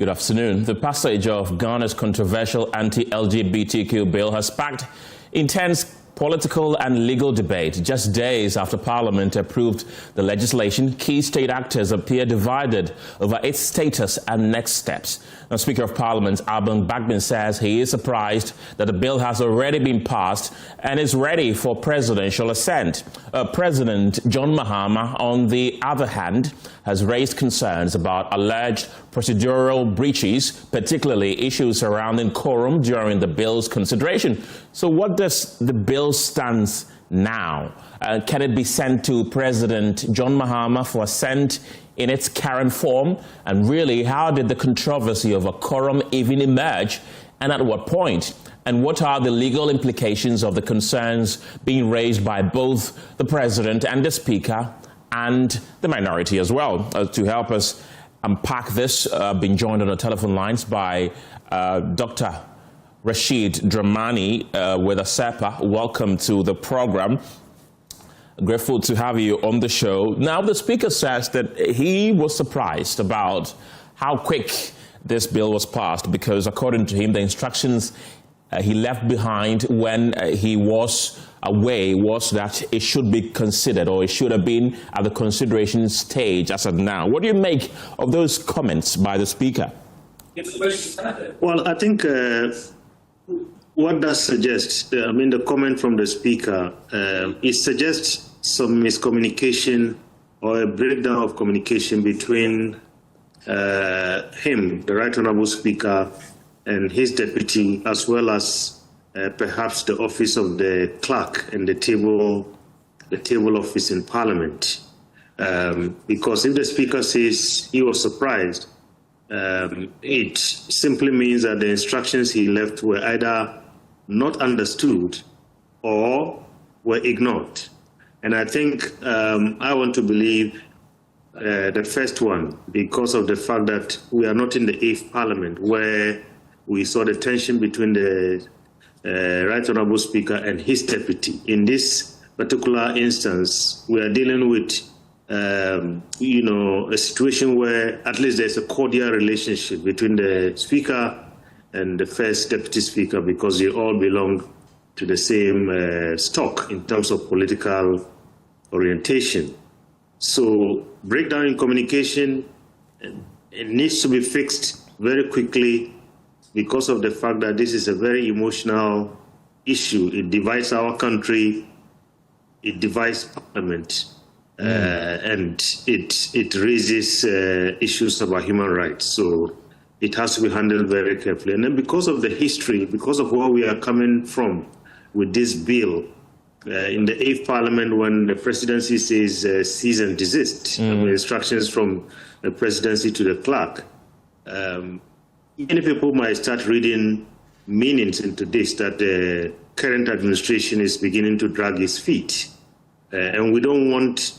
Good afternoon. The passage of Ghana's controversial anti-LGBTQ bill has sparked intense political and legal debate. Just days after Parliament approved the legislation, key state actors appear divided over its status and next steps. Now, Speaker of Parliament Alban Bagbin says he is surprised that the bill has already been passed and is ready for presidential assent. President John Mahama, on the other hand, has raised concerns about alleged procedural breaches, particularly issues surrounding quorum during the bill's consideration. So what does the bill stand now? Can it be sent to President John Mahama for assent in its current form? And really, how did the controversy of a quorum even emerge, and at what point? And what are the legal implications of the concerns being raised by both the President and the Speaker and the minority as well? To help us unpack this, being joined on the telephone lines by Dr. Rashid Dramani with ASEPA. Welcome to the program. Grateful to have you on the show. Now, the Speaker says that he was surprised about how quick this bill was passed because, according to him, the instructions he left behind when he was away was that it should be considered, or it should have been at the consideration stage as of now. What do you make of those comments by the Speaker? Well, I think what does suggest, the comment from the Speaker, it suggests some miscommunication or a breakdown of communication between him, the Right Honourable Speaker, and his deputy, as well as perhaps the office of the clerk and the table office in Parliament. Because if the Speaker says he was surprised, it simply means that the instructions he left were either not understood or were ignored. And I think I want to believe the first one, because of the fact that we are not in the 8th Parliament, where we saw the tension between the Right Honourable Speaker and his deputy. In this particular instance, we are dealing with a situation where at least there's a cordial relationship between the Speaker and the first Deputy Speaker, because they all belong to the same stock in terms of political orientation. So breakdown in communication, it needs to be fixed very quickly because of the fact that this is a very emotional issue. It divides our country, it divides Parliament, and it raises issues about human rights. So it has to be handled very carefully. And then because of the history, because of where we are coming from with this bill, in the 8th Parliament, when the presidency says cease and desist, instructions from the presidency to the clerk, many people might start reading meanings into this, that the current administration is beginning to drag its feet. And we don't want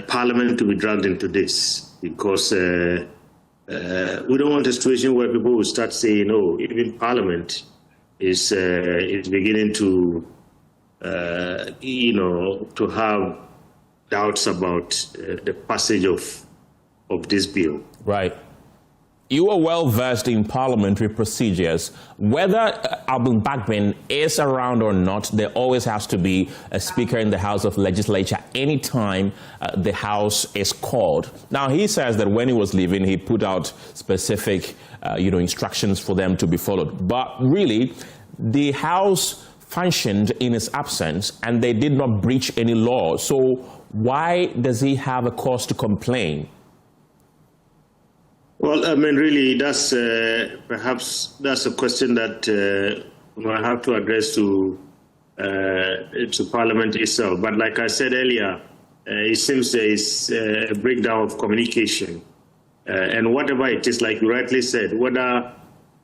Parliament to be dragged into this, because we don't want a situation where people will start saying, oh, even Parliament is beginning to to have doubts about the passage of this bill. Right. You are well versed in parliamentary procedures. Whether Alban Bagbin is around or not, there always has to be a speaker in the House of Legislature anytime the House is called. Now, he says that when he was leaving, he put out specific instructions for them to be followed. But really, the House functioned in his absence, and they did not breach any law. So why does he have a cause to complain? Well, really, that's perhaps that's a question that we'll have to address to Parliament itself. But like I said earlier, it seems there is a breakdown of communication. And whatever it is, like you rightly said, whether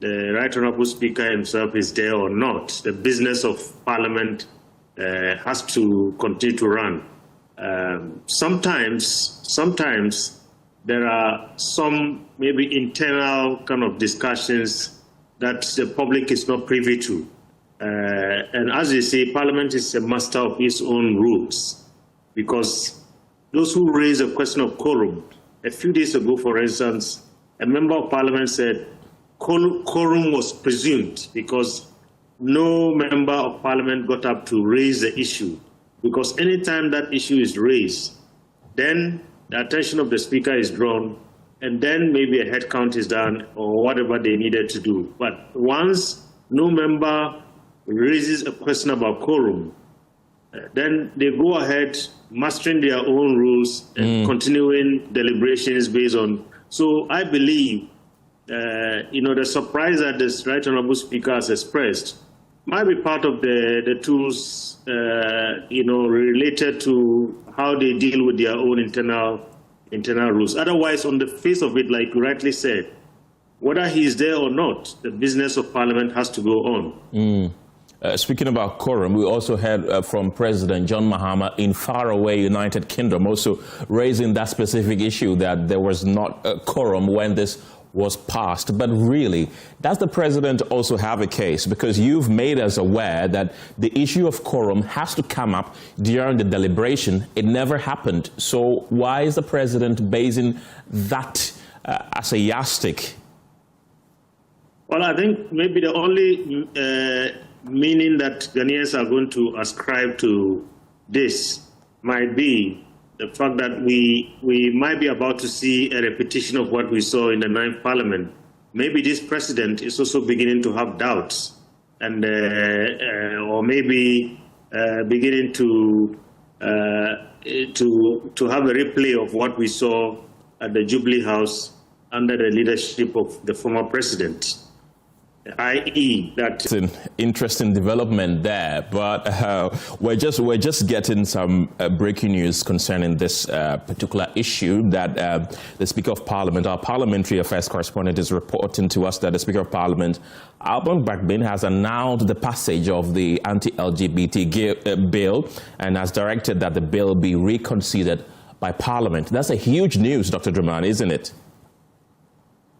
the Right Honourable Speaker himself is there or not, the business of Parliament has to continue to run. Sometimes there are some maybe internal kind of discussions that the public is not privy to. And as you say, Parliament is a master of its own rules, because those who raise a question of quorum, a few days ago, for instance, a member of parliament said quorum was presumed because no member of parliament got up to raise the issue. Because anytime that issue is raised, then the attention of the speaker is drawn, and then maybe a head count is done or whatever they needed to do. But once no member raises a question about quorum, then they go ahead mastering their own rules and continuing deliberations based on. So I believe, the surprise that this Right Honourable Speaker has expressed might be part of the tools, related to how they deal with their own internal rules. Otherwise, on the face of it, like you rightly said, whether he's there or not, the business of Parliament has to go on. Speaking about quorum, we also heard from President John Mahama in faraway United Kingdom also raising that specific issue that there was not a quorum when this was passed. But really, does the president also have a case? Because you've made us aware that the issue of quorum has to come up during the deliberation. It never happened. So why is the president basing that as a yardstick? Well, I think maybe the only meaning that Ghanaians are going to ascribe to this might be the fact that we might be about to see a repetition of what we saw in the 9th Parliament. Maybe this president is also beginning to have doubts, and or maybe beginning to have a replay of what we saw at the Jubilee House under the leadership of the former president. I.e. that it's an interesting development there, but we're just getting some breaking news concerning this particular issue that the Speaker of Parliament, our Parliamentary Affairs correspondent, is reporting to us that the Speaker of Parliament, Alban Bagbin, has announced the passage of the Anti-LGBTQ Bill and has directed that the bill be reconsidered by Parliament. That's a huge news, Dr. Dramani, isn't it?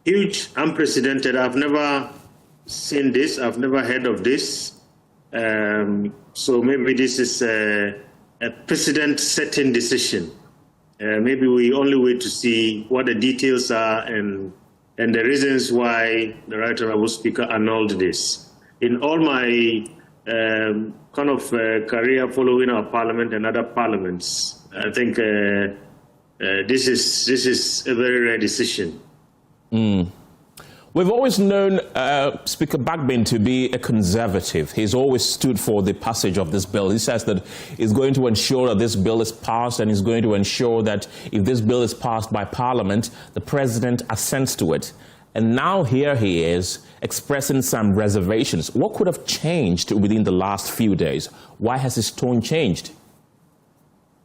Huge, unprecedented. I've never seen this. I've never heard of this. So maybe this is a precedent-setting decision. Maybe we only wait to see what the details are and the reasons why the Right Honourable Speaker annulled this. In all my career following our parliament and other parliaments, I think this is a very rare decision. We've always known Speaker Bagbin to be a conservative. He's always stood for the passage of this bill. He says that he's going to ensure that this bill is passed, and he's going to ensure that if this bill is passed by Parliament, the President assents to it. And now here he is expressing some reservations. What could have changed within the last few days? Why has his tone changed?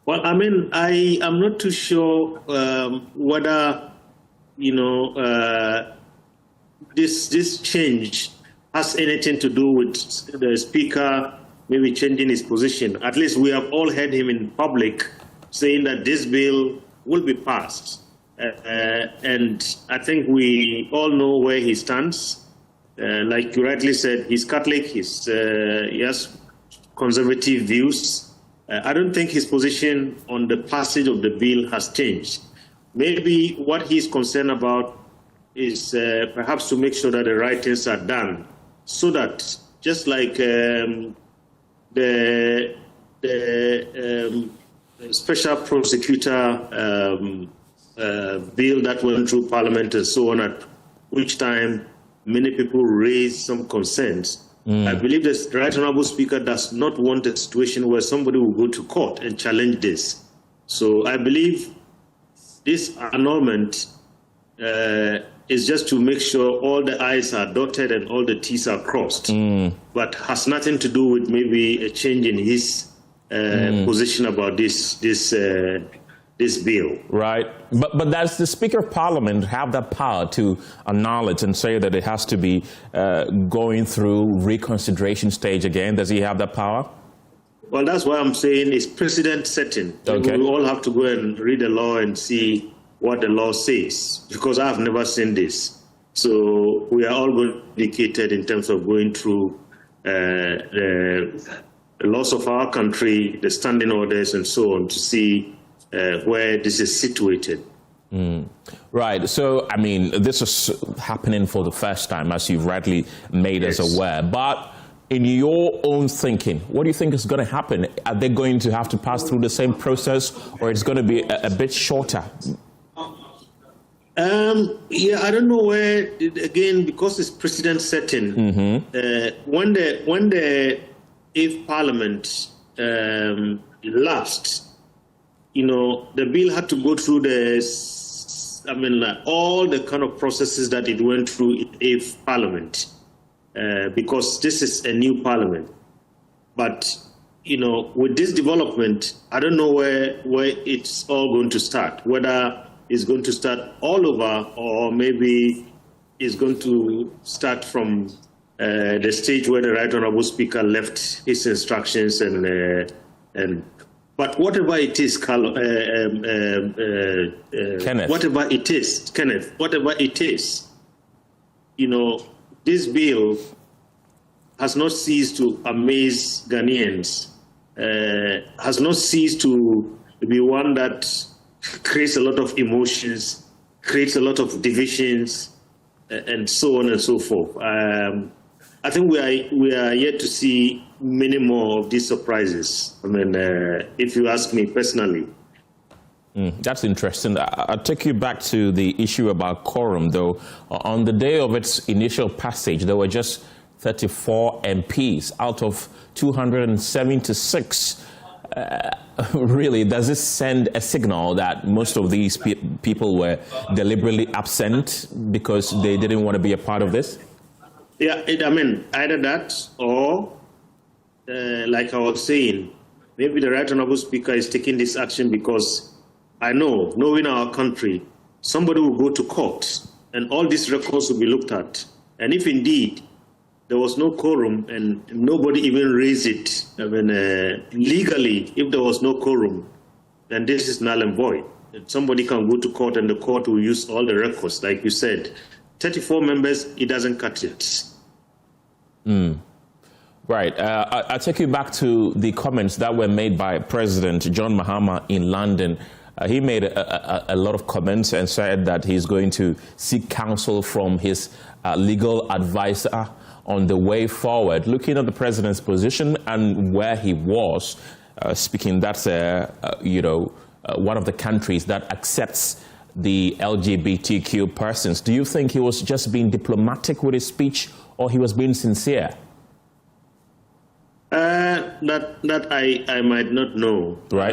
Well, I mean, I am not too sure whether, this change has anything to do with the Speaker maybe changing his position. At least we have all heard him in public saying that this bill will be passed. And I think we all know where he stands. Like you rightly said, he's Catholic, he has conservative views. I don't think his position on the passage of the bill has changed. Maybe what he's concerned about is perhaps to make sure that the right things are done, so that just like the special prosecutor bill that went through Parliament and so on, at which time many people raised some concerns. I believe the Right Honourable Speaker does not want a situation where somebody will go to court and challenge this. So I believe this annulment is just to make sure all the I's are dotted and all the T's are crossed, but has nothing to do with maybe a change in his position about this bill. Right. But does the Speaker of Parliament have that power to annul it and say that it has to be going through reconsideration stage again? Does he have that power? Well, that's why I'm saying it's precedent setting. Okay. We all have to go and read the law and see what the law says, because I've never seen this. So we are all going to be indicated in terms of going through the laws of our country, the standing orders and so on, to see where this is situated. Right. So, I mean, this is happening for the first time, as you've rightly made us aware. But in your own thinking, what do you think is going to happen? Are they going to have to pass through the same process, or it's going to be a bit shorter? Yeah, I don't know where, again, because it's precedent setting, if Parliament lapsed, the bill had to go through all the kind of processes that it went through if Parliament, because this is a new Parliament. But, with this development, I don't know where it's all going to start, whether it's going to start all over or maybe it's going to start from the stage where the Right Honourable Speaker left his instructions but whatever it is, Kenneth, whatever it is, Kenneth, whatever it is, this bill has not ceased to amaze Ghanaians, has not ceased to be one that creates a lot of emotions, creates a lot of divisions, and so on and so forth. I think we are yet to see many more of these surprises. I mean, if you ask me personally. That's interesting. I'll take you back to the issue about quorum, though. On the day of its initial passage, there were just 34 MPs out of 276. Really, does this send a signal that most of these people were deliberately absent because they didn't want to be a part of this? Yeah, either that or, like I was saying, maybe the Right Honourable Speaker is taking this action because knowing our country, somebody will go to court and all these records will be looked at. And if indeed there was no quorum and nobody even raised it, legally, if there was no quorum, then this is null and void. Somebody can go to court and the court will use all the records, like you said. 34 members, it doesn't cut it. Right. I'll take you back to the comments that were made by President John Mahama in London. He made a lot of comments and said that he's going to seek counsel from his legal advisor on the way forward. Looking at the president's position and where he was speaking, that's one of the countries that accepts the LGBTQ persons. Do you think he was just being diplomatic with his speech, or he was being sincere? That I might not know, right?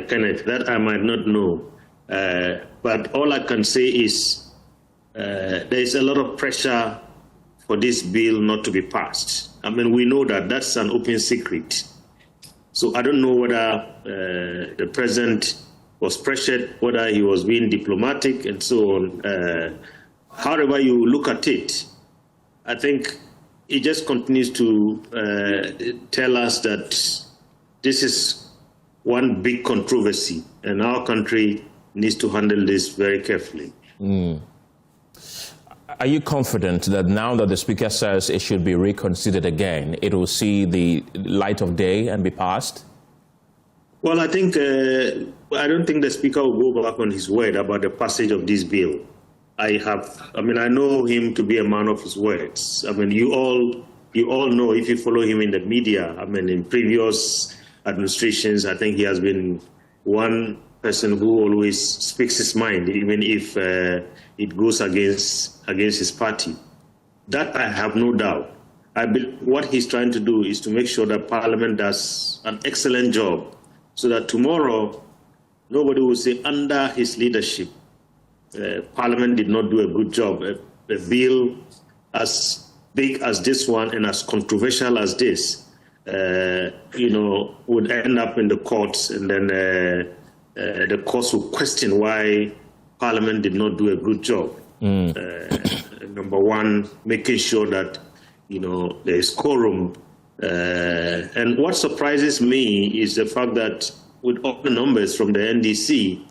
Kenneth, that I might not know. But all I can say is there is a lot of pressure for this bill not to be passed. We know that that's an open secret. So I don't know whether the president was pressured, whether he was being diplomatic and so on. However you look at it, I think it just continues to tell us that this is one big controversy and our country needs to handle this very carefully. Are you confident that now that the Speaker says it should be reconsidered again, it will see the light of day and be passed? Well, I don't think the Speaker will go back on his word about the passage of this bill. I know him to be a man of his words. You all know, if you follow him in the media, in previous administrations, I think he has been one person who always speaks his mind, even if it goes against his party. That I have no doubt. What he's trying to do is to make sure that Parliament does an excellent job so that tomorrow nobody will say under his leadership, Parliament did not do a good job. A bill as big as this one and as controversial as this, would end up in the courts, and then the courts will question why Parliament did not do a good job. Number one, making sure that there is quorum. And what surprises me is the fact that with all the numbers from the NDC,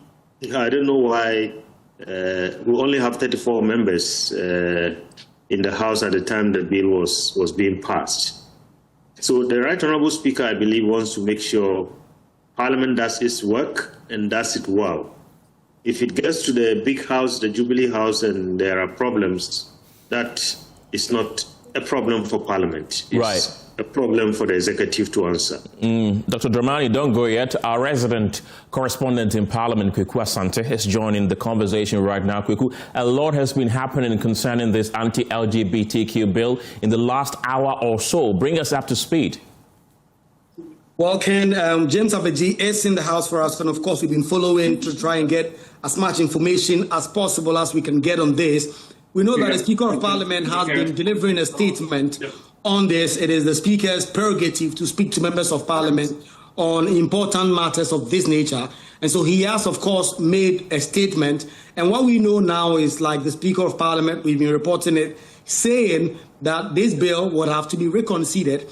I don't know why we only have 34 members in the House at the time the bill was being passed. So the Right Honourable Speaker, I believe, wants to make sure Parliament does its work and does it well. if it gets to the big house, the Jubilee House, and there are problems, that is not a problem for Parliament. It's a problem for the executive to answer. Dr. Dramani, don't go yet. Our resident correspondent in Parliament, Kweku Asante, is joining the conversation right now. Kweku, a lot has been happening concerning this anti-LGBTQ bill in the last hour or so. Bring us up to speed. Well, Ken, James Abeji is in the House for us, and of course we've been following to try and get as much information as possible as we can get on this. We know that the Speaker of Parliament has been delivering a statement on this. It is the Speaker's prerogative to speak to members of Parliament on important matters of this nature. And so he has, of course, made a statement. And what we know now is, like the Speaker of Parliament, we've been reporting it, saying that this bill would have to be reconsidered.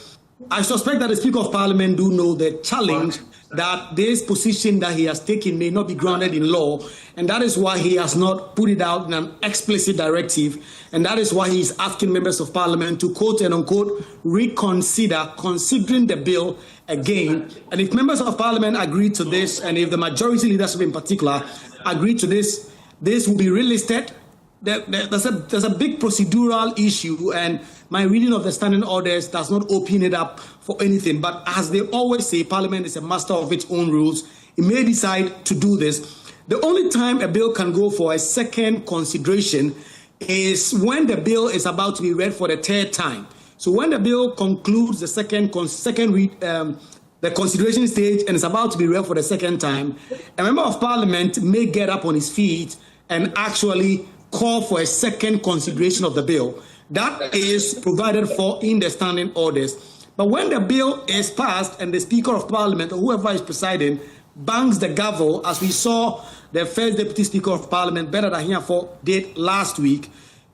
I suspect that the Speaker of Parliament do know the challenge that this position that he has taken may not be grounded in law, and that is why he has not put it out in an explicit directive, and that is why he is asking members of Parliament to quote and unquote reconsider considering the bill again. And if members of Parliament agree to this, and if the majority leadership in particular agree to this, this will be relisted. There's a big procedural issue, and my reading of the standing orders does not open it up for anything. But as they always say, Parliament is a master of its own rules. It may decide to do this. The only time a bill can go for a second consideration is when the bill is about to be read for the third time. So when the bill concludes the the consideration stage and is about to be read for the second time, a member of Parliament may get up on his feet and actually call for a second consideration of the bill. That is provided for in the standing orders. But when the bill is passed and the Speaker of Parliament or whoever is presiding bangs the gavel, as we saw the first Deputy Speaker of Parliament, Bernard Ahiafo, did last week,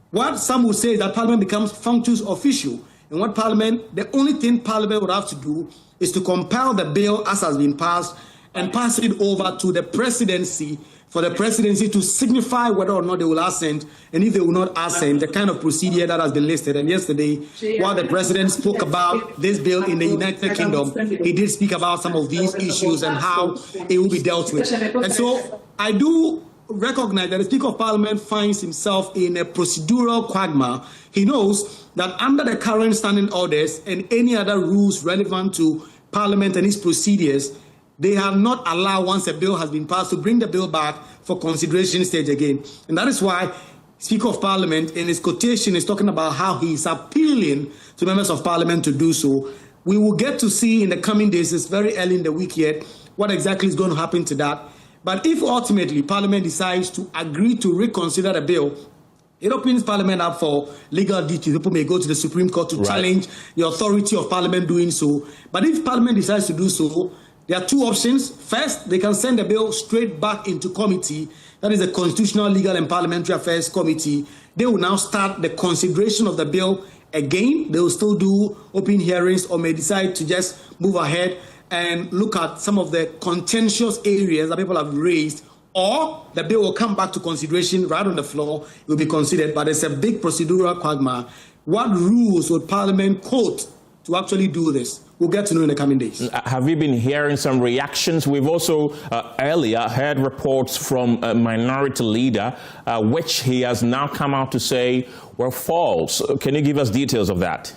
what some would say is that Parliament becomes functus official. And what Parliament, the only thing Parliament would have to do is to compile the bill as has been passed and pass it over to the presidency for the presidency to signify whether or not they will assent, and if they will not assent, the kind of procedure that has been listed. And yesterday, while the president spoke about this bill in the United Kingdom, he did speak about some of these issues and how it will be dealt with. And so I do recognize that the Speaker of Parliament finds himself in a procedural quagmire. He knows that under the current standing orders and any other rules relevant to Parliament and its procedures, they have not allowed, once a bill has been passed, to bring the bill back for consideration stage again. And that is why Speaker of Parliament, in his quotation, is talking about how he is appealing to members of Parliament to do so. We will get to see in the coming days, it's very early in the week yet, what exactly is going to happen to that. But if ultimately Parliament decides to agree to reconsider the bill, it opens Parliament up for legal duty. People may go to the Supreme Court to challenge the authority of Parliament doing so. But if Parliament decides to do so, there are two options. First, they can send the bill straight back into committee. That is the Constitutional, Legal and Parliamentary Affairs Committee. They will now start the consideration of the bill again. They will still do open hearings or may decide to just move ahead and look at some of the contentious areas that people have raised, or the bill will come back to consideration right on the floor. It will be considered, but it's a big procedural quagmire. What rules would Parliament quote to actually do this? We'll get to know in the coming days. Have you been hearing some reactions? We've also earlier heard reports from a minority leader, which he has now come out to say were false. Can you give us details of that?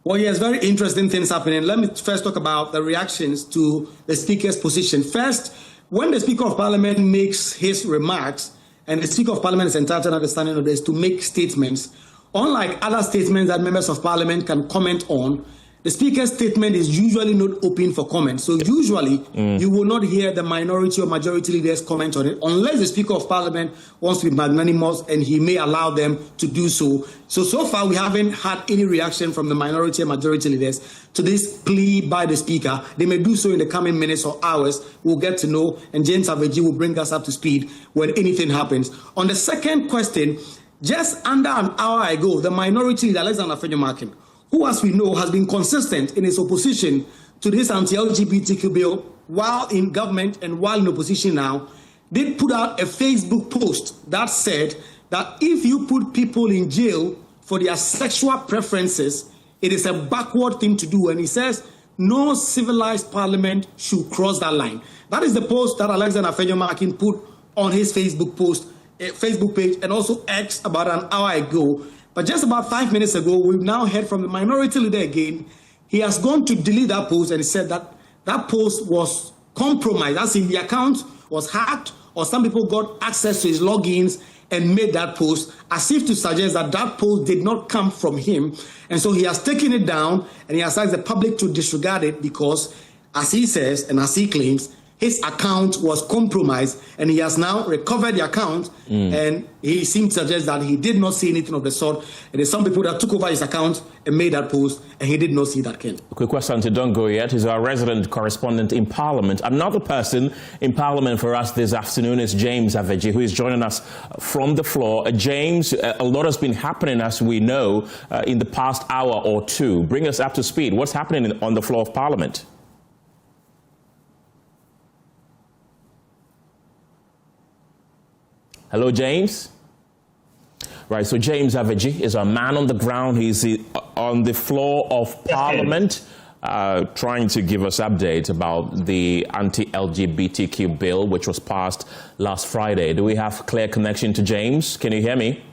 Well, yes, very interesting things happening. Let me first talk about the reactions to the Speaker's position. First, when the Speaker of Parliament makes his remarks, and the Speaker of Parliament is entitled to understanding of this to make statements, unlike other statements that members of Parliament can comment on, the Speaker's statement is usually not open for comment. So usually you will not hear the minority or majority leaders comment on it unless the Speaker of Parliament wants to be magnanimous and he may allow them to do so. So far we haven't had any reaction from the minority and majority leaders to this plea by the Speaker. They may do so in the coming minutes or hours. We'll get to know, and James Aveji will bring us up to speed when anything happens. On the second question, just under an hour ago, the minority leader, Alexander Fenyumakin, who, as we know, has been consistent in his opposition to this anti-LGBTQ bill while in government and while in opposition now, did put out a Facebook post that said that if you put people in jail for their sexual preferences, it is a backward thing to do. And he says no civilized parliament should cross that line. That is the post that Alexander Fenyumakin put on his Facebook page, and also X about an hour ago. But just about 5 minutes ago, we've now heard from the minority leader again. He has gone to delete that post, and he said that that post was compromised, as in the account was hacked, or some people got access to his logins and made that post, as if to suggest that that post did not come from him. And so he has taken it down, and he has asked the public to disregard it because, as he says and as he claims, his account was compromised, and he has now recovered the account, and he seems to suggest that he did not see anything of the sort. And there's some people that took over his account and made that post, and he did not see that, Ken. A quick question to Don't Go Yet. He's our resident correspondent in Parliament. Another person in Parliament for us this afternoon is James Aveji, who is joining us from the floor. James, a lot has been happening, as we know, in the past hour or two. Bring us up to speed. What's happening on the floor of Parliament? Hello, James. Right, so James Aveji is a man on the ground. He's on the floor of Parliament, trying to give us updates about the anti-LGBTQ bill, which was passed last Friday. Do we have clear connection to James? Can you hear me?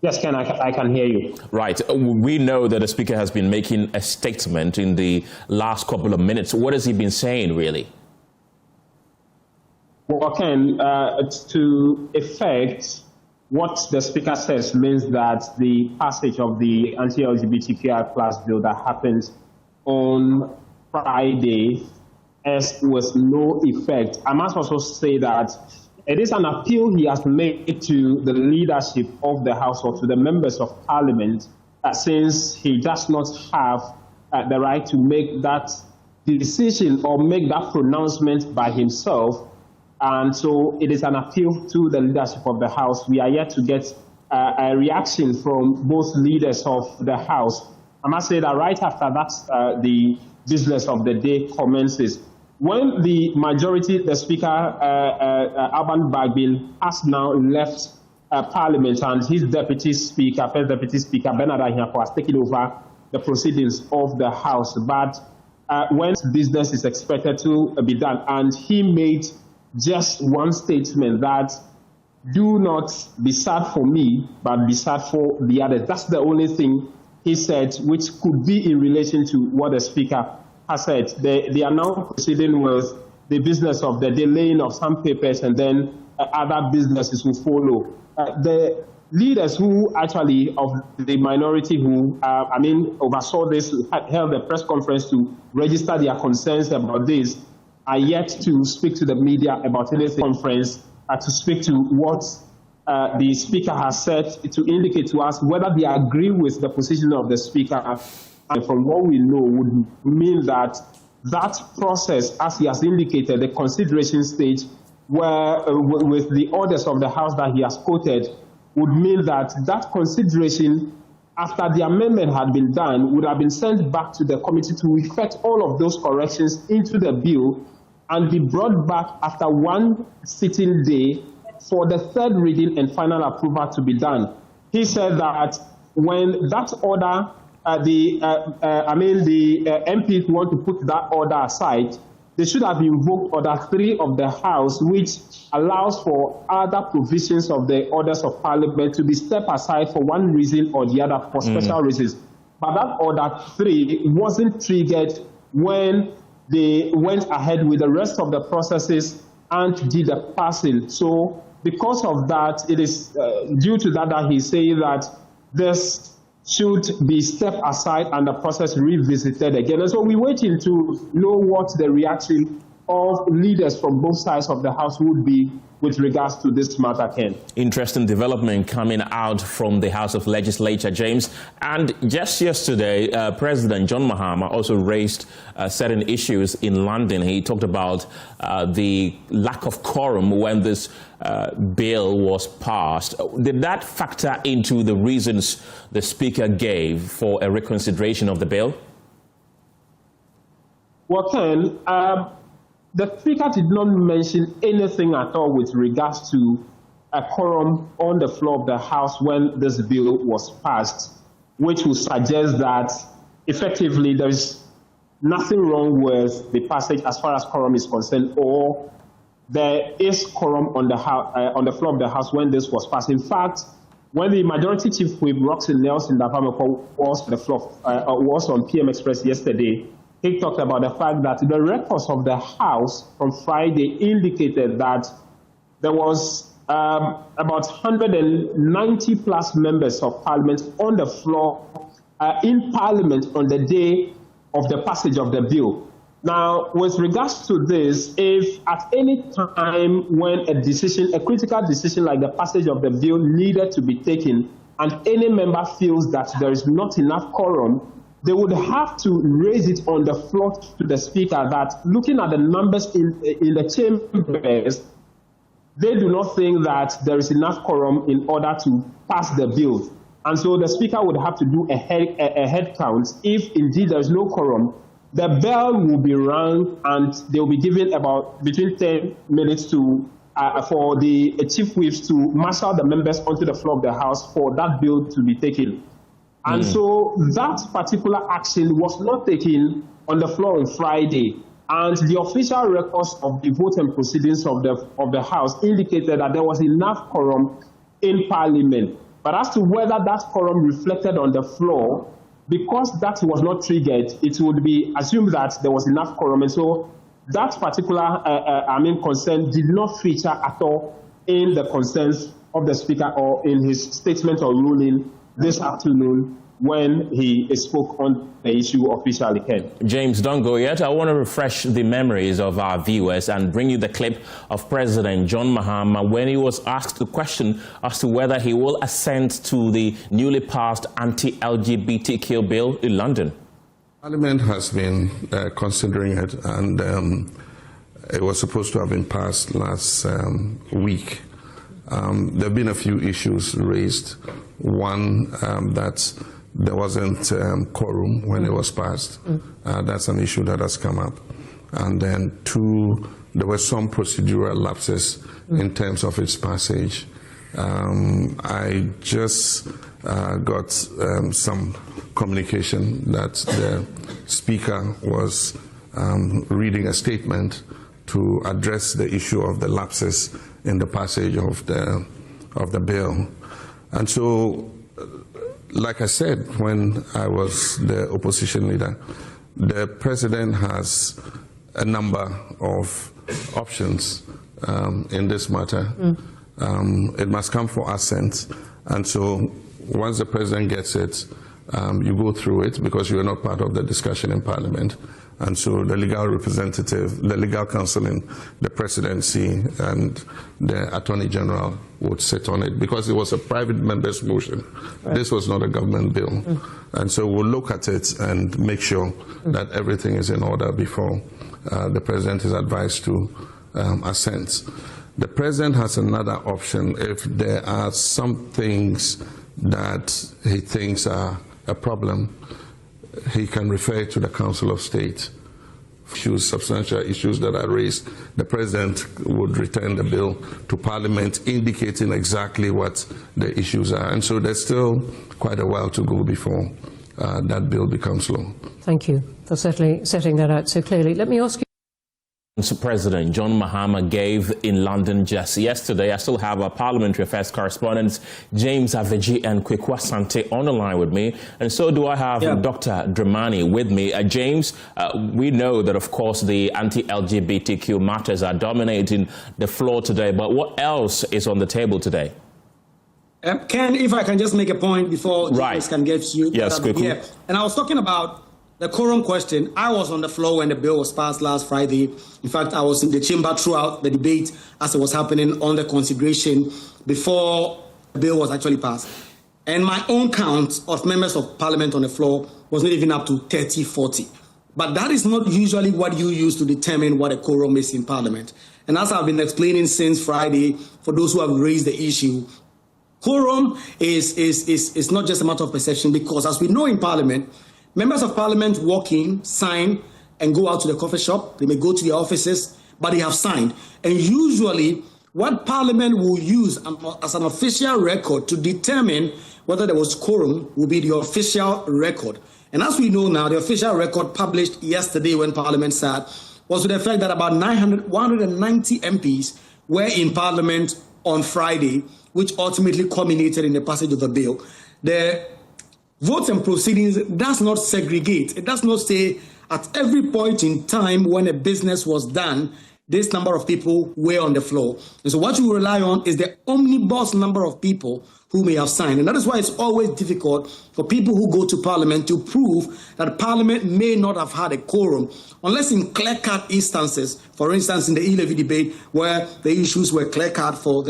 Yes, Ken, I can hear you. Right. We know that the Speaker has been making a statement in the last couple of minutes. What has he been saying, really? Well, Ken, to effect what the Speaker says means that the passage of the anti-LGBTQI+ bill that happened on Friday is with no effect. I must also say that it is an appeal he has made to the leadership of the House or to the members of Parliament, since he does not have the right to make that decision or make that pronouncement by himself. And so it is an appeal to the leadership of the House. We are yet to get a reaction from both leaders of the House. I must say that right after that, the business of the day commences. When the majority, the Speaker, Alban Bagbin, has now left Parliament, and his Deputy Speaker, First Deputy Speaker, Bernard Ahiapo, has taken over the proceedings of the House. But when business is expected to be done, and he made just one statement that do not be sad for me, but be sad for the others. That's the only thing he said, which could be in relation to what the Speaker has said. They are now proceeding with the business of the delaying of some papers, and then other businesses will follow. The leaders who actually of the minority who, oversaw this, held a press conference to register their concerns about this, are yet to speak to the media about any conference, to speak to what the Speaker has said, to indicate to us whether they agree with the position of the Speaker. And from what we know, would mean that that process, as he has indicated, the consideration stage, where with the orders of the House that he has quoted, would mean that that consideration, after the amendment had been done, would have been sent back to the committee to effect all of those corrections into the bill and be brought back after one sitting day for the third reading and final approval to be done. He said that when that order, the MPs want to put that order aside, they should have invoked Order 3 of the House, which allows for other provisions of the orders of Parliament to be stepped aside for one reason or the other, for special reasons. But that Order 3 wasn't triggered when they went ahead with the rest of the processes and did the passing. So because of that, it is due to that he's saying that this should be stepped aside and the process revisited again. And so we're waiting to know what the reaction of leaders from both sides of the House would be with regards to this matter, Ken. Interesting development coming out from the House of Legislature, James. And just yesterday, President John Mahama also raised certain issues in London. He talked about the lack of quorum when this bill was passed. Did that factor into the reasons the Speaker gave for a reconsideration of the bill? Well, Ken, the Speaker did not mention anything at all with regards to a quorum on the floor of the House when this bill was passed, which would suggest that effectively there is nothing wrong with the passage as far as quorum is concerned, or there is quorum on the floor of the House when this was passed. In fact, when the Majority Chief Whip Roxy Nelson was on PM Express yesterday, he talked about the fact that the records of the House from Friday indicated that there was about 190 plus members of Parliament on the floor in Parliament on the day of the passage of the bill. Now, with regards to this, if at any time when a critical decision like the passage of the bill needed to be taken, and any member feels that there is not enough quorum, they would have to raise it on the floor to the Speaker that, looking at the numbers in the chambers, they do not think that there is enough quorum in order to pass the bill. And so the Speaker would have to do a head count. If indeed there is no quorum, the bell will be rung and they will be given about between 10 minutes to for the chief whips to marshal the members onto the floor of the House for that bill to be taken. And so that particular action was not taken on the floor on Friday. And the official records of the vote and proceedings of the House indicated that there was enough quorum in Parliament. But as to whether that quorum reflected on the floor, because that was not triggered, it would be assumed that there was enough quorum. And so that particular concern did not feature at all in the concerns of the Speaker or in his statement or ruling this afternoon when he spoke on the issue officially. Ken. James, don't go yet. I want to refresh the memories of our viewers and bring you the clip of President John Mahama when he was asked the question as to whether he will assent to the newly passed anti-LGBTQ bill in London. Parliament has been considering it, and it was supposed to have been passed last week. There have been a few issues raised. One, that there wasn't quorum when it was passed. That's an issue that has come up. And then two, there were some procedural lapses in terms of its passage. I just got some communication that the Speaker was reading a statement to address the issue of the lapses in the passage of the bill. And so, like I said, when I was the opposition leader, the President has a number of options in this matter. It must come for assent. And so once the President gets it, you go through it because you are not part of the discussion in Parliament. And so the legal representative, the legal counsel in the presidency and the Attorney General would sit on it because it was a private member's motion. Right. This was not a government bill. And so we'll look at it and make sure that everything is in order before the President is advised to assent. The President has another option if there are some things that he thinks are a problem. He can refer to the Council of State. Substantial issues that are raised, the President would return the bill to Parliament indicating exactly what the issues are. And so there's still quite a while to go before that bill becomes law. Thank you for certainly setting that out so clearly. Let me ask you. President John Mahama gave in London just yesterday. I still have our parliamentary affairs correspondents James Aveji and Kweku Asante on the line with me, and so do I have Dr. Dramani with me. James, we know that of course the anti-LGBTQ matters are dominating the floor today, but what else is on the table today? Ken, if I can just make a point before James can get to you. Yes, Kweku. And I was talking about the quorum question. I was on the floor when the bill was passed last Friday. In fact, I was in the chamber throughout the debate as it was happening on the consideration before the bill was actually passed. And my own count of members of Parliament on the floor was not even up to 30, 40. But that is not usually what you use to determine what a quorum is in Parliament. And as I've been explaining since Friday, for those who have raised the issue, quorum is not just a matter of perception, because as we know in Parliament, members of Parliament walk in, sign, and go out to the coffee shop. They may go to their offices, but they have signed. And usually, what Parliament will use as an official record to determine whether there was quorum will be the official record. And as we know now, the official record published yesterday when Parliament sat was to the effect that about 190 MPs were in Parliament on Friday, which ultimately culminated in the passage of the bill. The votes and proceedings does not segregate. It does not say at every point in time when a business was done, this number of people were on the floor. And so what you rely on is the omnibus number of people who may have signed. And that is why it's always difficult for people who go to Parliament to prove that Parliament may not have had a quorum, unless in clear-cut instances, for instance, in the e-levy debate, where the issues were clear-cut for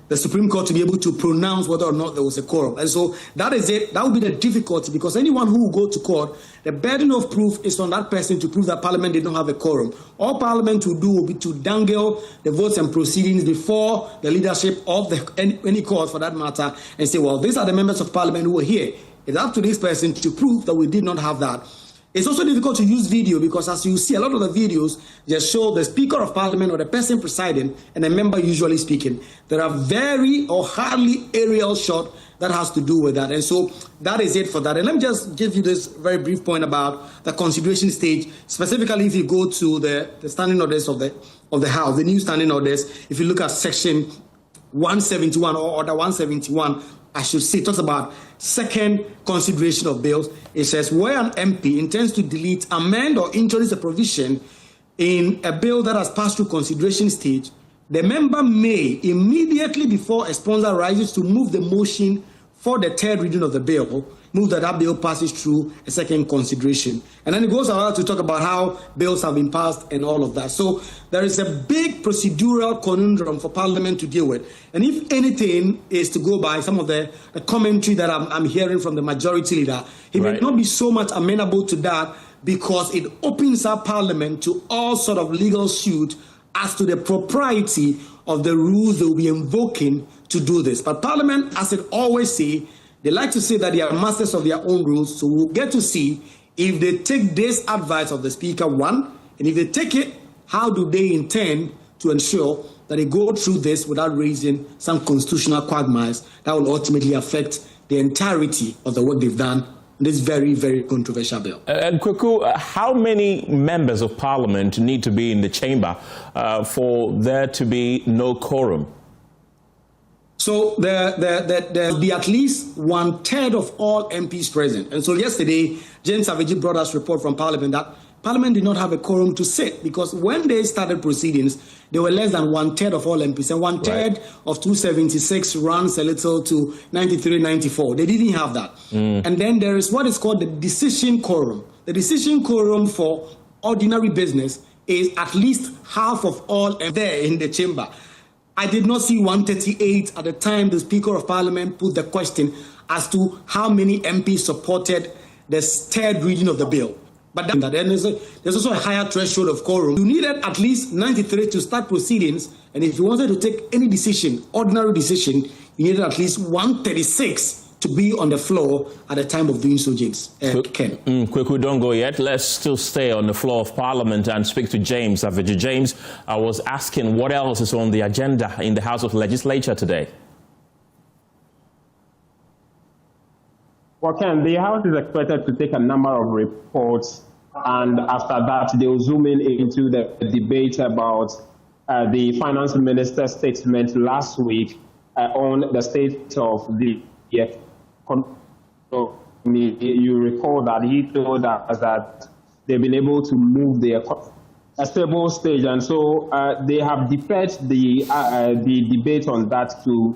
the Supreme Court to be able to pronounce whether or not there was a quorum. And so that is it. That would be the difficulty, because anyone who will go to court, the burden of proof is on that person to prove that Parliament did not have a quorum. All Parliament will do will be to dangle the votes and proceedings before the leadership of any court, for that matter, and say, well, these are the members of Parliament who were here. It's up to this person to prove that we did not have that. It's also difficult to use video because, as you see, a lot of the videos just show the Speaker of Parliament or the person presiding and a member usually speaking. There are very or hardly aerial shot that has to do with that. And so that is it for that. And let me just give you this very brief point about the consideration stage, specifically if you go to the standing orders of the House, the new standing orders. If you look at section 171 or order 171, I should say, it talks about second consideration of bills. It says, where an MP intends to delete, amend, or introduce a provision in a bill that has passed through consideration stage, the member may, immediately before a sponsor rises to move the motion for the third reading of the bill, move that bill passes through a second consideration. And then it goes around to talk about how bills have been passed and all of that. So there is a big procedural conundrum for Parliament to deal with. And if anything is to go by some of the commentary that I'm hearing from the majority leader, he may not be so much amenable to that, because it opens up Parliament to all sort of legal suit as to the propriety of the rules they will be invoking to do this. But Parliament, as it always say, they like to say that they are masters of their own rules, so we'll get to see if they take this advice of the Speaker, one, and if they take it, how do they intend to ensure that they go through this without raising some constitutional quagmires that will ultimately affect the entirety of the work they've done on this very, very controversial bill. Kweku, how many members of Parliament need to be in the chamber for there to be no quorum? So there'll be at least 1/3 of all MPs present. And so yesterday, James Savage brought us a report from Parliament that Parliament did not have a quorum to sit, because when they started proceedings, there were less than 1/3 of all MPs, and 1/3 of 276 runs a little to 93, 94. They didn't have that. And then there is what is called the decision quorum. The decision quorum for ordinary business is at least half of all there in the chamber. I did not see 138 at the time the Speaker of Parliament put the question as to how many MPs supported the third reading of the bill. But then there's also a higher threshold of quorum. You needed at least 93 to start proceedings, and if you wanted to take any decision, ordinary decision, you needed at least 136 to be on the floor at the time of doing so, James. Ken. Kweku, don't go yet. Let's still stay on the floor of Parliament and speak to James Savage. James, I was asking what else is on the agenda in the House of Legislature today? Well, Ken, the House is expected to take a number of reports, and after that, they'll zoom into the debate about the Finance Minister's statement last week on the state of the economy. You recall that he told us that they've been able to move a stable stage, and so they have deferred the debate on that to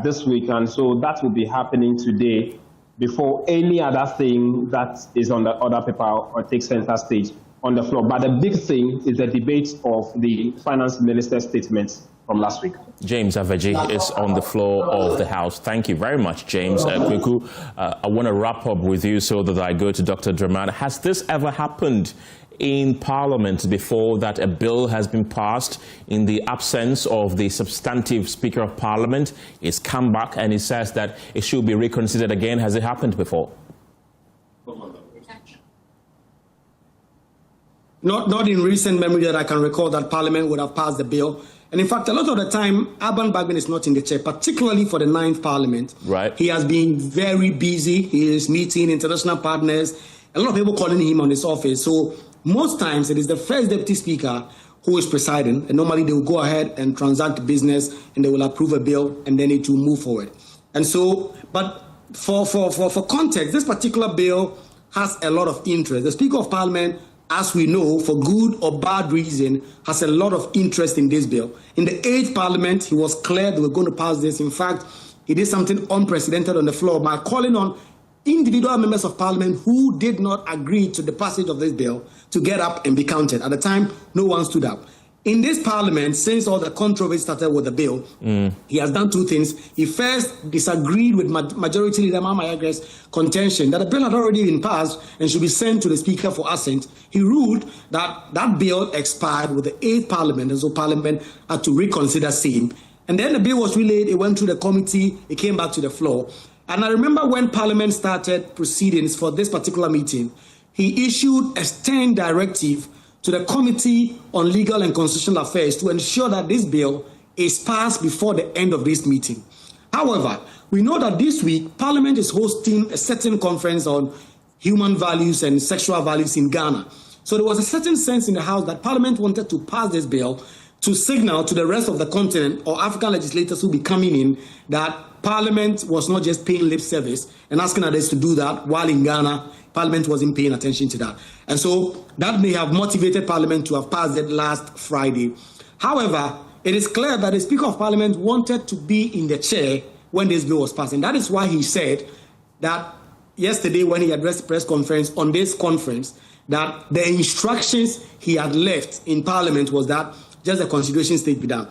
this week, and so that will be happening today, before any other thing that is on the other paper or takes center stage on the floor. But the big thing is the debate of the Finance Minister's statement from last week. James Savage is on the floor of the House. Thank you very much, James. Kweku, I want to wrap up with you so that I go to Dr. Draman. Has this ever happened in Parliament before, that a bill has been passed in the absence of the substantive Speaker of Parliament? It's come back and he says that it should be reconsidered again. Has it happened before? Not in recent memory that I can recall that Parliament would have passed the bill. And in fact, a lot of the time, Alban Bagbin is not in the chair, particularly for the 9th Parliament. Right. He has been very busy. He is meeting international partners. A lot of people calling him on his office. So most times it is the first deputy speaker who is presiding, and normally they will go ahead and transact business and they will approve a bill and then it will move forward. And so, but for context, this particular bill has a lot of interest. The Speaker of Parliament, as we know, for good or bad reason, has a lot of interest in this bill. In the 8th Parliament, he was clear they were going to pass this. In fact, he did something unprecedented on the floor by calling on individual members of Parliament who did not agree to the passage of this bill to get up and be counted. At the time, no one stood up. In this Parliament, since all the controversy started with the bill, he has done two things. He first disagreed with Majority Leader Mama Yagre's contention that the bill had already been passed and should be sent to the Speaker for assent. He ruled that that bill expired with the 8th Parliament, and so Parliament had to reconsider same. And then the bill was relayed, it went through the committee, it came back to the floor. And I remember when Parliament started proceedings for this particular meeting, he issued a stern directive to the Committee on Legal and Constitutional Affairs to ensure that this bill is passed before the end of this meeting. However, we know that this week, Parliament is hosting a certain conference on human values and sexual values in Ghana. So there was a certain sense in the House that Parliament wanted to pass this bill to signal to the rest of the continent or African legislators who will be coming in that Parliament was not just paying lip service and asking others to do that, while in Ghana, Parliament wasn't paying attention to that. And so that may have motivated Parliament to have passed it last Friday. However, it is clear that the Speaker of Parliament wanted to be in the chair when this bill was passed. And that is why he said that yesterday when he addressed the press conference on this conference, that the instructions he had left in Parliament was that just the consideration stage be done.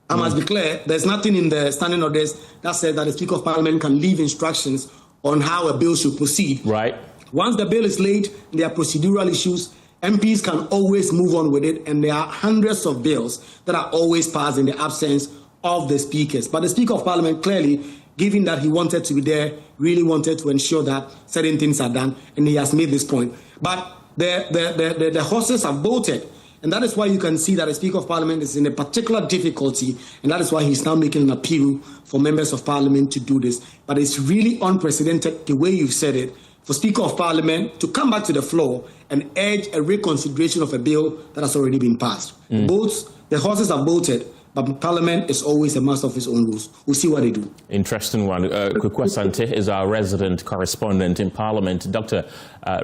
I must be clear, there's nothing in the standing orders that says that the Speaker of Parliament can leave instructions on how a bill should proceed. Right. Once the bill is laid, there are procedural issues. MPs can always move on with it, and there are hundreds of bills that are always passed in the absence of the speakers. But the Speaker of Parliament clearly, given that he wanted to be there, really wanted to ensure that certain things are done, and he has made this point. But the horses have bolted. And that is why you can see that the Speaker of Parliament is in a particular difficulty, and that is why he's now making an appeal for members of Parliament to do this. But it's really unprecedented, the way you've said it, for Speaker of Parliament to come back to the floor and urge a reconsideration of a bill that has already been passed. Both the horses have bolted, but Parliament is always a master of its own rules. We'll see what they do. Interesting one. Kweku Asante is our resident correspondent in Parliament. Dr.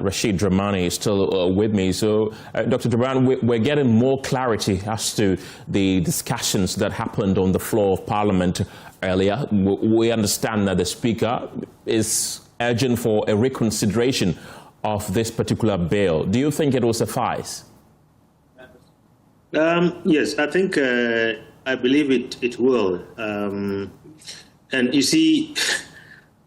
Rashid Dramani is still with me. So, Dr. Dramani, we're getting more clarity as to the discussions that happened on the floor of Parliament earlier. We understand that the Speaker is urging for a reconsideration of this particular bill. Do you think it will suffice? Yes, I think I believe it will. And you see,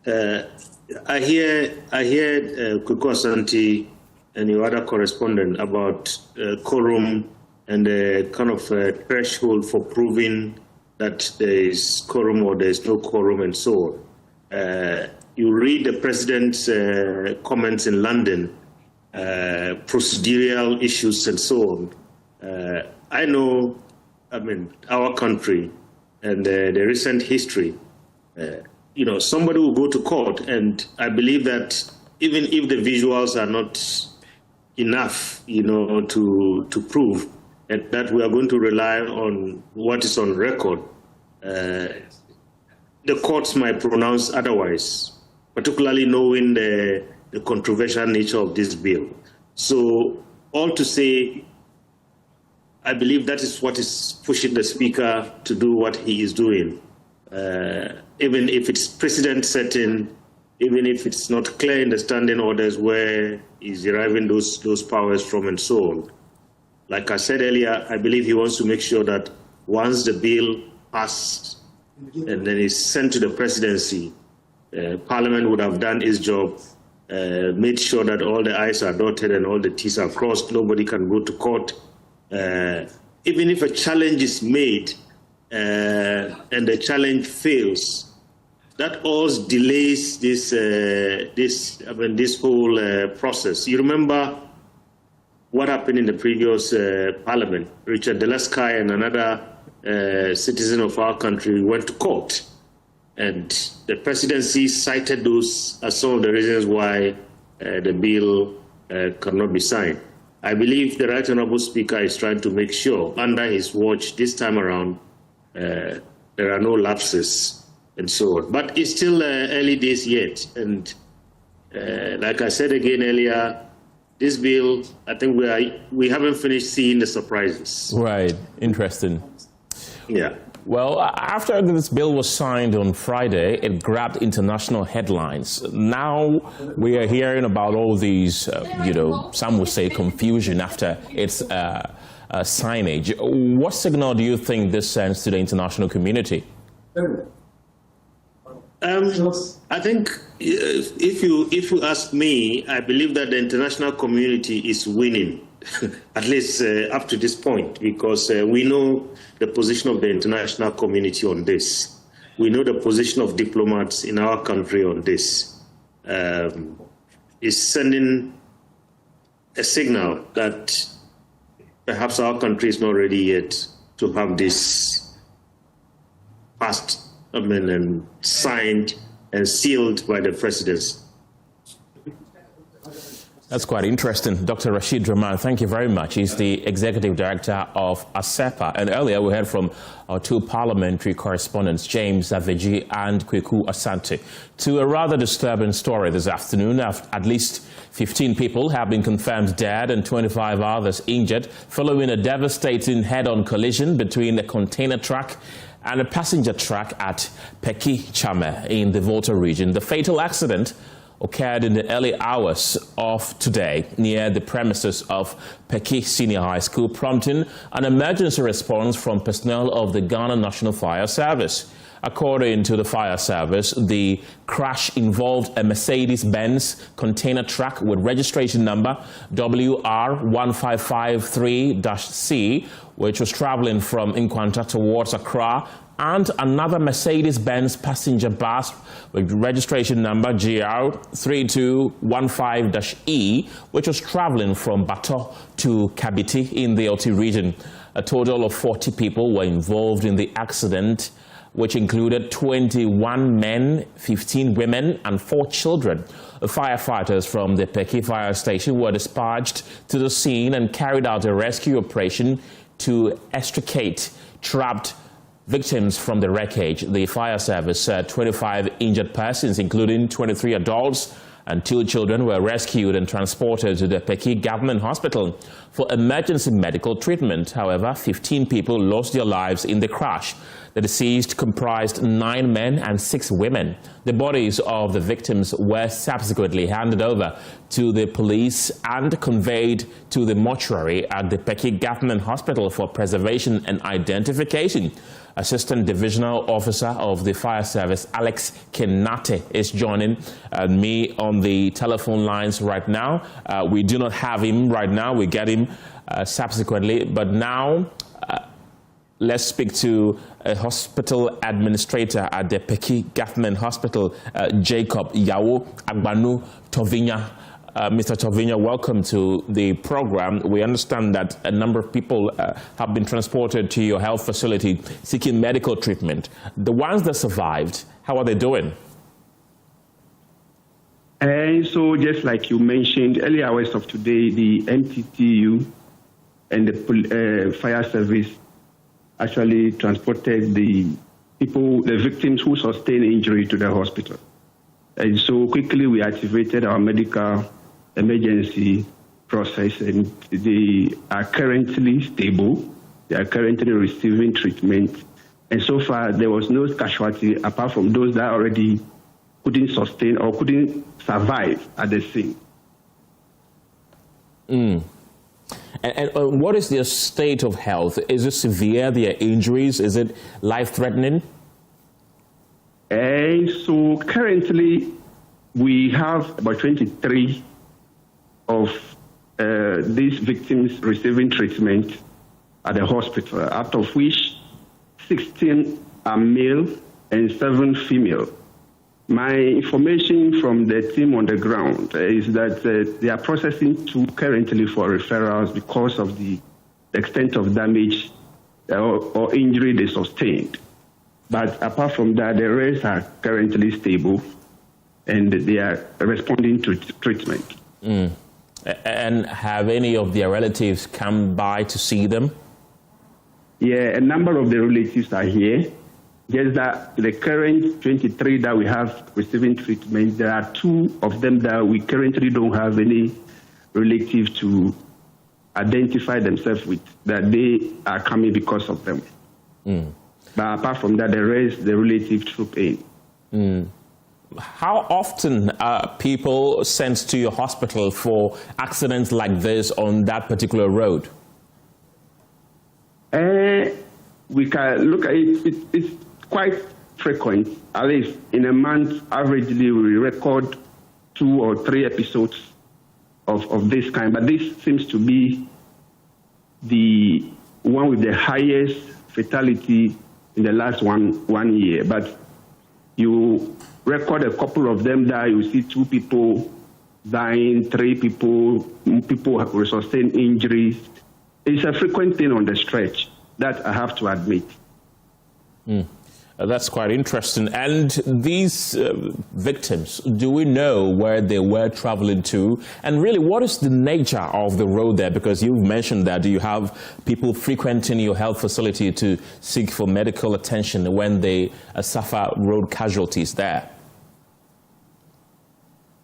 I hear Kweku Asante and your other correspondent about quorum and the kind of threshold for proving that there is quorum or there is no quorum and so on. You read the president's comments in London, procedural issues and so on. I know, our country and the recent history, somebody will go to court, and I believe that even if the visuals are not enough, to prove that we are going to rely on what is on record, the courts might pronounce otherwise, particularly knowing the controversial nature of this bill. So all to say, I believe that is what is pushing the Speaker to do what he is doing. Even if it's precedent setting, even if it's not clear in the standing orders where he's deriving those powers from and so on. Like I said earlier, I believe he wants to make sure that once the bill passed and then is sent to the presidency, Parliament would have done its job, made sure that all the I's are dotted and all the T's are crossed, nobody can go to court. Even if a challenge is made and the challenge fails, that all delays this whole process. You remember what happened in the previous Parliament? Richard Delesky and another citizen of our country went to court, and the presidency cited those as some of the reasons why the bill cannot be signed. I believe the Right Honourable Speaker is trying to make sure under his watch this time around there are no lapses and so on. But it's still early days yet. And like I said again earlier, this bill, I think we haven't finished seeing the surprises. Right. Interesting. Yeah. Well, after this bill was signed on Friday, it grabbed international headlines. Now we are hearing about all these, some would say confusion after its signage. What signal do you think this sends to the international community? I think if you ask me, I believe that the international community is winning. At least up to this point, because we know the position of the international community on this. We know the position of diplomats in our country on this. It's sending a signal that perhaps our country is not ready yet to have this passed, and signed and sealed by the presidency. That's quite interesting. Dr. Rashid Rahman, thank you very much. He's the Executive Director of ASEPA. And earlier we heard from our two parliamentary correspondents, James Aveji and Kweku Asante, to a rather disturbing story this afternoon. At least 15 people have been confirmed dead and 25 others injured following a devastating head-on collision between a container truck and a passenger truck at Peki Chame in the Volta region. The fatal accident occurred in the early hours of today near the premises of Peki Senior High School, prompting an emergency response from personnel of the Ghana National Fire Service. According to the fire service, the crash involved a Mercedes-Benz container truck with registration number WR1553-C, which was traveling from Nkwanta towards Accra, and another Mercedes-Benz passenger bus with registration number GR3215-E, which was traveling from Bato to Kabiti in the Oti region. A total of 40 people were involved in the accident, which included 21 men, 15 women, and 4 children. The firefighters from the Peki fire station were dispatched to the scene and carried out a rescue operation to extricate trapped victims from the wreckage. The fire service said 25 injured persons, including 23 adults and 2 children, were rescued and transported to the Peki Government Hospital for emergency medical treatment. However, 15 people lost their lives in the crash. The deceased comprised 9 men and 6 women. The bodies of the victims were subsequently handed over to the police and conveyed to the mortuary at the Peki Government Hospital for preservation and identification. Assistant Divisional Officer of the Fire Service, Alex Kenate, is joining me on the telephone lines right now. We do not have him right now. We get him subsequently. But now, let's speak to a hospital administrator at the Peki Government Hospital, Jacob Yawo Agbanu Tovinya. Mr. Tovinya, welcome to the program. We understand that a number of people have been transported to your health facility seeking medical treatment. The ones that survived, how are they doing? So just like you mentioned, early hours of today, the NTTU and the fire service actually transported the victims who sustained injury to the hospital. And so quickly we activated our medical emergency process, and they are currently stable. They are currently receiving treatment. And so far, there was no casualty apart from those that already couldn't sustain or couldn't survive at the scene. And what is their state of health? Is it severe, their injuries? Is it life-threatening? So currently, we have about 23 of these victims receiving treatment at the hospital, out of which 16 are male and 7 female. My information from the team on the ground is that they are processing 2 currently for referrals because of the extent of damage or injury they sustained. But apart from that, the rest are currently stable and they are responding to treatment. And have any of their relatives come by to see them? Yeah, a number of the relatives are here. Just that the current 23 that we have receiving treatment, there are 2 of them that we currently don't have any relative to identify themselves with, that they are coming because of them. But apart from that, the rest, the relative troop in. How often are people sent to your hospital for accidents like this on that particular road? We can look at it. It's quite frequent. At least in a month, averagely, we record 2 or 3 episodes of this kind. But this seems to be the one with the highest fatality in the last one year. But you record a couple of them that you see 2 people dying, 3 people have sustained injuries. It's a frequent thing on the stretch, that I have to admit. That's quite interesting. And these victims, do we know where they were traveling to? And really, what is the nature of the road there? Because you've mentioned that you have people frequenting your health facility to seek for medical attention when they suffer road casualties there.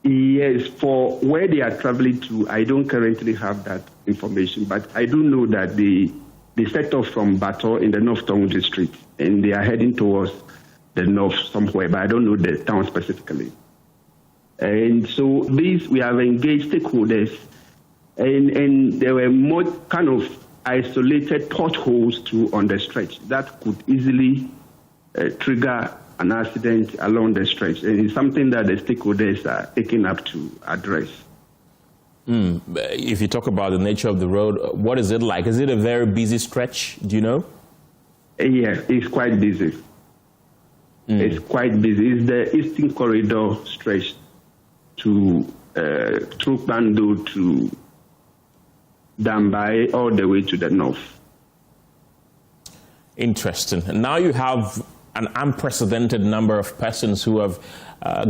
Yes, for where they are traveling to, I don't currently have that information, but I do know that they set off from Bato in the North Tongue district, and they are heading towards the north somewhere, but I don't know the town specifically. And so we have engaged stakeholders, and there were more kind of isolated potholes on the stretch that could easily trigger an accident along the stretch, and it's something that the stakeholders are taking up to address. If you talk about the nature of the road, what is it like? Is it a very busy stretch? Do you know? Yeah, it's quite busy. It's quite busy. It's the Eastern Corridor stretch through Bando to Dambai, all the way to the north. Interesting. Now you have an unprecedented number of persons who have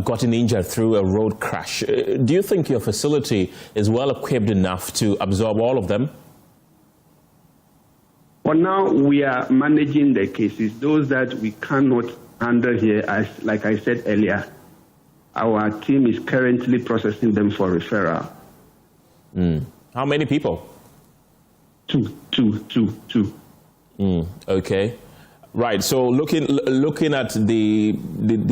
gotten injured through a road crash. Do you think your facility is well equipped enough to absorb all of them? For now, we are managing the cases. Those that we cannot handle here, like I said earlier, our team is currently processing them for referral. How many people? Two. Okay. Right. So looking at the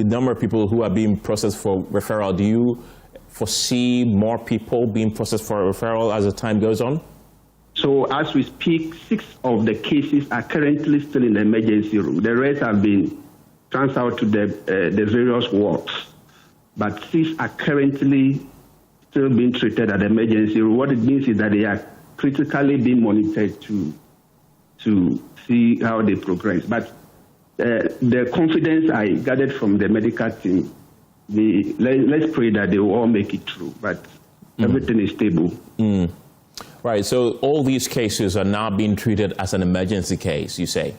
number of people who are being processed for referral, do you foresee more people being processed for referral as the time goes on? So as we speak, 6 of the cases are currently still in the emergency room. The rest have been transferred to the various wards, but 6 are currently still being treated at the emergency room. What it means is that they are critically being monitored to see how they progress. But the confidence I gathered from the medical team, let's pray that they will all make it through, but everything is stable. Right, so all these cases are now being treated as an emergency case, you say?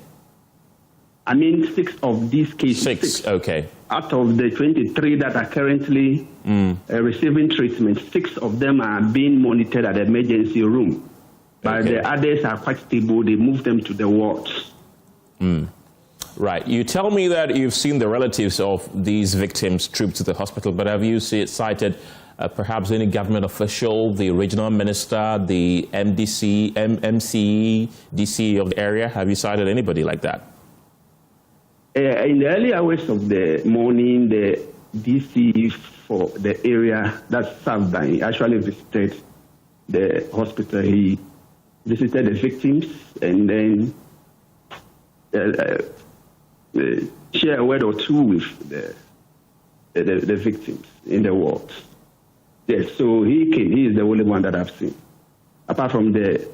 I mean, 6 of these cases. 6, okay. Out of the 23 that are currently receiving treatment, 6 of them are being monitored at the emergency room. But the others are quite stable. They move them to the wards. Right. You tell me that you've seen the relatives of these victims trooped to the hospital, but have you cited perhaps any government official, the regional minister, the MCE, DC of the area? Have you cited anybody like that? In the early hours of the morning, the DC for the area that's served by actually visited the hospital. He visited the victims and then share a word or two with the victims in the ward. Yes, so he came. He is the only one that I've seen. Apart from the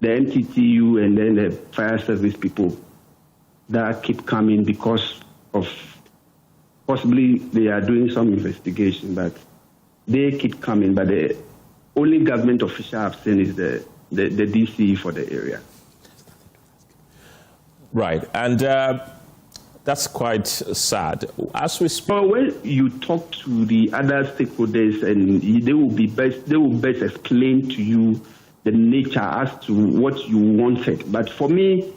NTTU and then the fire service people that keep coming because of possibly they are doing some investigation, but they keep coming. But the only government official I've seen is the DCE for the area. Right. And That's quite sad. As we speak, Well, when you talk to the other stakeholders, and they will best explain to you the nature as to what you wanted. But for me,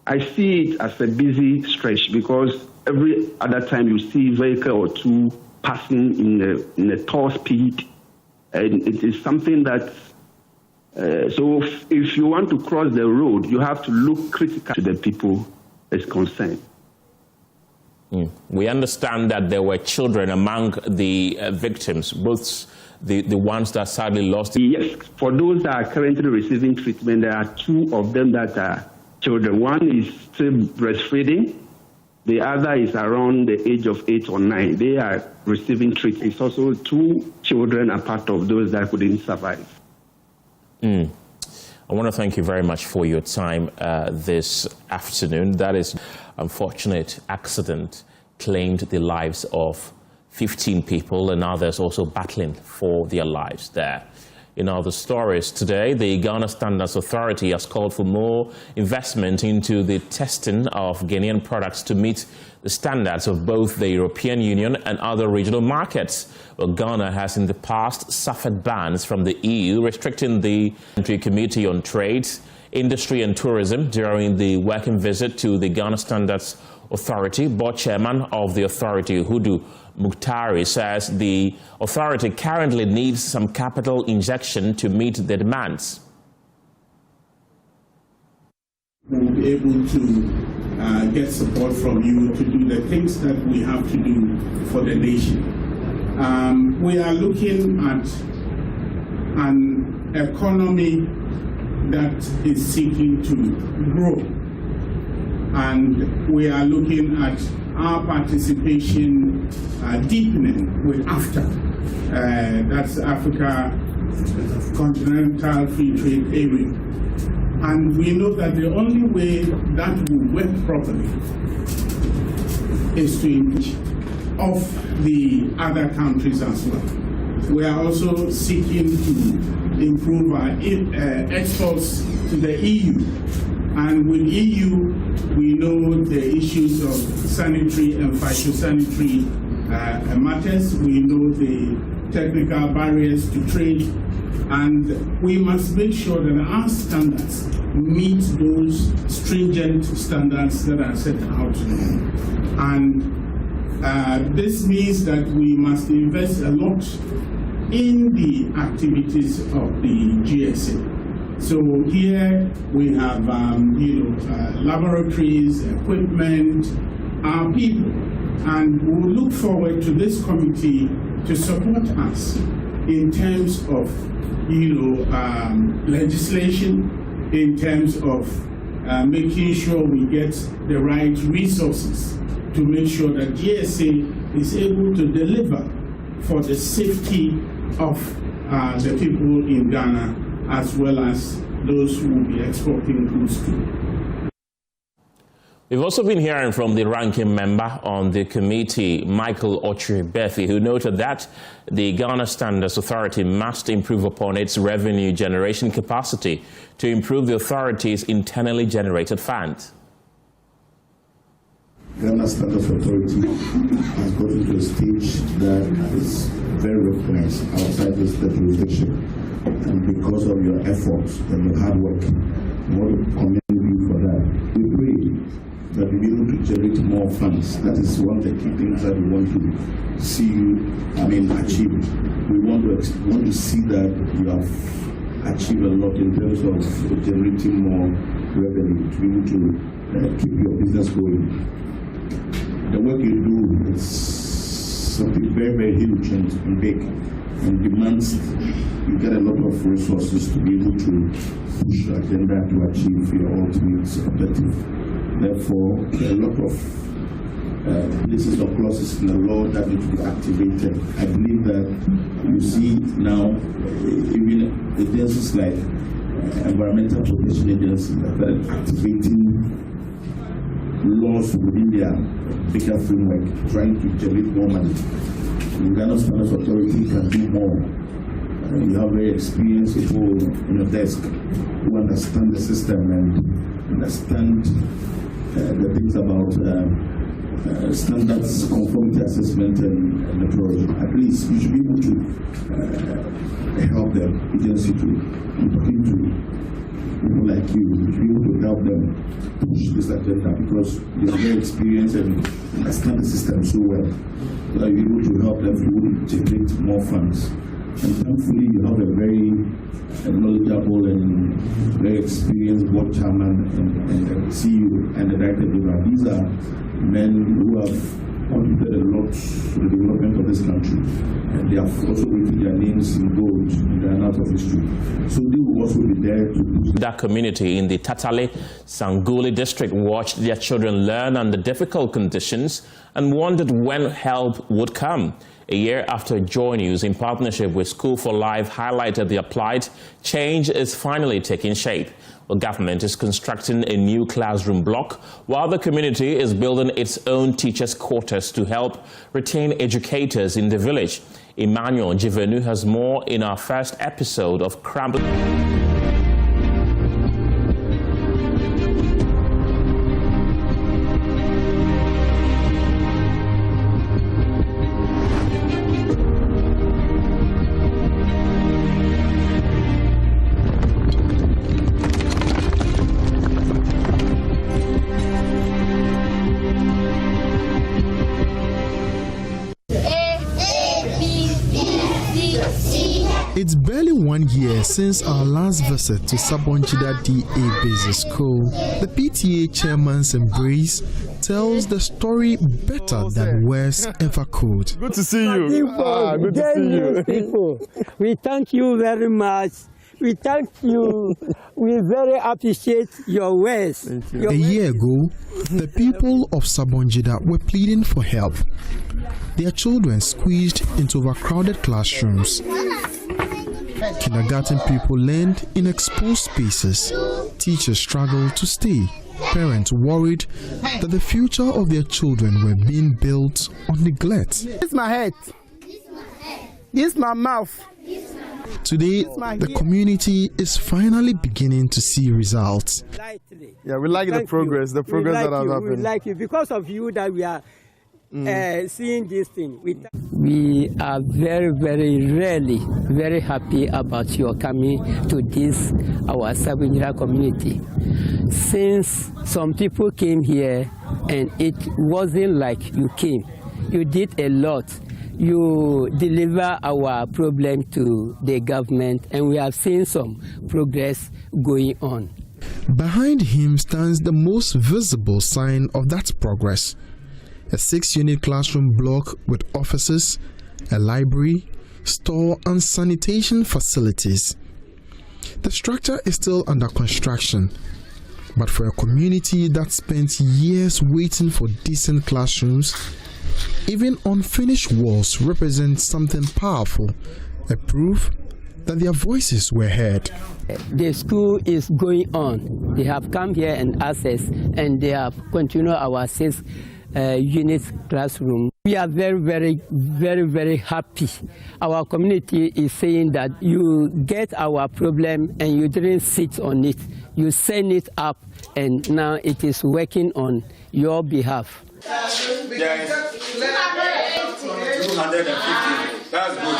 I see it as a busy stretch, because every other time you see a vehicle or two passing in a tall speed, and it is something that. So if you want to cross the road, you have to look critically to the people that's concerned. We understand that there were children among the victims, both the ones that sadly lost. Yes, for those that are currently receiving treatment, there are 2 of them that are children. One is still breastfeeding. The other is around the age of 8 or 9. They are receiving treatment. It's also 2 children are part of those that couldn't survive. I want to thank you very much for your time this afternoon. That is unfortunate accident claimed the lives of 15 people, and others also battling for their lives there. In other stories today, the Ghana Standards Authority has called for more investment into the testing of Ghanaian products to meet the standards of both the European Union and other regional markets. Well, Ghana has in the past suffered bans from the EU restricting the Country Committee on Trade, Industry and Tourism during the working visit to the Ghana Standards Authority. Board chairman of the authority, Hudu Mukhtari, says the authority currently needs some capital injection to meet the demands. We'll be able to get support from you to do the things that we have to do for the nation. We are looking at an economy that is seeking to grow, and we are looking at our participation deepening with AFTA, that's Africa Continental Free Trade Area. And we know that the only way that will work properly is to engage of the other countries as well. We are also seeking to improve our exports to the EU. And with EU, we know the issues of sanitary and phytosanitary matters. We know the technical barriers to trade. And we must make sure that our standards meet those stringent standards that are set out. And this means that we must invest a lot in the activities of the GSA. So here we have, laboratories, equipment, our people, and we will look forward to this committee to support us in terms of, legislation, in terms of making sure we get the right resources to make sure that GSA is able to deliver for the safety of the people in Ghana, as well as those who will be exporting goods to. We've also been hearing from the ranking member on the committee, Michael Ochri-Bethi, who noted that the Ghana Standards Authority must improve upon its revenue generation capacity to improve the authority's internally generated funds. Ghana Standards Authority has gotten to a stage that is very recognized outside this jurisdiction. And because of your efforts and your hard work, we want to commend you for that. We pray that we'll be able to generate more funds. That is one of the key things that we want to see you, achieve. We want to see that you have achieved a lot in terms of generating more revenue to be able to keep your business going. The work you do is something very, very huge and big, and demands you get a lot of resources to be able to push the agenda to achieve your ultimate objective. Therefore, there are a lot of places or clauses in the law that need to be activated. I believe that you see now, even agencies like environmental protection agencies that are activating laws within their bigger framework, trying to generate more money. The Ghana Standards Authority can do more. You have very experienced people on your desk who understand the system and understand the things about standards, conformity assessment, and methodology. At least you should be able to help the agency to talking to people like you. You should be able to help them push this agenda because they are very experienced and understand the system so well. So you're able to help them to generate more funds. And thankfully, you have a very knowledgeable and very experienced board chairman and the CEO and the director. These are men who have contributed a lot to the development of this country. And they have also written their names in gold in the annals of history. So they will also be there to... That community in the Tatale Sanguli district watched their children learn under difficult conditions and wondered when help would come. A year after Joy News, in partnership with School for Life, highlighted the applied, change is finally taking shape. The government is constructing a new classroom block, while the community is building its own teachers' quarters to help retain educators in the village. Emmanuel Jivenu has more in our first episode of Crambling. It's barely 1 year since our last visit to Sabonchida DA Basic School. The PTA chairman's embrace tells the story better than words ever could. Good to see you. Good to see you. People, we thank you very much. We thank you. We very appreciate your words. A year ago, the people of Sabonchida were pleading for help. Their children squeezed into overcrowded classrooms. Kindergarten people learned in exposed spaces. Teachers struggled to stay. Parents worried that the future of their children were being built on neglect. This is my head. This is my mouth. Today, the community is finally beginning to see results. Yeah, we like the progress that has happened. We like you because of you that we are seeing this thing. We are very, really very happy about your coming to this, our Sabonchida community. Since some people came here and it wasn't like you came, you did a lot. You deliver our problem to the government and we have seen some progress going on. Behind him stands the most visible sign of that progress. A 6-unit classroom block with offices, a library, store and sanitation facilities. The structure is still under construction, but for a community that spent years waiting for decent classrooms, even unfinished walls represent something powerful, a proof that their voices were heard. The school is going on. They have come here and access, and they have continued our 6-unit classroom. We are very happy. Our community is saying that you get our problem and you didn't sit on it. You send it up and now it is working on your behalf. That's good.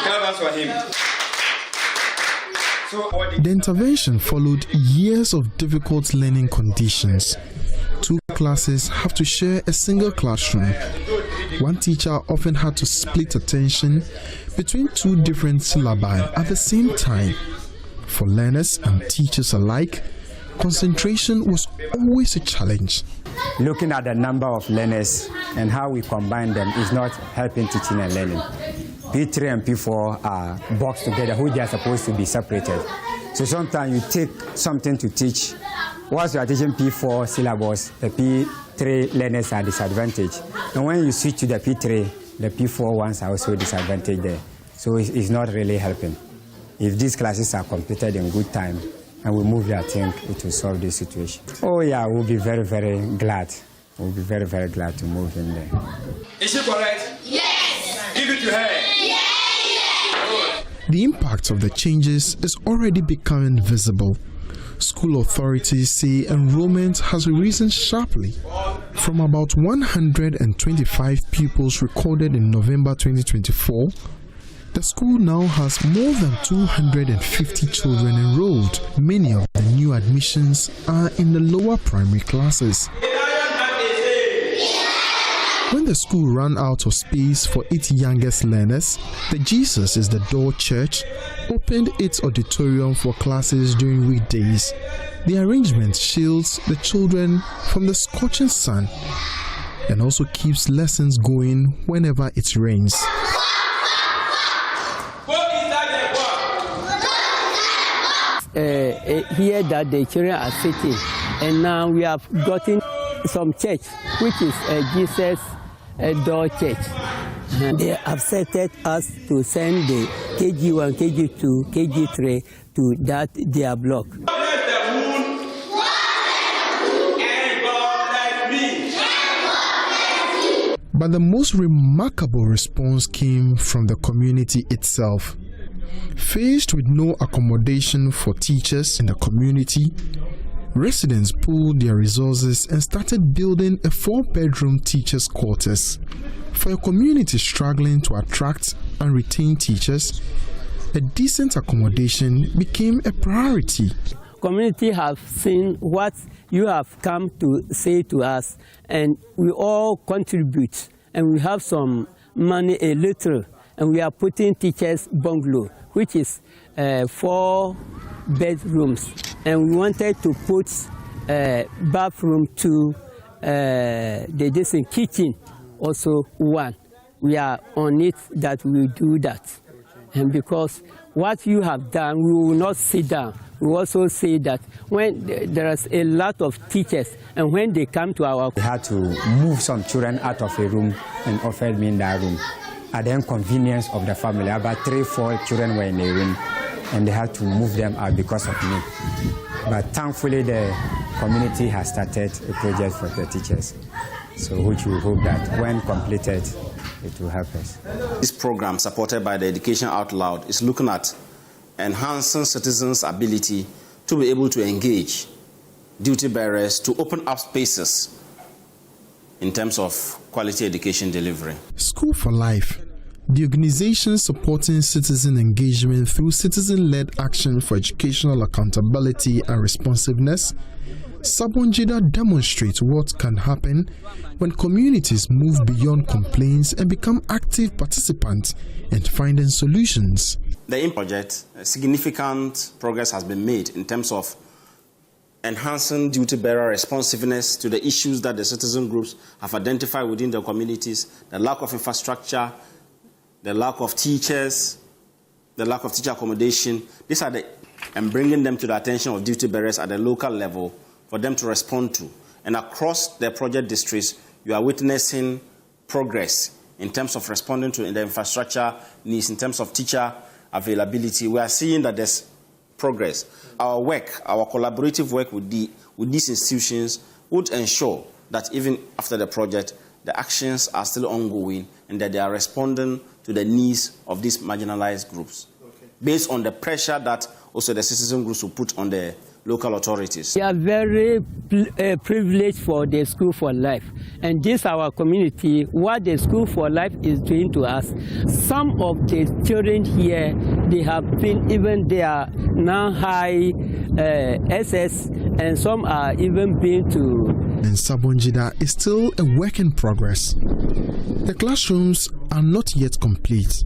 Canvas for him. The intervention followed years of difficult learning conditions. 2 classes have to share a single classroom. One teacher often had to split attention between 2 different syllabi at the same time. For learners and teachers alike, concentration was always a challenge. Looking at the number of learners and how we combine them is not helping teaching and learning. P3 and P4 are boxed together, which they are supposed to be separated. So sometimes you take something to teach. Whilst you are teaching P4 syllabus, the P3 learners are disadvantaged. And when you switch to the P3, the P4 ones are also disadvantaged there. So it's not really helping. If these classes are completed in good time and we move there, I think it will solve this situation. Oh yeah, we'll be very glad. We'll be very glad to move in there. Is she correct? Yes! Give it to her! Yeah! The impact of the changes is already becoming visible. School authorities say enrollment has risen sharply From about 125 pupils recorded in November 2024, the school now has more than 250 children enrolled. Many of the new admissions are in the lower primary classes. When the school ran out of space for its youngest learners, the Jesus is the Door Church opened its auditorium for classes during weekdays. The arrangement shields the children from the scorching sun and also keeps lessons going whenever it rains. Here that the children are sitting, and now we have gotten some church, which is Jesus Door Church. They accepted us to send the KG1, KG2, KG3 to that their block. But the most remarkable response came from the community itself. Faced with no accommodation for teachers in the community, residents pooled their resources and started building a 4-bedroom teachers' quarters. For a community struggling to attract and retain teachers, a decent accommodation became a priority. Community have seen what you have come to say to us, and we all contribute, and we have some money, a little, and we are putting teachers' bungalow, which is 4 bedrooms, and we wanted to put bathroom to the kitchen, also 1. We are on it that we will do that, and because what you have done, we will not sit down. We also say that when there is a lot of teachers, and when they come to our... We had to move some children out of a room and offered me in that room. At the inconvenience of the family, about 3-4 children were in a room, and they had to move them out because of me. But thankfully, the community has started a project for the teachers, so which we hope that when completed, it will help us. This program, supported by the Education Out Loud, is looking at enhancing citizens' ability to be able to engage duty bearers to open up spaces in terms of quality education delivery. School for Life, the organization supporting citizen engagement through citizen-led action for educational accountability and responsiveness, Sabonjida demonstrates what can happen when communities move beyond complaints and become active participants in finding solutions. The project, significant progress has been made in terms of enhancing duty bearer responsiveness to the issues that the citizen groups have identified within the communities, the lack of infrastructure, the lack of teachers, the lack of teacher accommodation. These are and bringing them to the attention of duty bearers at the local level for them to respond to. And across the project districts, you are witnessing progress in terms of responding to the infrastructure needs, in terms of teacher availability. We are seeing that there's progress. Our work, our collaborative work with these institutions would ensure that even after the project, the actions are still ongoing and that they are responding to the needs of these marginalized groups, based on the pressure that also the citizen groups will put on the local authorities. We are very privileged for the School for Life, and this our community, what the School for Life is doing to us. Some of the children here, they have been, even they are now high SS, and some are even been to... And Sabonjida is still a work in progress. The classrooms are not yet complete.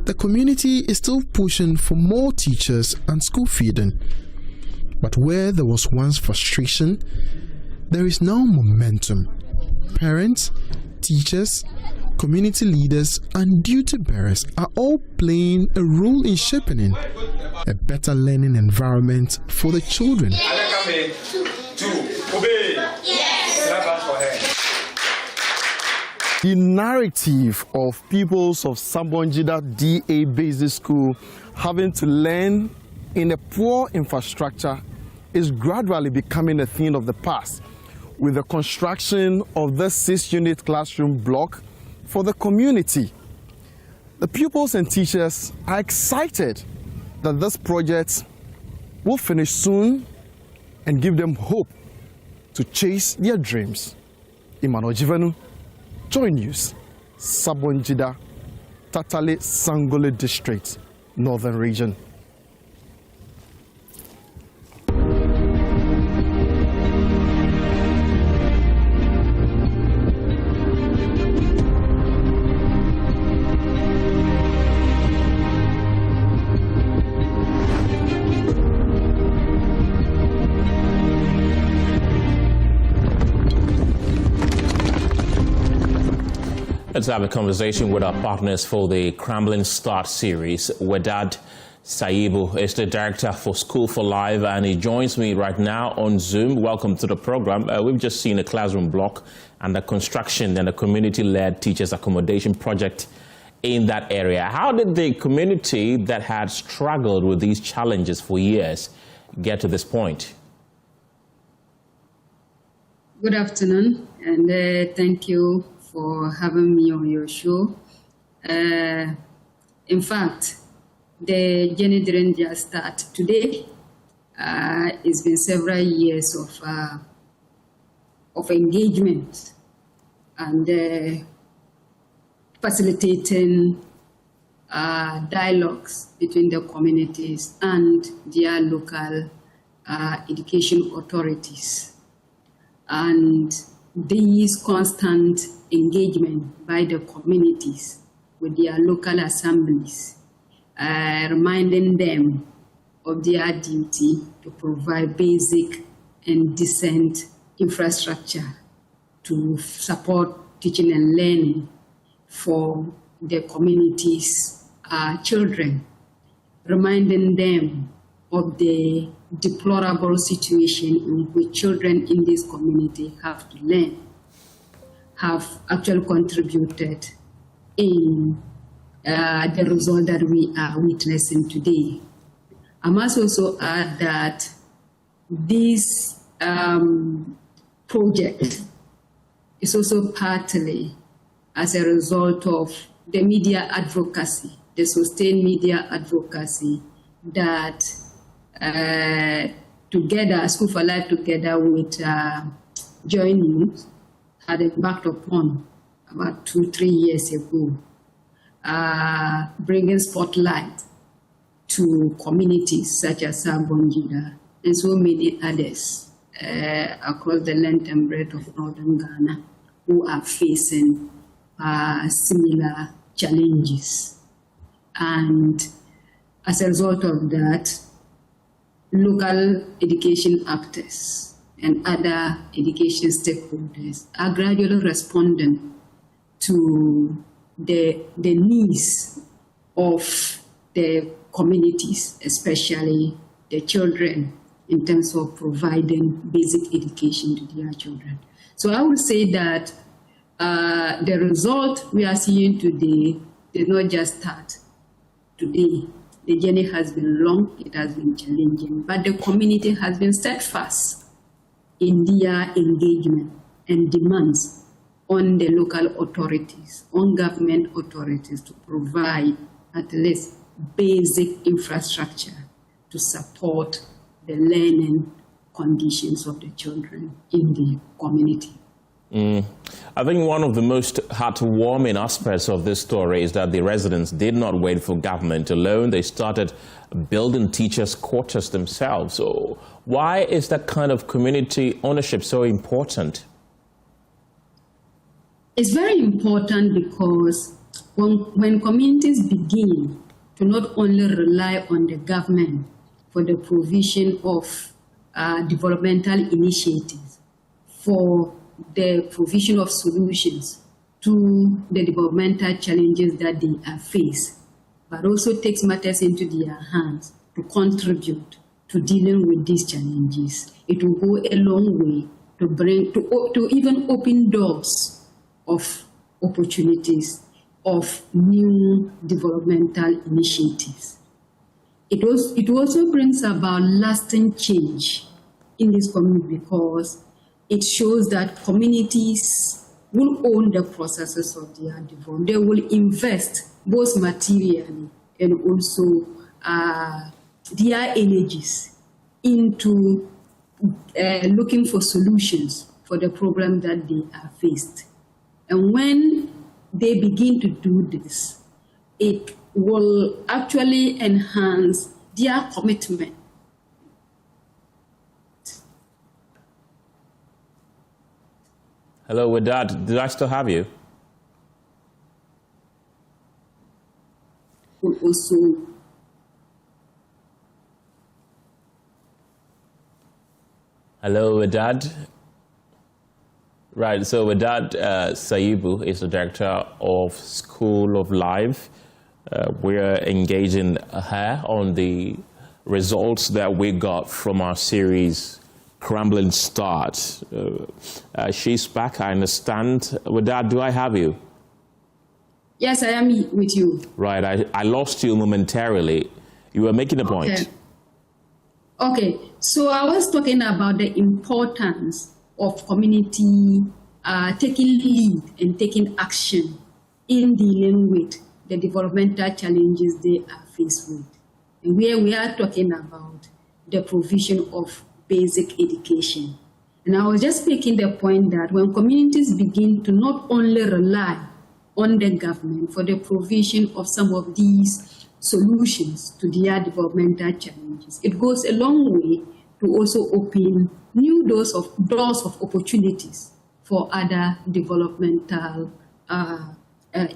The community is still pushing for more teachers and school feeding. But where there was once frustration, there is now momentum. Parents, teachers, community leaders, and duty bearers are all playing a role in shaping a better learning environment for the children. The narrative of pupils of Sabonjida DA Basic School having to learn in a poor infrastructure is gradually becoming a thing of the past, with the construction of this 6-unit classroom block for the community. The pupils and teachers are excited that this project will finish soon and give them hope to chase their dreams. Emmanuel Jivenu, Joy News, Sabonjida, Tatale Sangole District, Northern Region. Let's have a conversation with our partners for the Crumbling Start series. Wedad Saibu is the director for School for Life, and he joins me right now on Zoom. Welcome to the program. We've just seen a classroom block and the construction and a community-led teachers accommodation project in that area. How did the community that had struggled with these challenges for years get to this point? Good afternoon, and thank you for having me on your show. In fact, the journey didn't just start today. It's been several years of engagement and facilitating dialogues between the communities and their local education authorities. And these constant engagement by the communities with their local assemblies, reminding them of their duty to provide basic and decent infrastructure to support teaching and learning for the community's children, reminding them of the deplorable situation in which children in this community have to learn, have actually contributed in the result that we are witnessing today. I must also add that this project is also partly as a result of the media advocacy, the sustained media advocacy that together, School for Life together with Joy News had embarked upon about 2-3 years ago, bringing spotlight to communities such as Sabonjida and so many others across the length and breadth of northern Ghana who are facing similar challenges. And as a result of that, local education actors and other education stakeholders are gradually responding to the needs of the communities, especially the children, in terms of providing basic education to their children. So I would say that the result we are seeing today did not just start today. The journey has been long, it has been challenging, but the community has been steadfast in their engagement and demands on the local authorities, on government authorities to provide at least basic infrastructure to support the learning conditions of the children in the community. I think one of the most heartwarming aspects of this story is that the residents did not wait for government alone. They started building teachers' quarters themselves. So why is that kind of community ownership so important? It's very important because when communities begin to not only rely on the government for the provision of developmental initiatives, for the provision of solutions to the developmental challenges that they are faced, but also takes matters into their hands to contribute to dealing with these challenges. It will go a long way to even open doors of opportunities, of new developmental initiatives. It also brings about lasting change in this community because it shows that communities will own the processes of their development. They will invest both materially and also their energies into looking for solutions for the problem that they are faced. And when they begin to do this, it will actually enhance their commitment. Hello, with that, did I still have you? Will also hello, with that. Right, so with that, Saibu is the director of School of Life. We're engaging her on the results that we got from our series, Crumbling Start. She's back, I understand. With that, do I have you? Yes, I am with you. Right, I lost you momentarily. You were making a point. Okay, so I was talking about the importance of community taking lead and taking action in dealing with the developmental challenges they are faced with. And where we are talking about the provision of basic education. And I was just making the point that when communities begin to not only rely on the government for the provision of some of these solutions to their developmental challenges, it goes a long way to also open new doors of opportunities for other developmental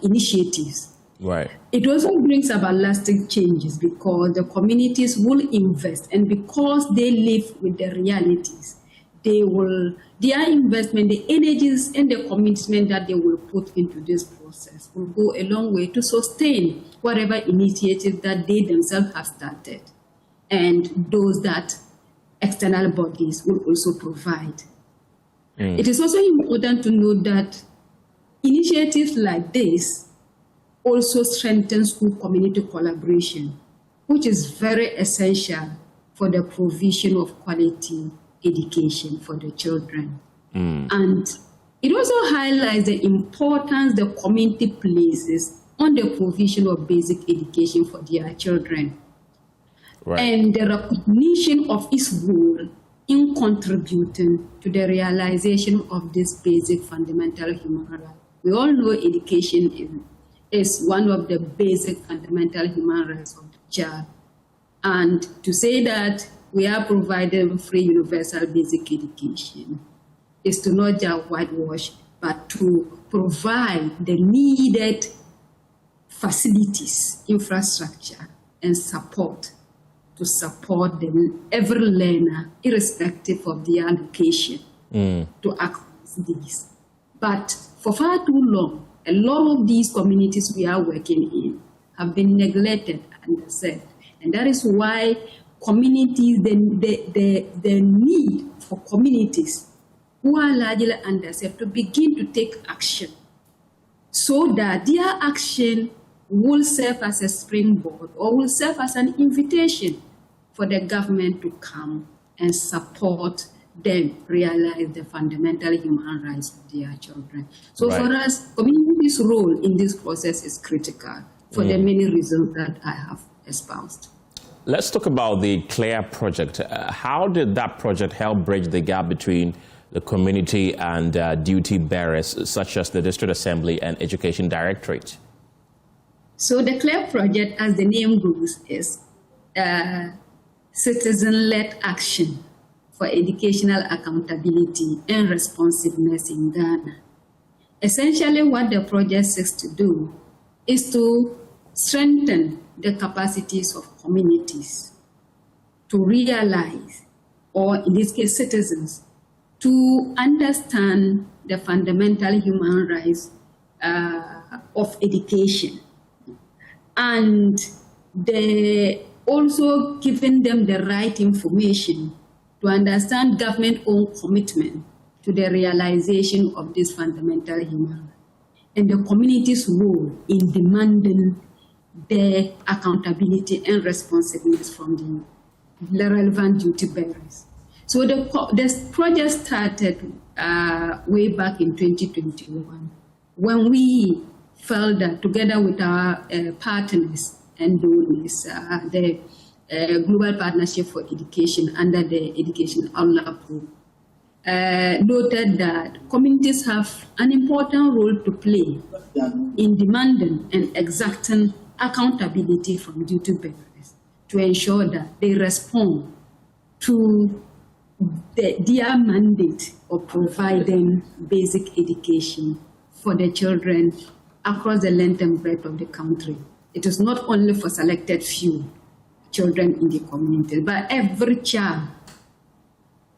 initiatives. Right. It also brings about lasting changes because the communities will invest, and because they live with the realities, their investment, the energies and the commitment that they will put into this process will go a long way to sustain whatever initiative that they themselves have started, and those that external bodies will also provide. It is also important to note that initiatives like this also strengthen school community collaboration, which is very essential for the provision of quality education for the children. And it also highlights the importance the community places on the provision of basic education for their children. Right. And the recognition of its role in contributing to the realization of this basic fundamental human right. We all know education is one of the basic fundamental human rights of the child. And to say that we are providing free universal basic education is to not just whitewash, but to provide the needed facilities, infrastructure, and support to support every learner, irrespective of their location, to access these. But for far too long, a lot of these communities we are working in have been neglected and underserved. And that is why communities, the need for communities who are largely underserved to begin to take action so that their action will serve as a springboard or will serve as an invitation for the government to come and support them realize the fundamental human rights of their children. So for us, community's role in this process is critical for the many reasons that I have espoused. Let's talk about the CLEAR project. How did that project help bridge the gap between the community and duty bearers, such as the District Assembly and Education Directorate? So the CLEAR project, as the name goes, is citizen-led action for educational accountability and responsiveness in Ghana. Essentially, what the project seeks to do is to strengthen the capacities of communities to realize, or in this case, citizens, to understand the fundamental human rights of education. And also giving them the right information to understand government-owned commitment to the realization of this fundamental human right, and the community's role in demanding their accountability and responsiveness from the relevant duty bearers. So the project started way back in 2021 when we felt that together with our partners and donors, the Global Partnership for Education under the Education Outlook Group, noted that communities have an important role to play in demanding and exacting accountability from duty bearers to ensure that they respond to their mandate of providing basic education for the children across the length and breadth of the country. It is not only for selected few children in the community, but every child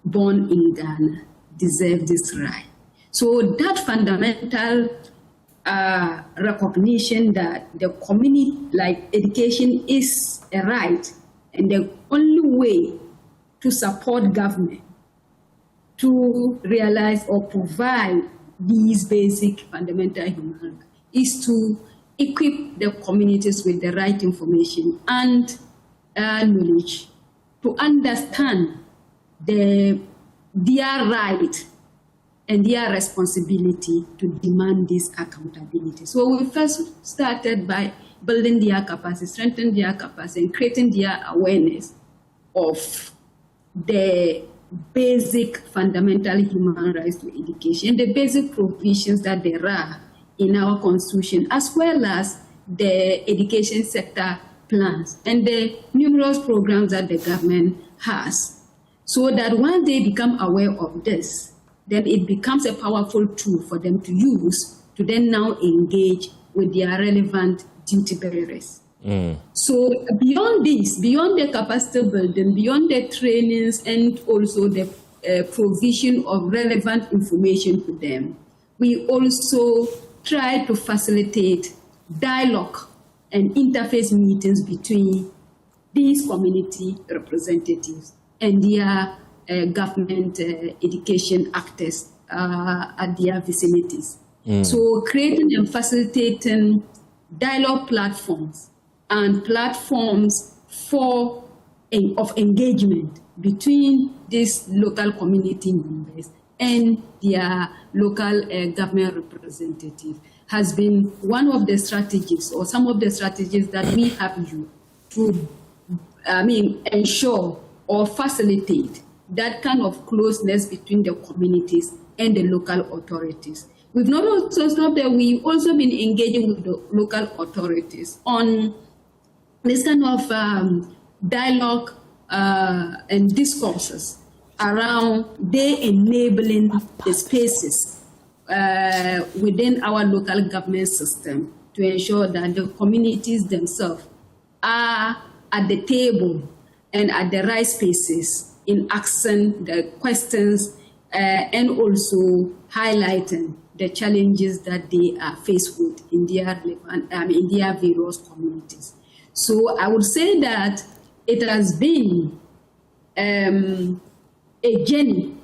born in Ghana deserves this right. So that fundamental recognition that the community, like education, is a right, and the only way to support government to realize or provide these basic fundamental human rights is to equip the communities with the right information and knowledge to understand their right and their responsibility to demand this accountability. So we first started by building their capacity, strengthening their capacity, and creating their awareness of the basic fundamental human rights to education, the basic provisions that there are in our constitution, as well as the education sector plans and the numerous programs that the government has, so that once they become aware of this, then it becomes a powerful tool for them to use to then now engage with their relevant duty bearers. So beyond this, beyond the capacity building, beyond the trainings and also the provision of relevant information to them, we also try to facilitate dialogue and interface meetings between these community representatives and their government education actors at their vicinities. So creating and facilitating dialogue platforms and platforms of engagement between these local community members and their local government representative has been one of the strategies or some of the strategies that we have used to ensure or facilitate that kind of closeness between the communities and the local authorities. We've not also stopped there. We've also been engaging with the local authorities on this kind of dialogue and discourses around they enabling the spaces within our local government system to ensure that the communities themselves are at the table and at the right spaces in asking the questions and also highlighting the challenges that they are faced with in their various communities. So I would say that it has been a journey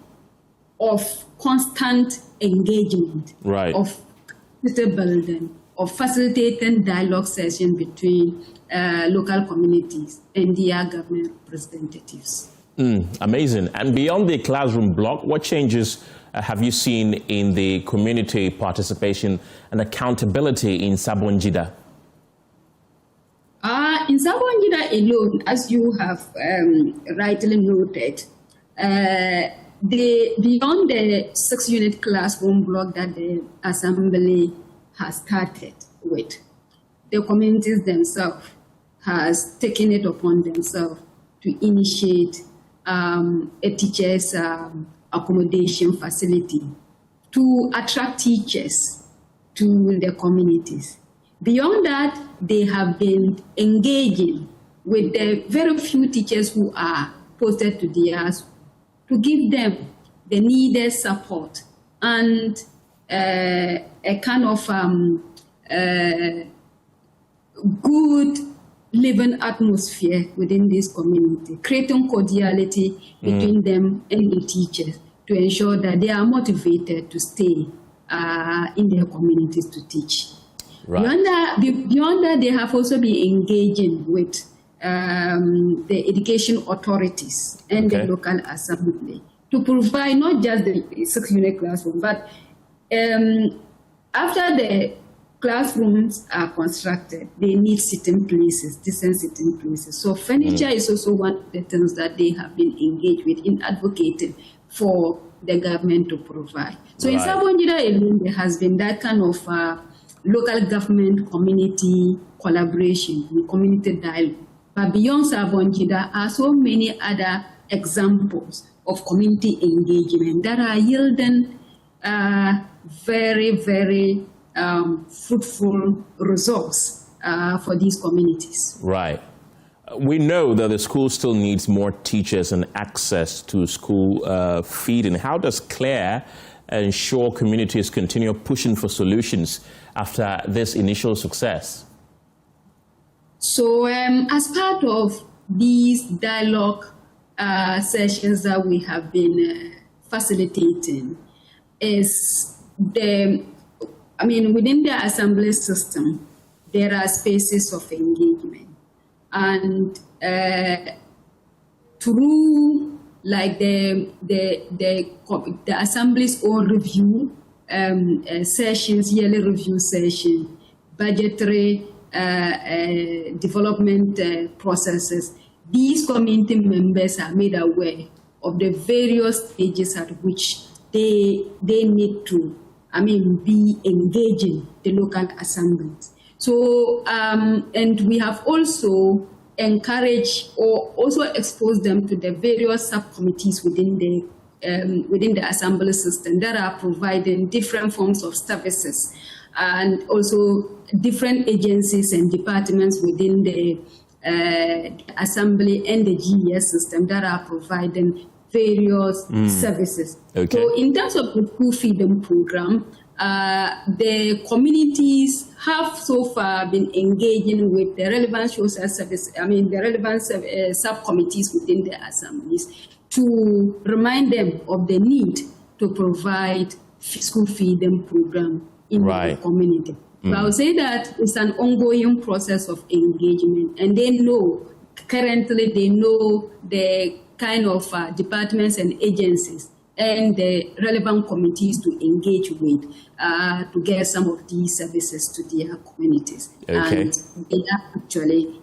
of constant engagement, of capacity building, of facilitating dialogue sessions between local communities and their government representatives. Amazing. And beyond the classroom block, what changes have you seen in the community participation and accountability in Sabongida? In Sabongida alone, as you have rightly noted, beyond the 6-unit classroom block that the Assembly has started with, the communities themselves has taken it upon themselves to initiate a teachers' accommodation facility to attract teachers to the communities. Beyond that, they have been engaging with the very few teachers who are posted to theirs to give them the needed support and a kind of good living atmosphere within this community, creating cordiality between them and the teachers to ensure that they are motivated to stay in their communities to teach. Right. Beyond that, they have also been engaging with the education authorities and the local assembly to provide not just the 6-unit classroom, but after the classrooms are constructed, they need sitting places, decent sitting places. So furniture is also one of the things that they have been engaged with in advocating for the government to provide. So in Sabonjida alone, there has been that kind of local government community collaboration and community dialogue. But beyond Sabonjida are so many other examples of community engagement that are yielding very, very fruitful results for these communities. Right. We know that the school still needs more teachers and access to school feeding. How does CLARE ensure communities continue pushing for solutions after this initial success? So as part of these dialogue sessions that we have been facilitating is within the assembly system, there are spaces of engagement. And through like the assembly's own review sessions, yearly review session, budgetary development processes, these community members are made aware of the various stages at which they need to, be engaging the local assemblies. So, and we have also encouraged or also exposed them to the various subcommittees within the assembly system that are providing different forms of services, and also different agencies and departments within the assembly and the GES system that are providing various services. Okay. So in terms of the school feeding program, the communities have so far been engaging with the relevant social service, the relevant subcommittees within the assemblies to remind them of the need to provide school feeding program in the community. So I would say that it's an ongoing process of engagement, and they know, currently they know the kind of departments and agencies and the relevant committees to engage with to get some of these services to their communities. Okay. And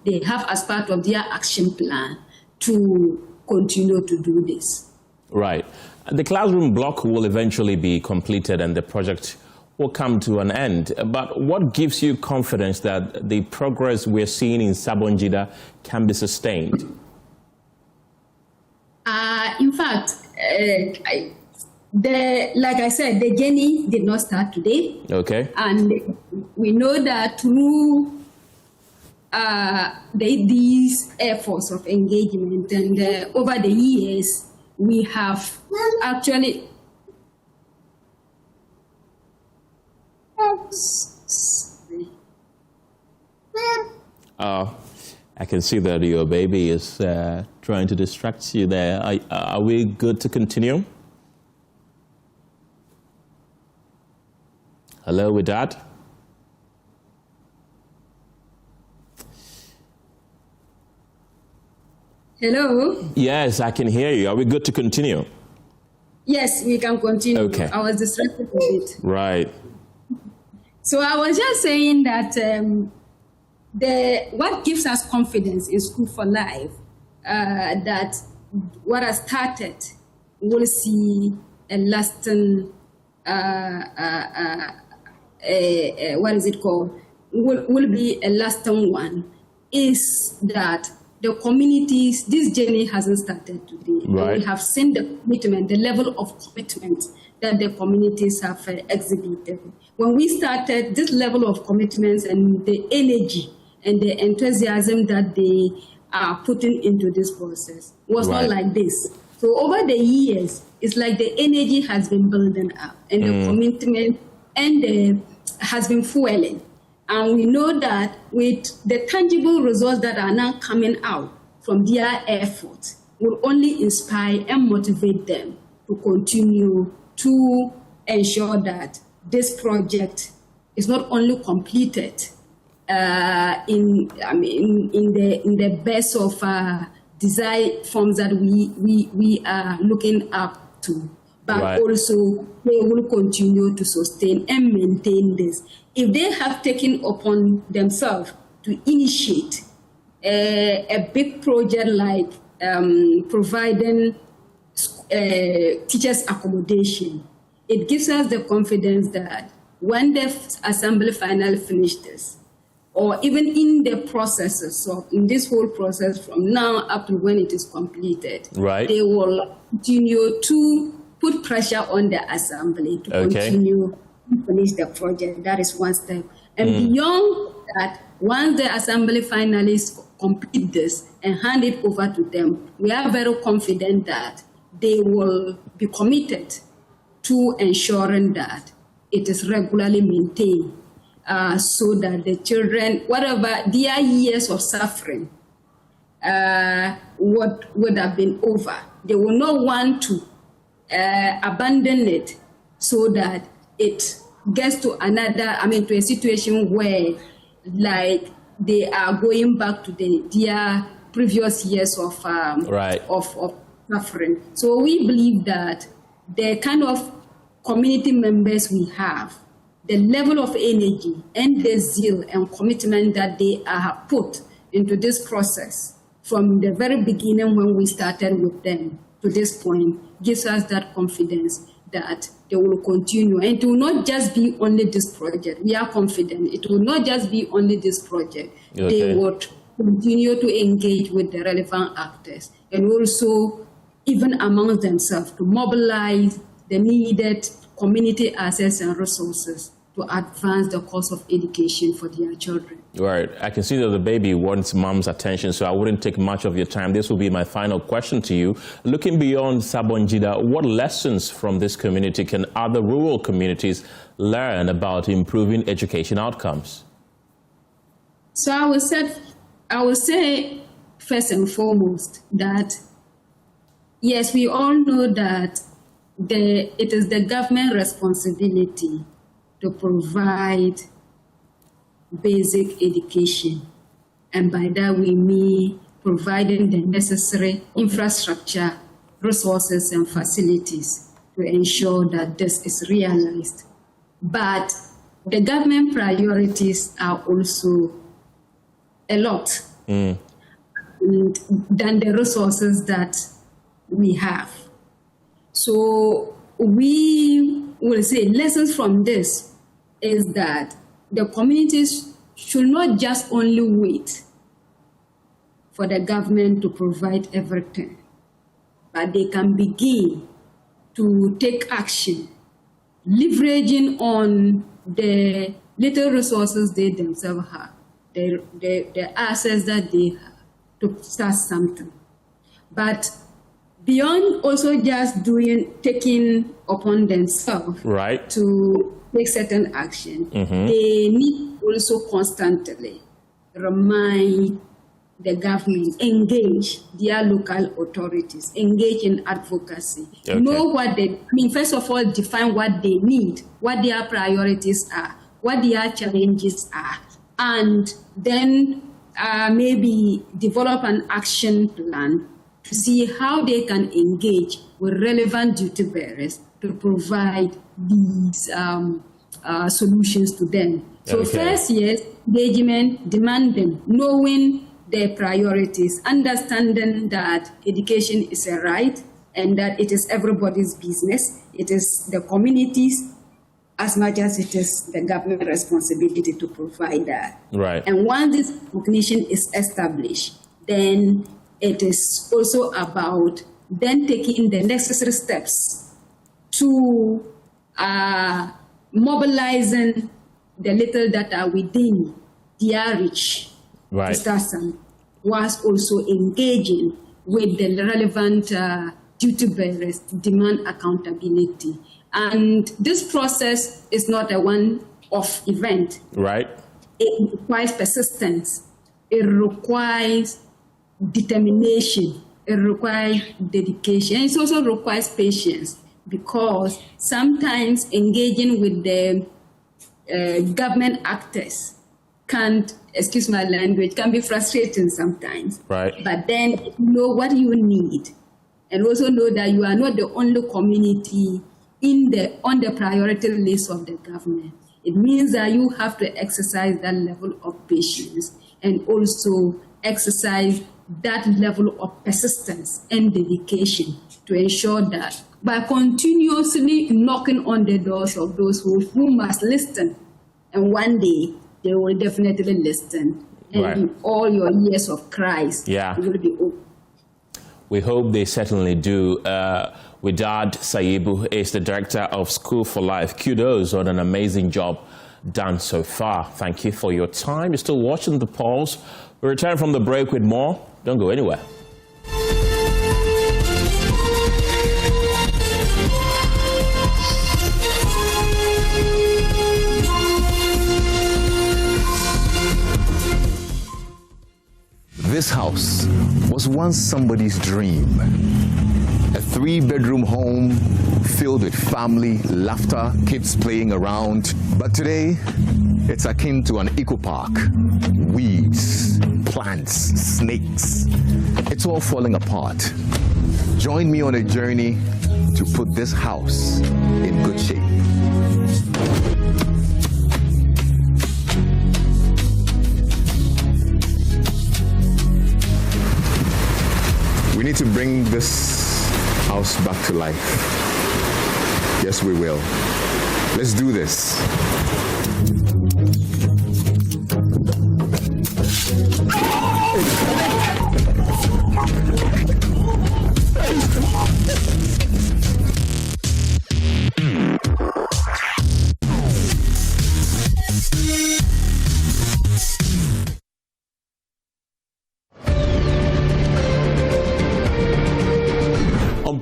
they have as part of their action plan to continue to do this. Right. The classroom block will eventually be completed and the project will come to an end. But what gives you confidence that the progress we're seeing in Sabonjida can be sustained? In fact, like I said, the journey did not start today. Okay. And we know that through these efforts of engagement and over the years, we have actually... I can see that your baby is trying to distract you there. Are we good to continue? Hello, with that? Hello? Yes, I can hear you. Are we good to continue? Yes, we can continue. Okay. I was distracted a bit. Right. So I was just saying that what gives us confidence in School for Life, that what has started will see a lasting, will be a lasting one, is that the communities, this journey hasn't started today. Right. We have seen the commitment, the level of commitment that the communities have exhibited. When we started, this level of commitments and the energy and the enthusiasm that they are putting into this process was not like this. So over the years, it's like the energy has been building up and the commitment and has been fueling. And we know that with the tangible results that are now coming out from their efforts will only inspire and motivate them to continue to ensure that this project is not only completed in the best of design forms that we are looking up to, but also they will continue to sustain and maintain this. If they have taken upon themselves to initiate a big project like providing teachers' accommodation. It gives us the confidence that when the assembly finally finishes this, or even in the processes, so in this whole process from now up to when it is completed, they will continue to put pressure on the assembly to continue to finish the project. That is one step. And beyond that, once the assembly finally complete this and hand it over to them, we are very confident that they will be committed to ensuring that it is regularly maintained, so that the children, whatever their years of suffering would have been over, they will not want to abandon it so that it gets to to a situation where, like, they are going back to their previous years of suffering. So we believe that the kind of community members we have, the level of energy and the zeal and commitment that they have put into this process from the very beginning when we started with them to this point gives us that confidence that they will continue. And it will not just be only this project. We are confident it will not just be only this project. They would continue to engage with the relevant actors and also even among themselves to mobilize the needed community assets and resources to advance the course of education for their children. Right. I can see that the baby wants mom's attention, so I wouldn't take much of your time. This will be my final question to you. Looking beyond Sabonjida, what lessons from this community can other rural communities learn about improving education outcomes? So I would say first and foremost that, yes, we all know that it is the government responsibility to provide basic education. And by that we mean providing the necessary infrastructure, resources, and facilities to ensure that this is realized. But the government priorities are also a lot than the resources that we have. So we will say lessons from this is that the communities should not just only wait for the government to provide everything, but they can begin to take action, leveraging on the little resources they themselves have, the assets that they have to start something. But beyond also just taking upon themselves to take certain action, they need also constantly remind the government, engage their local authorities, engage in advocacy, know what first of all, define what they need, what their priorities are, what their challenges are, and then maybe develop an action plan to see how they can engage with relevant duty bearers to provide these solutions to them. So first, yes, engagement, demanding, knowing their priorities, understanding that education is a right and that it is everybody's business. It is the communities as much as it is the government responsibility to provide that. And once this recognition is established, then it is also about then taking the necessary steps to mobilizing the little that are within their reach to start some, whilst also engaging with the relevant duty bearers to demand accountability. And this process is not a one-off event. It requires persistence. It requires determination. It requires dedication. It also requires patience, because sometimes engaging with the government actors can be frustrating sometimes. But then know what you need, and also know that you are not the only community on the priority list of the government. It means that you have to exercise that level of patience and also exercise that level of persistence and dedication to ensure that by continuously knocking on the doors of those who must listen, and one day they will definitely listen, and right. in all your years of cries, yeah. it will be open. We hope they certainly do. Widad Saibu is the director of School for Life. Kudos on an amazing job done so far. Thank you for your time. You're still watching The Pulse. We'll return from the break with more. Don't go anywhere. This house was once somebody's dream. A 3-bedroom home filled with family, laughter, kids playing around. But today, it's akin to an eco park. Weeds, plants, snakes. It's all falling apart. Join me on a journey to put this house in good shape. We need to bring this house back to life. Yes, we will. Let's do this.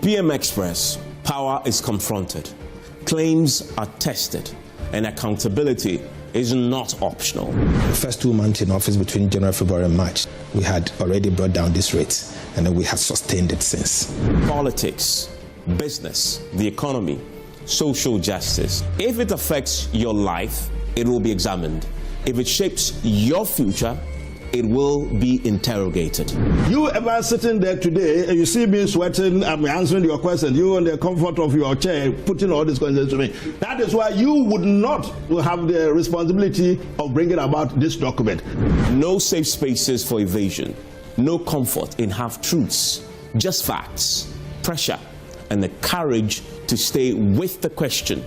PM Express, power is confronted, claims are tested, and accountability is not optional. The first 2 months in office between January, February, and March, we had already brought down this rate, and then we have sustained it since. Politics, business, the economy, social justice. If it affects your life, it will be examined. If it shapes your future, it will be interrogated. You ever sitting there today and you see me sweating, I'm answering your question, you in the comfort of your chair putting all these questions to me. That is why you would not have the responsibility of bringing about this document. No safe spaces for evasion, no comfort in half-truths, just facts, pressure, and the courage to stay with the question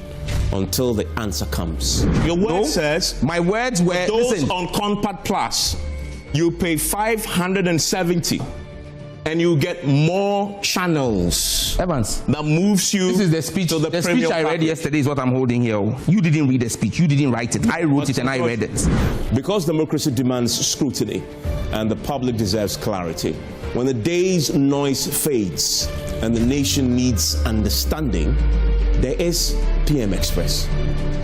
until the answer comes. Your word says, my words were, those listen, on Compact Plus, you pay $570 and you get more channels. Evans, that moves you. This is the speech. To the speech I read yesterday is what I'm holding here. You didn't read the speech. You didn't write it. I wrote it and I read it. Because democracy demands scrutiny and the public deserves clarity. When the day's noise fades and the nation needs understanding, there is PM Express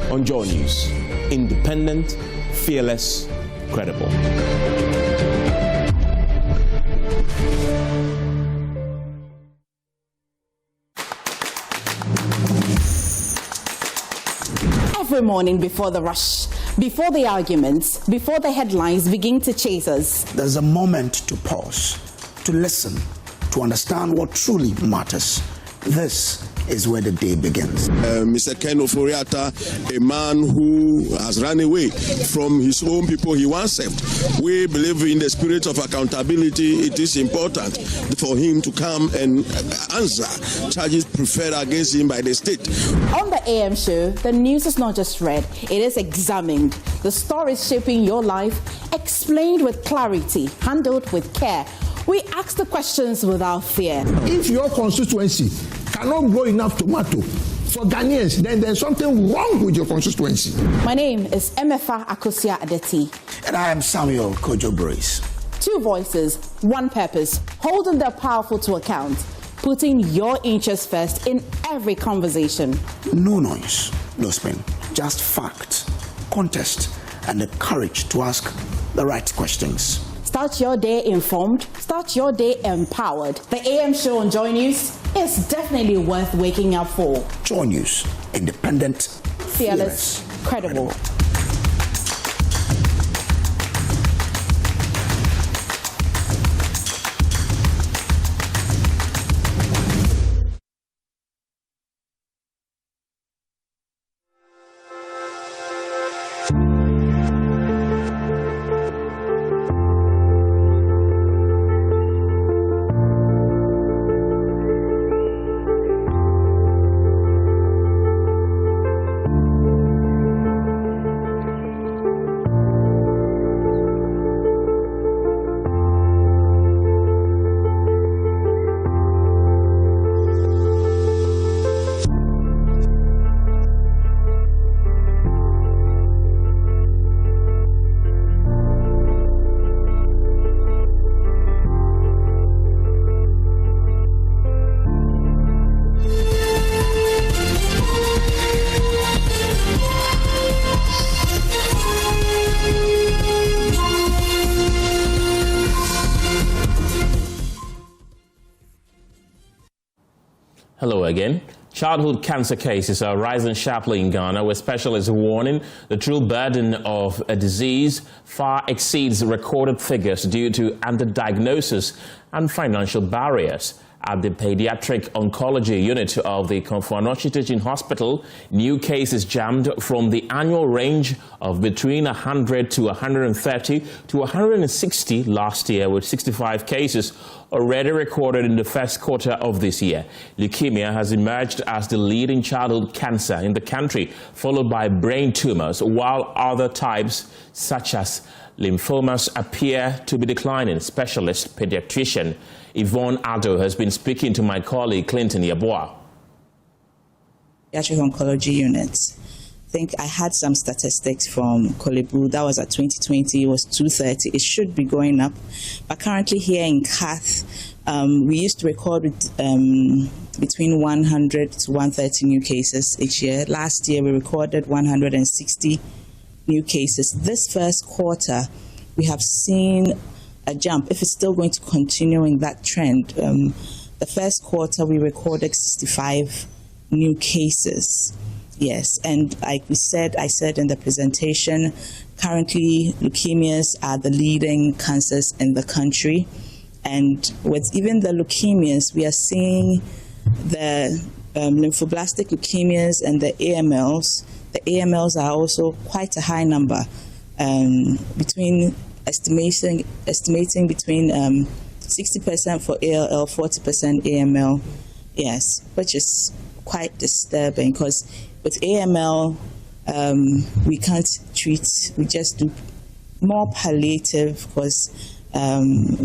on Joy News. Independent, fearless, credible. Every morning before the rush, before the arguments, before the headlines begin to chase us, there's a moment to pause, to listen, to understand what truly matters. This is where the day begins. Mr. Ken Oforiatta, a man who has run away from his own people he once served. We believe in the spirit of accountability. It is important for him to come and answer charges preferred against him by the state. On the AM show, the news is not just read, it is examined. The stories shaping your life, explained with clarity, handled with care. We ask the questions without fear. If your constituency cannot grow enough tomato for Ghanaians, then there's something wrong with your constituency. My name is Emefa Akosia Adeti. And I am Samuel Kojo Brace. 2 voices, 1 purpose, holding the powerful to account, putting your interests first in every conversation. No noise, no spin, just facts, context, and the courage to ask the right questions. Start your day informed, start your day empowered. The AM show on Joy News is definitely worth waking up for. Joy News, independent, fearless, credible. Hello again. Childhood cancer cases are rising sharply in Ghana, with specialists warning the true burden of a disease far exceeds recorded figures due to underdiagnosis and financial barriers. At the Pediatric Oncology Unit of the Komfo-Anokye Teaching Hospital, new cases jumped from the annual range of between 100 to 130 to 160 last year, with 65 cases already recorded in the first quarter of this year. Leukemia has emerged as the leading childhood cancer in the country, followed by brain tumors, while other types such as lymphomas appear to be declining. Specialist pediatrician Yvonne Addo has been speaking to my colleague Clinton Yeboah. Pediatric Oncology Units. I think I had some statistics from Kolebu. That was at 2020, it was 230. It should be going up. But currently here in Kath, we used to record between 100 to 130 new cases each year. Last year we recorded 160 new cases. This first quarter, we have seen a jump. If it's still going to continue in that trend, the first quarter we recorded 65 new cases. Yes, and like I said in the presentation, currently leukemias are the leading cancers in the country. And with even the leukemias, we are seeing the lymphoblastic leukemias and the AMLs. The AMLs are also quite a high number, estimating between 60% for ALL, 40% AML. Yes, which is quite disturbing, because with AML, we can't treat, we just do more palliative, because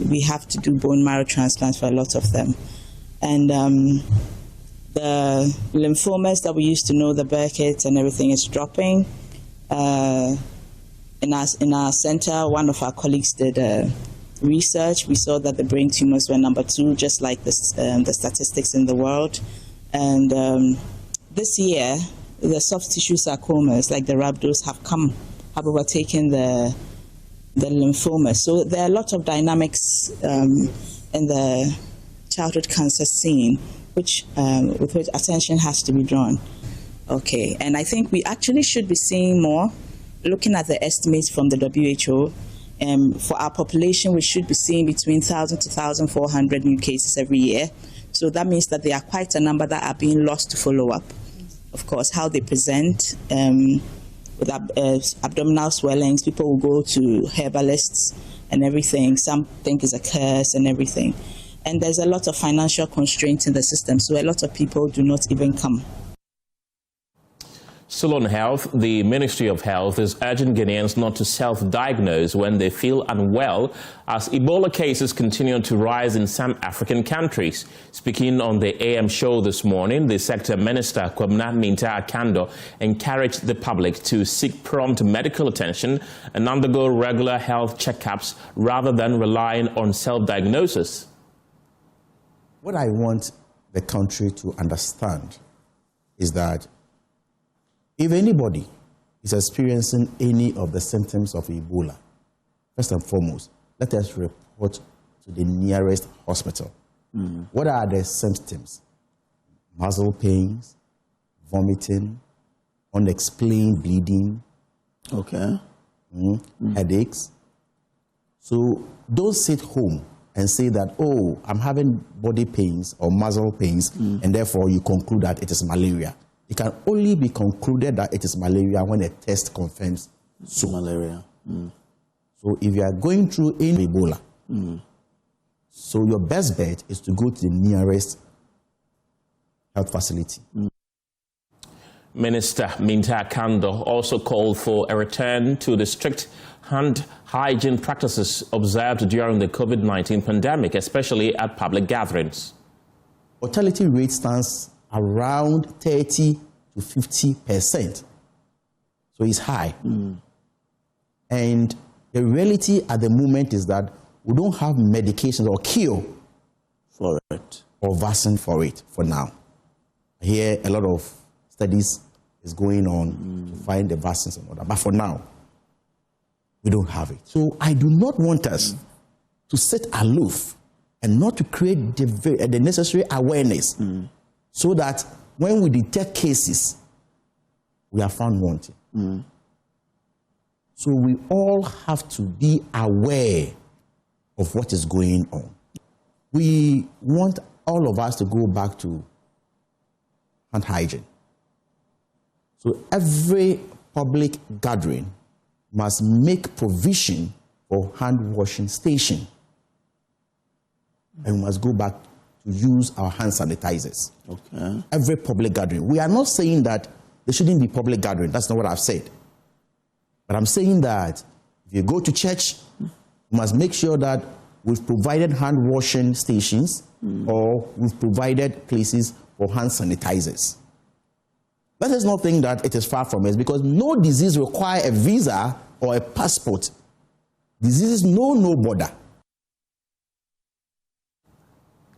we have to do bone marrow transplants for a lot of them. And the lymphomas that we used to know, the Burkitt and everything, is dropping. In our center, one of our colleagues did research. We saw that the brain tumors were number 2, just like the statistics in the world. And this year, the soft tissue sarcomas, like the rhabdos, have overtaken the lymphomas. So there are a lot of dynamics in the childhood cancer scene, with which attention has to be drawn. Okay, and I think we actually should be seeing more. Looking at the estimates from the WHO, for our population, we should be seeing between 1,000 to 1,400 new cases every year. So that means that there are quite a number that are being lost to follow up. Of course, how they present with abdominal swellings, people will go to herbalists and everything. Some think it's a curse and everything. And there's a lot of financial constraints in the system, so a lot of people do not even come. Still on health, the Ministry of Health is urging Ghanaians not to self-diagnose when they feel unwell, as Ebola cases continue to rise in some African countries. Speaking on the AM show this morning, the Sector Minister, Kwabena Minta Akando, encouraged the public to seek prompt medical attention and undergo regular health checkups rather than relying on self-diagnosis. What I want the country to understand is that if anybody is experiencing any of the symptoms of Ebola, first and foremost, let us report to the nearest hospital. What are the symptoms? Muscle pains, vomiting, unexplained bleeding, headaches. So don't sit home and say that, oh, I'm having body pains or muscle pains, and therefore you conclude that it is malaria. It can only be concluded that it is malaria when a test confirms malaria. So if you are going through any Ebola, so your best bet is to go to the nearest health facility. Minister Minta Akando also called for a return to the strict hand hygiene practices observed during the COVID-19 pandemic, especially at public gatherings. Mortality rate stands around 30 to 50%. So it's high. And the reality at the moment is that we don't have medications or cure for it or vaccine for it for now. I hear a lot of studies is going on to find the vaccines and all that, but for now, we don't have it. So I do not want us to sit aloof and not to create the necessary awareness so that when we detect cases, we are found wanting. So we all have to be aware of what is going on. We want all of us to go back to hand hygiene. So every public gathering must make provision for hand washing station. And we must go back to use our hand sanitizers. Okay. Every public gathering. We are not saying that there shouldn't be public gathering. That's not what I've said. But I'm saying that if you go to church, you must make sure that we've provided hand washing stations or we've provided places for hand sanitizers. Let us not think that it is far from us, because no disease requires a visa or a passport. Diseases know no border.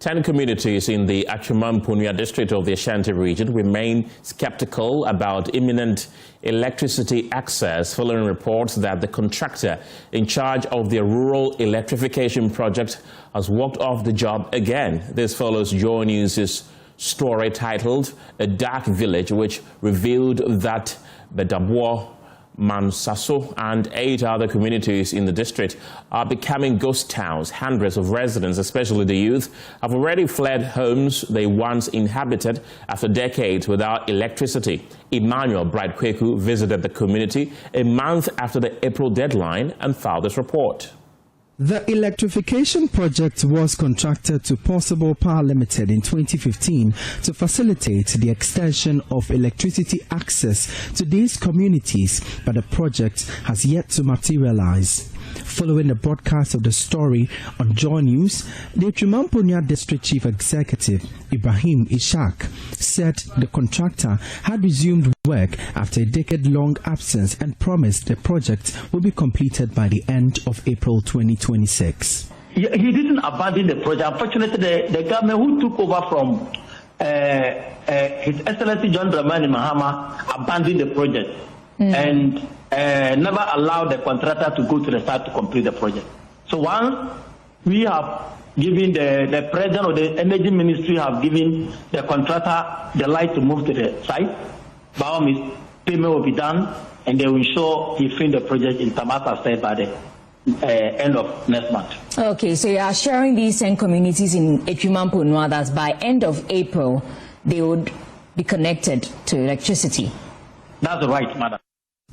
10 communities in the Achumam-Punya district of the Ashanti region remain skeptical about imminent electricity access following reports that the contractor in charge of their rural electrification project has walked off the job again. This follows Joy News' story titled "A Dark Village," which revealed that Bedabwo, Mansaso and 8 other communities in the district are becoming ghost towns. Hundreds of residents, especially the youth, have already fled homes they once inhabited after decades without electricity. Emmanuel Bright-Kweku visited the community a month after the April deadline and filed this report. The electrification project was contracted to Possible Power Limited in 2015 to facilitate the extension of electricity access to these communities, but the project has yet to materialize. Following the broadcast of the story on Joy News, the Achumam-Punya District Chief Executive Ibrahim Ishaq said the contractor had resumed work after a decade-long absence and promised the project will be completed by the end of April 2026. He didn't abandon the project. Unfortunately, the government who took over from His Excellency John Dramani Mahama abandoned the project and never allowed the contractor to go to the site to complete the project. So once we have given the president of the energy ministry have given the contractor the right to move to the site, by all means, payment will be done and they will ensure he finished the project in Tamasa State by the end of next month. Okay, so you are sharing these 10 communities in Achumam-Punya that by end of April they would be connected to electricity. That's right, madam.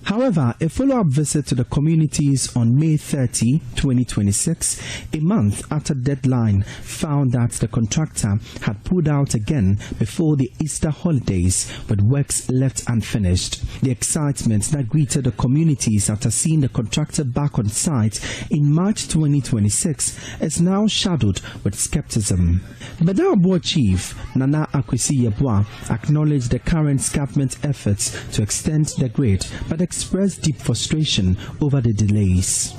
However, a follow-up visit to the communities on May 30, 2026, a month after deadline, found that the contractor had pulled out again before the Easter holidays, with works left unfinished. The excitement that greeted the communities after seeing the contractor back on site in March 2026 is now shadowed with skepticism. Bedabwo Chief Nana Akwesi Yeboah acknowledged the current government efforts to extend the grid, but expressed deep frustration over the delays.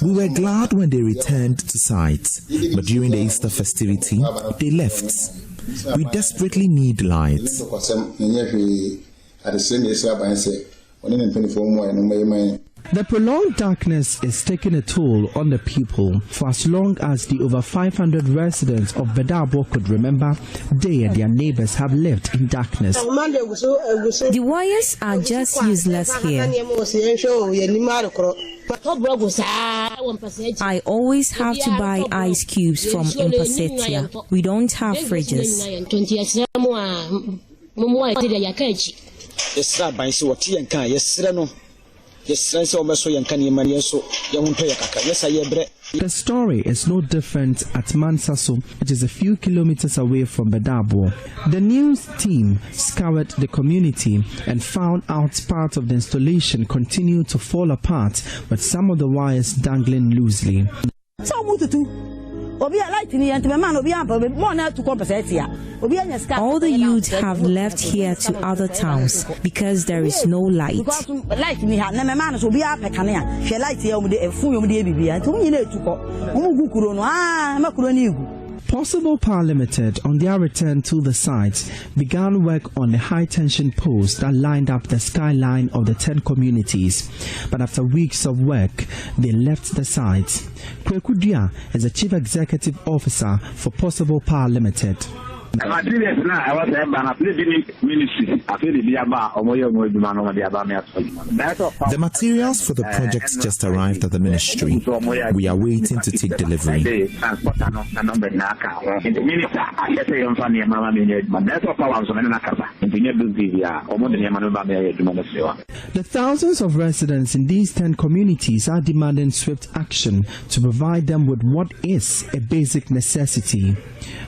We were glad when they returned to site, but during the Easter festivity, they left. We desperately need lights. The prolonged darkness is taking a toll on the people. For as long as the over 500 residents of Bedabwo could remember, they and their neighbors have lived in darkness. The wires are just useless here. I always have to buy ice cubes from Imposetia. We don't have fridges. The story is no different at Mansaso, which is a few kilometers away from Bedabwo. The news team scoured the community and found out part of the installation continued to fall apart, with some of the wires dangling loosely. All the youth have left here to other towns because there is no light. Possible Power Limited, on their return to the site, began work on the high-tension poles that lined up the skyline of the 10 communities. But after weeks of work, they left the site. Kweku Dua is the Chief Executive Officer for Possible Power Limited. The materials for the projects just arrived at the ministry. We are waiting to take delivery. The thousands of residents in these 10 communities are demanding swift action to provide them with what is a basic necessity.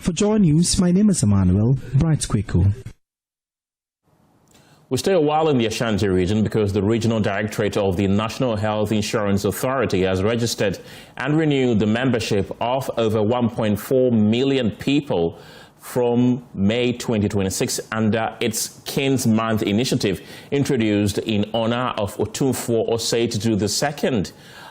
For Joy News, my name is Emmanuel Bright Kweku. We stay a while in the Ashanti region because the Regional Directorate of the National Health Insurance Authority has registered and renewed the membership of over 1.4 million people from May 2026 under its King's Month initiative introduced in honor of Otumfuo Osei Tutu II.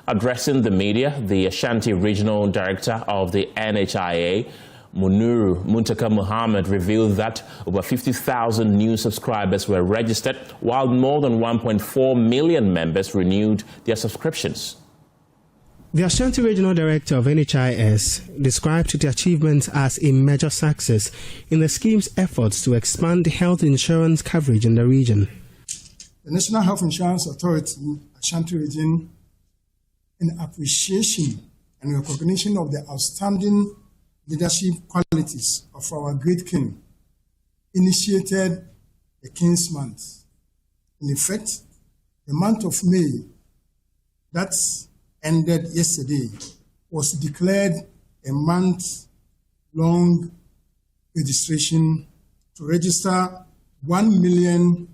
Addressing the media, the Ashanti Regional Director of the NHIA, Munuru Muntaka Muhammad, revealed that over 50,000 new subscribers were registered, while more than 1.4 million members renewed their subscriptions. The Ashanti Regional Director of NHIS described the achievement as a major success in the scheme's efforts to expand health insurance coverage in the region. The National Health Insurance Authority, Ashanti Region, in appreciation and recognition of the outstanding leadership qualities of our great king, initiated the King's Month. In effect, the month of May that ended yesterday was declared a month-long registration to register 1 million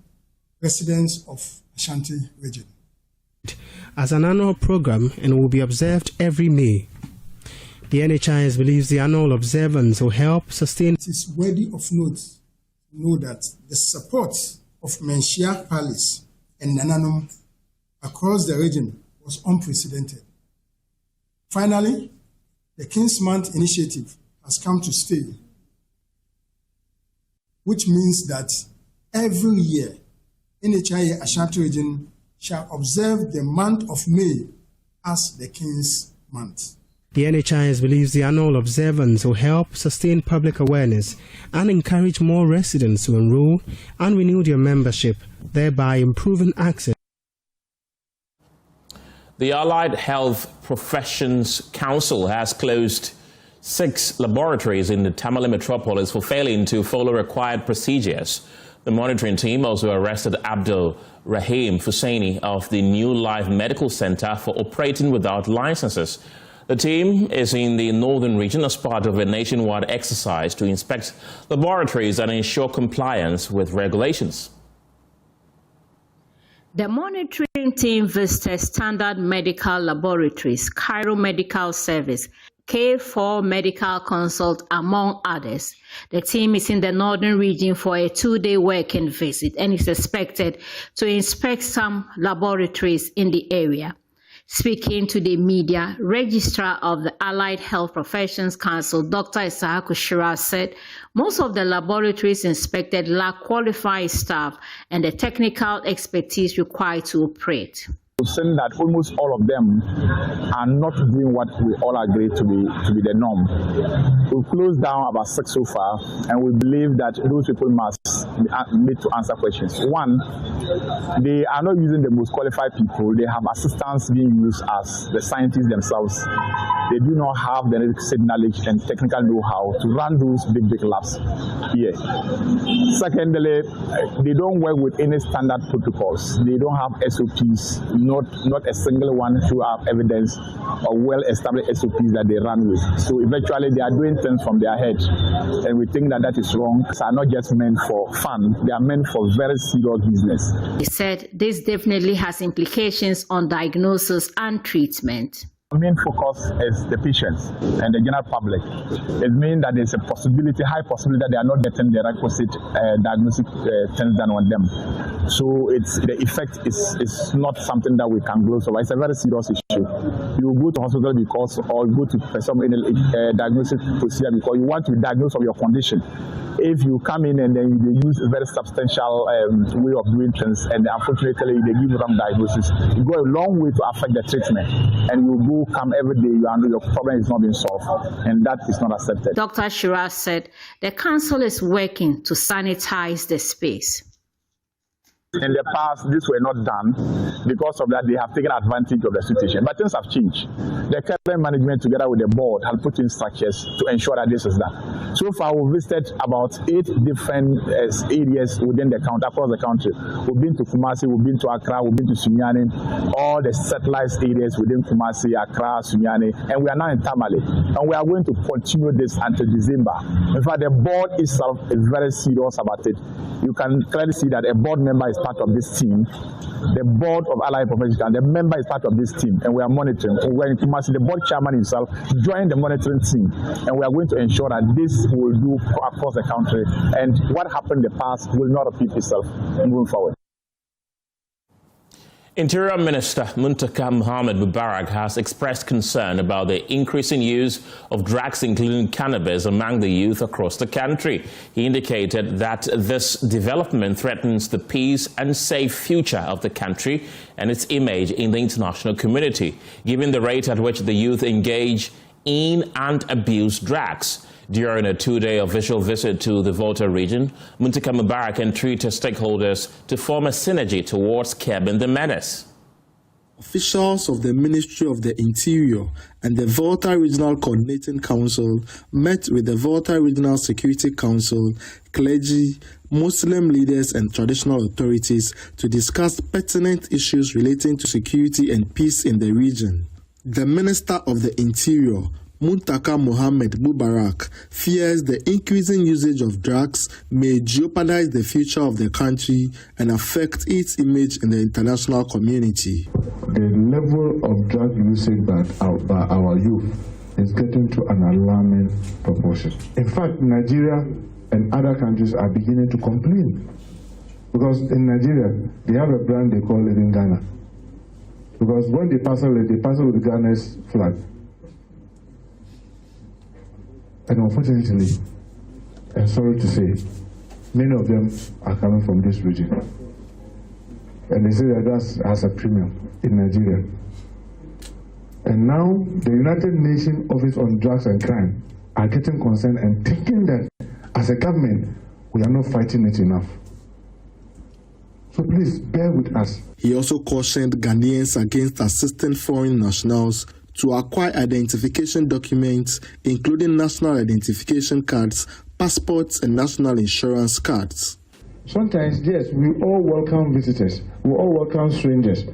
residents of Ashanti region. As an annual program and will be observed every May. The NHIS believes the annual observance will help sustain. It is worthy of note to know that the support of Menchia Palace and Nananum across the region was unprecedented. Finally, the King's Month initiative has come to stay, which means that every year, NHIA Ashanti region shall observe the month of May as the King's Month. The NHIS believes the annual observance will help sustain public awareness and encourage more residents to enroll and renew their membership, thereby improving access. The Allied Health Professions Council has closed 6 laboratories in the Tamale metropolis for failing to follow required procedures. The monitoring team also arrested Abdul Rahim Fusaini of the New Life Medical Center for operating without licenses. The team is in the northern region as part of a nationwide exercise to inspect laboratories and ensure compliance with regulations. The monitoring team visited Standard Medical Laboratories, Cairo Medical Service, K4 Medical Consult, among others. The team is in the northern region for a 2-day working visit and is expected to inspect some laboratories in the area. Speaking to the media, Registrar of the Allied Health Professions Council, Dr. Isahaku Shira, said most of the laboratories inspected lack qualified staff and the technical expertise required to operate. We've seen that almost all of them are not doing what we all agree to be the norm. We've closed down about 6 so far, and we believe that those people must need to answer questions. One, they are not using the most qualified people. They have assistants being used as the scientists themselves. They do not have the requisite knowledge and technical know-how to run those big labs here. Secondly, they don't work with any standard protocols. They don't have SOPs. Not a single one to have evidence or well-established SOPs that they run with. So eventually they are doing things from their head, and we think that that is wrong. These are not just meant for fun, they are meant for very serious business. He said this definitely has implications on diagnosis and treatment. The main focus is the patients and the general public. It means that there's a possibility, high possibility, that they are not getting the requisite diagnostic things done on them. So the effect is not something that we can gloss over. It's a very serious issue. You go to hospital because, or you go to some diagnosis procedure because you want to be diagnosed of your condition. If you come in and then you use a very substantial way of doing things, and unfortunately they give you wrong diagnosis, you go a long way to affect the treatment, and you go come every day, your problem is not being solved, and that is not accepted. Dr. Shiraz said the council is working to sanitize the space. In the past, this were not done. Because of that, they have taken advantage of the situation. But things have changed. The current management, together with the board, have put in structures to ensure that this is done. So far, we visited about 8 different areas within the country, across the country. We've been to Kumasi, we've been to Accra, we've been to Sunyani, all the satellite areas within Kumasi, Accra, Sunyani, and we are now in Tamale. And we are going to continue this until December. In fact, the board itself is very serious about it. You can clearly see that a board member is part of this team. The board of allied professionals, the member is part of this team, and we are monitoring. We're in Kumasi, the board chairman himself joined the monitoring team, and we are going to ensure that this will do across the country, and what happened in the past will not repeat itself moving forward. Interior Minister Muntaka Muhammad Mubarak has expressed concern about the increasing use of drugs, including cannabis, among the youth across the country. He indicated that this development threatens the peace and safe future of the country and its image in the international community, given the rate at which the youth engage in and abuse drugs. During a 2-day official visit to the Volta region, Muntaka Mubarak entreated stakeholders to form a synergy towards curbing the menace. Officials of the Ministry of the Interior and the Volta Regional Coordinating Council met with the Volta Regional Security Council, clergy, Muslim leaders and traditional authorities to discuss pertinent issues relating to security and peace in the region. The Minister of the Interior, Muntaka Muhammad Mubarak, fears the increasing usage of drugs may jeopardize the future of the country and affect its image in the international community. The level of drug usage by our youth is getting to an alarming proportion. In fact, Nigeria and other countries are beginning to complain, because in Nigeria they have a brand they call Living Ghana, because when they pass with Ghana's flag. And unfortunately, I'm sorry to say, many of them are coming from this region. And they say that that has a premium in Nigeria. And now the United Nations Office on Drugs and Crime are getting concerned and thinking that as a government, we are not fighting it enough. So please bear with us. He also cautioned Ghanaians against assisting foreign nationals to acquire identification documents, including national identification cards, passports, and national insurance cards. Sometimes, yes, we all welcome visitors, we all welcome strangers,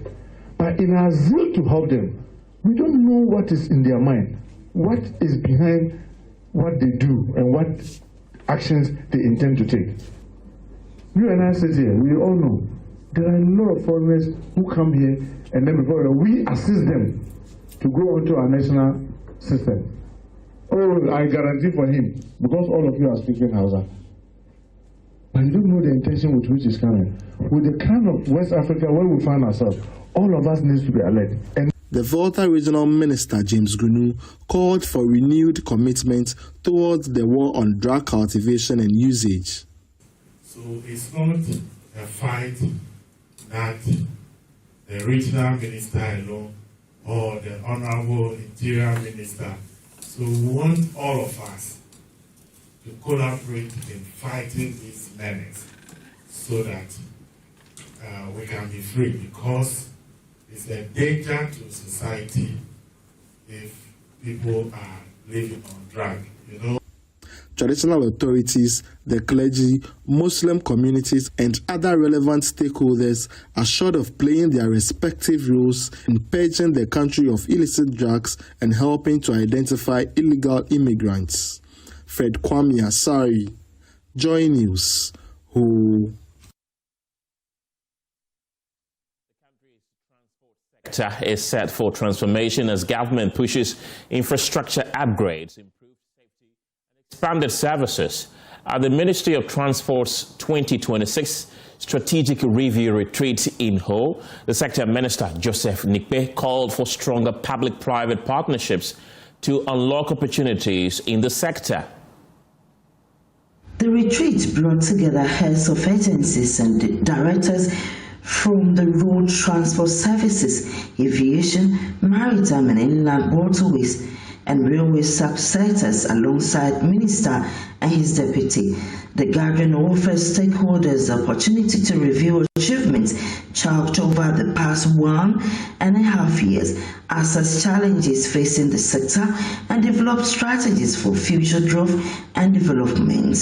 but in our zeal to help them, we don't know what is in their mind, what is behind what they do, and what actions they intend to take. You and I sit here, we all know there are a lot of foreigners who come here, and then before we assist them to go onto our national system. Oh, I guarantee for him, because all of you are speaking Hausa. But you don't know the intention with which he's coming. With the kind of West Africa where we find ourselves, all of us need to be alert. And the Volta Regional Minister, James Grunu, called for renewed commitment towards the war on drug cultivation and usage. So it's not a fight that the regional minister alone or the Honorable Interior Minister. So we want all of us to collaborate in fighting this menace so that we can be free, because it's a danger to society if people are living on drugs, you know. Traditional authorities, the clergy, Muslim communities, and other relevant stakeholders are short of playing their respective roles in purging the country of illicit drugs and helping to identify illegal immigrants. Fred Kwame Asari, Joy News. Who? Sector is set for transformation as government pushes infrastructure upgrades, expanded services. At the Ministry of Transport's 2026 strategic review retreat in Ho, the Sector Minister Joseph Nikpe called for stronger public-private partnerships to unlock opportunities in the sector. The retreat brought together heads of agencies and directors from the road transport services, aviation, maritime and inland waterways, and railway subsectors alongside Minister and his deputy. The gathering offers stakeholders the opportunity to review achievements chalked over the past 1.5 years, assess challenges facing the sector, and develop strategies for future growth and development.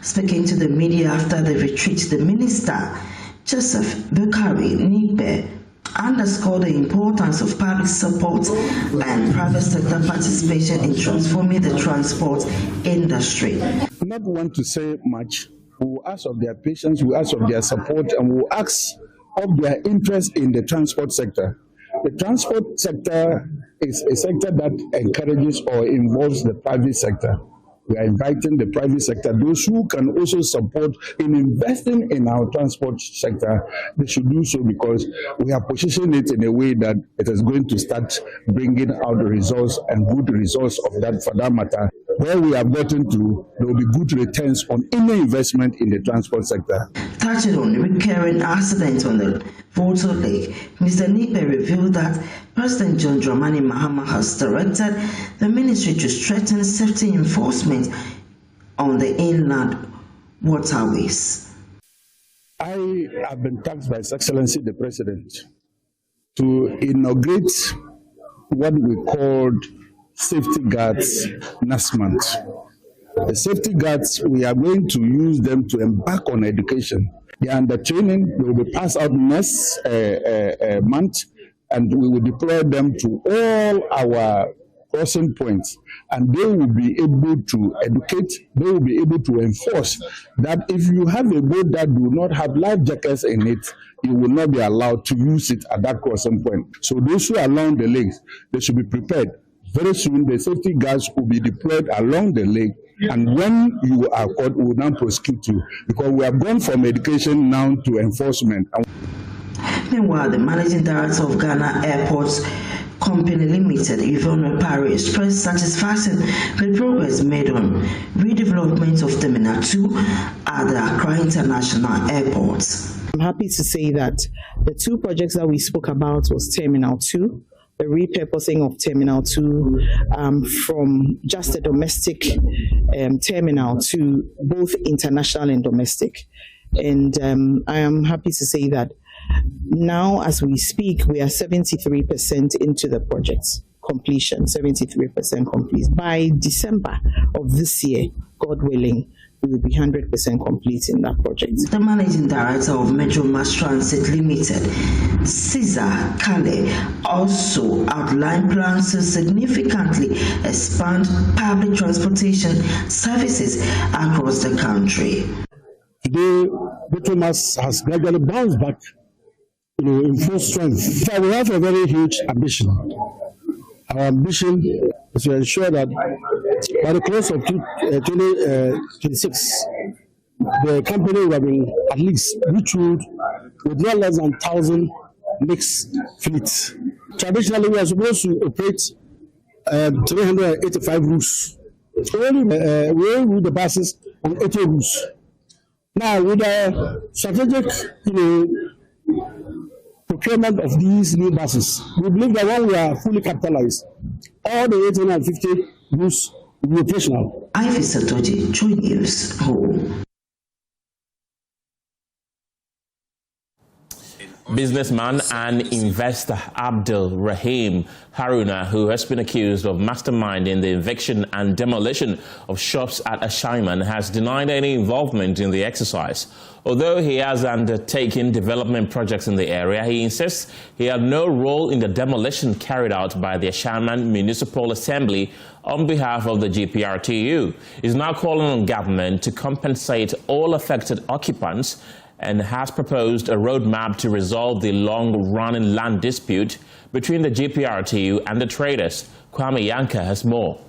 Speaking to the media after the retreat, the Minister, Joseph Nikpe, underscored the importance of public support and private sector participation in transforming the transport industry. We not want to say much. We will ask of their patience, we will ask of their support, and we will ask of their interest in the transport sector. The transport sector is a sector that encourages or involves the private sector. We are inviting the private sector, those who can also support in investing in our transport sector, they should do so, because we have positioned it in a way that it is going to start bringing out the results and good results of that, for that matter. Where we have gotten to, there will be good returns on any investment in the transport sector. Touching on the recurring accidents on the Volta Lake, Mr. Nikpe revealed that President John Dramani Mahama has directed the ministry to strengthen safety enforcement on the inland waterways. I have been tasked by His Excellency the President to inaugurate what we called safety guards next month. The safety guards, we are going to use them to embark on education. They are under training, they will be passed out next month, and we will deploy them to all our crossing points, and they will be able to educate, they will be able to enforce that if you have a boat that do not have life jackets in it, you will not be allowed to use it at that crossing point. So those who are along the lakes, they should be prepared. Very soon, the safety guards will be deployed along the lake, and when you are caught, we will now prosecute you, because we have gone from education now to enforcement. Meanwhile, the managing director of Ghana Airports Company Limited, Yvonne Parry, expressed satisfaction with progress made on redevelopment of Terminal 2 at the Accra International Airport. I'm happy to say that the two projects that we spoke about was Terminal 2, the repurposing of Terminal 2 from just a domestic terminal to both international and domestic. And I am happy to say that now, as we speak, we are 73% into the project's completion, 73% complete. By December of this year, God willing, we will be 100% complete in that project. The managing director of Metro Mass Transit Limited, Caesar Kale, also outlined plans to significantly expand public transportation services across the country. Today, Metro Mass has gradually bounced back, in full strength. So we have a very huge ambition. Our ambition is to ensure that by the close of 2026, the company will be at least reaching with not less than 1,000 mixed fleets. Traditionally, we are supposed to operate 385 routes. We only route the buses on 80 routes. Now, with a strategic, procurement of these new buses, we believe that when we are fully capitalized, all the 850 routes will be operational. Ivy Satoji, Joy News, Home. Businessman and investor Abdul Rahim Haruna, who has been accused of masterminding the eviction and demolition of shops at Ashaiman, has denied any involvement in the exercise. Although he has undertaken development projects in the area, he insists he had no role in the demolition carried out by the Ashaiman Municipal Assembly on behalf of the GPRTU. He is now calling on government to compensate all affected occupants and has proposed a roadmap to resolve the long-running land dispute between the GPRTU and the traders. Kwame Yanka has more.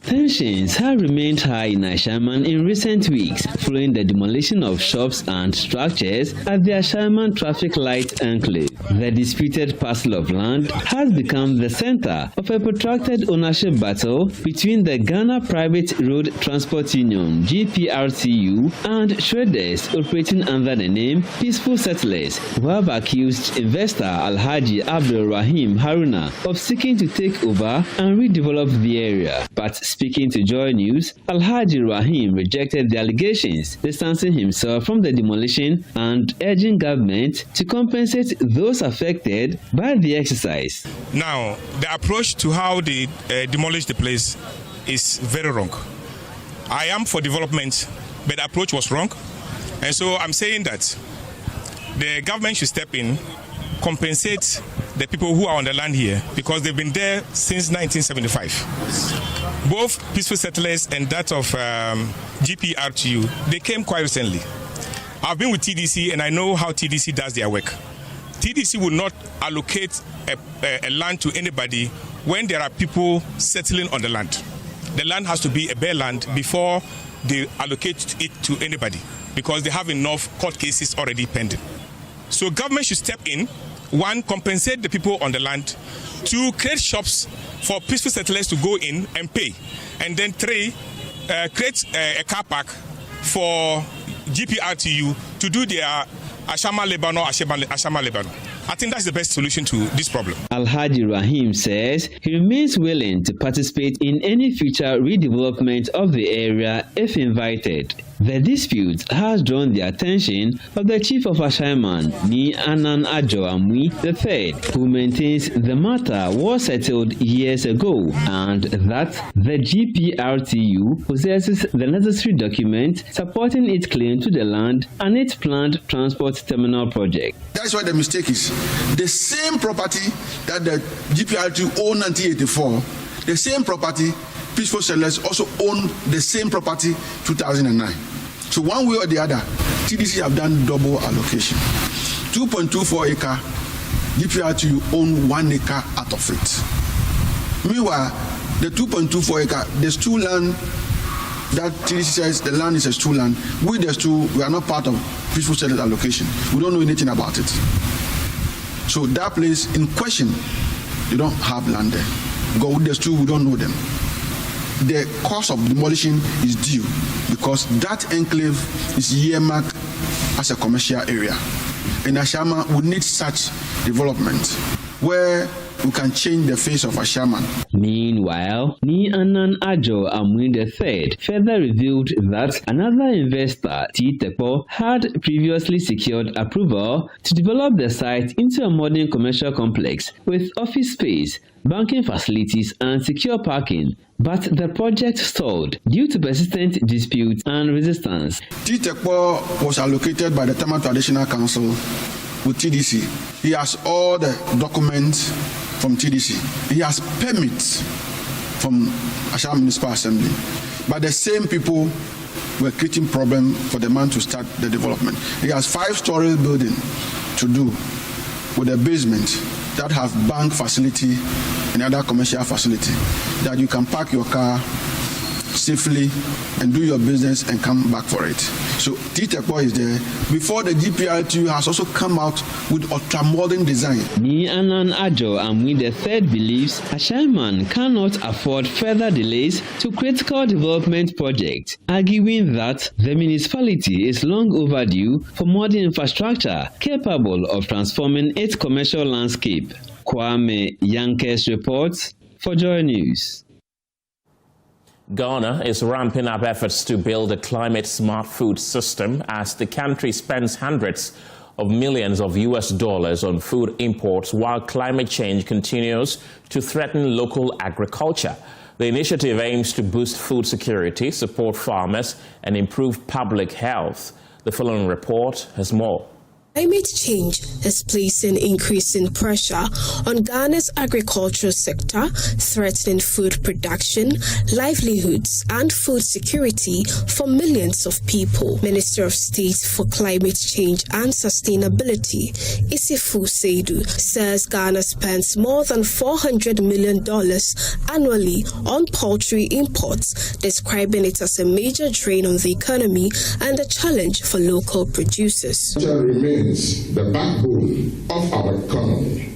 Tensions have remained high in Ashaiman in recent weeks following the demolition of shops and structures at the Ashaiman traffic light enclave. The disputed parcel of land has become the center of a protracted ownership battle between the Ghana Private Road Transport Union (GPRTU) and traders operating under the name Peaceful Settlers, who have accused investor Alhaji Abdul Rahim Haruna of seeking to take over and redevelop the area. But speaking to Joy News, Alhaji Rahim rejected the allegations, distancing himself from the demolition and urging government to compensate those affected by the exercise. Now, the approach to how they demolished the place is very wrong. I am for development, but the approach was wrong. And so I'm saying that the government should step in, compensate the people who are on the land here, because they've been there since 1975. Both Peaceful Settlers and that of GPRTU, they came quite recently. I've been with TDC and I know how TDC does their work. TDC will not allocate a land to anybody when there are people settling on the land. The land has to be a bare land before they allocate it to anybody, because they have enough court cases already pending. So government should step in. One, compensate the people on the land. Two, create shops for peaceful settlers to go in and pay. And then three, create a car park for GPRTU to do their Ashama Lebanon, Ashama Lebanon. I think that's the best solution to this problem. Alhaji Rahim says he remains willing to participate in any future redevelopment of the area if invited. The dispute has drawn the attention of the chief of Ashaiman, Ni Anan Ajo Amui III, who maintains the matter was settled years ago and that the GPRTU possesses the necessary document supporting its claim to the land and its planned transport terminal project. That's why the mistake is. The same property that the GPRTU owned in 1984, the same property, Peaceful Settlers also own the same property 2009. So one way or the other, TDC have done double allocation. 2.24 acre, GPRTU own 1 acre out of it. Meanwhile, the 2.24 acre, there's two land that TDC says the land is a two land. We are not part of Peaceful Settlers allocation. We don't know anything about it. So that place in question, they don't have land there. Because there's two, we don't know them. The cost of demolition is due because that enclave is earmarked as a commercial area. And Ashaiman would need such development where we can change the face of Ashaiman. Meanwhile, Ni Anan Ajo Amui III further revealed that another investor, T. Tepo, had previously secured approval to develop the site into a modern commercial complex with office space, banking facilities and secure parking, but the project stalled due to persistent disputes and resistance. T. Tepo was allocated by the Tama Traditional Council with TDC. He has all the documents from TDC. He has permits from Ashaiman Municipal Assembly. But the same people were creating problem for the man to start the development. He has 5-story building to do with a basement that have bank facility and other commercial facility that you can park your car safely and do your business and come back for it. So TTECO is there. Before the GPRTU has also come out with ultra-modern design. Ni Anan Ajo Amui III believes Ashaiman cannot afford further delays to critical development projects, arguing that the municipality is long overdue for modern infrastructure capable of transforming its commercial landscape. Kwame Yankes reports for Joy News. Ghana is ramping up efforts to build a climate-smart food system as the country spends hundreds of millions of US dollars on food imports while climate change continues to threaten local agriculture. The initiative aims to boost food security, support farmers, and improve public health. The following report has more. Climate change is placing increasing pressure on Ghana's agricultural sector, threatening food production, livelihoods, and food security for millions of people. Minister of State for Climate Change and Sustainability, Isifu Seidu, says Ghana spends more than $400 million annually on poultry imports, describing it as a major drain on the economy and a challenge for local producers. The backbone of our economy,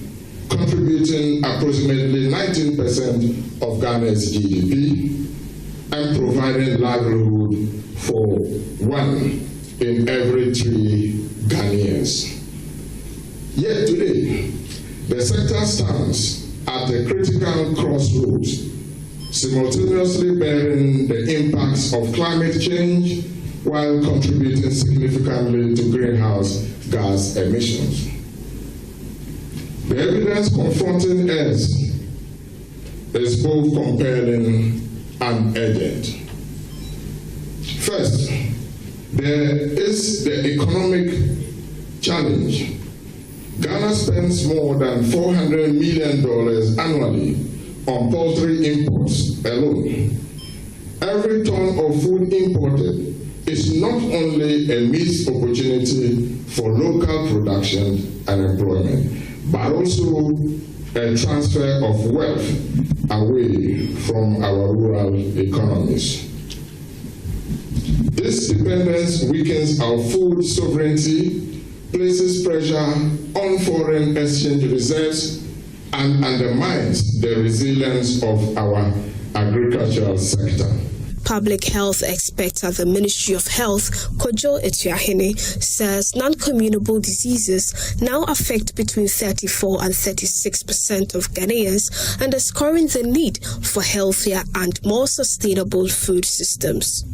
contributing approximately 19% of Ghana's GDP and providing livelihood for 1 in every 3 Ghanaians. Yet today, the sector stands at a critical crossroads, simultaneously bearing the impacts of climate change while contributing significantly to greenhouse gas emissions. The evidence confronting us is both compelling and urgent. First, there is the economic challenge. Ghana spends more than $400 million annually on poultry imports alone. Every ton of food imported is not only a missed opportunity for local production and employment, but also a transfer of wealth away from our rural economies. This dependence weakens our food sovereignty, places pressure on foreign exchange reserves, and undermines the resilience of our agricultural sector. Public health expert at the Ministry of Health, Kojo Etuahene, says non-communicable diseases now affect between 34 and 36% of Ghanaians, underscoring the need for healthier and more sustainable food systems.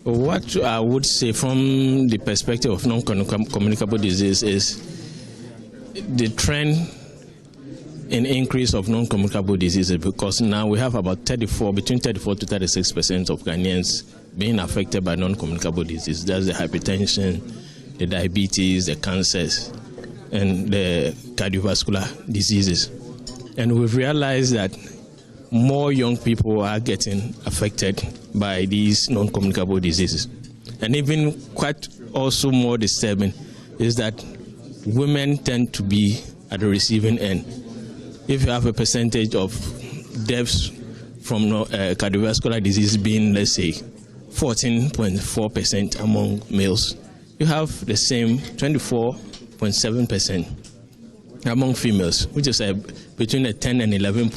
What I would say from the perspective of non-communicable disease is the trend in increase of non-communicable diseases, because now we have about between 34 to 36% of Ghanaians being affected by non-communicable disease. That's the hypertension, the diabetes, the cancers, and the cardiovascular diseases. And we've realized that more young people are getting affected by these non-communicable diseases. And even quite also more disturbing is that women tend to be at the receiving end. If you have a percentage of deaths from cardiovascular disease being, let's say, 14.4% among males, you have the same 24.7% among females, which is between a 10 and 11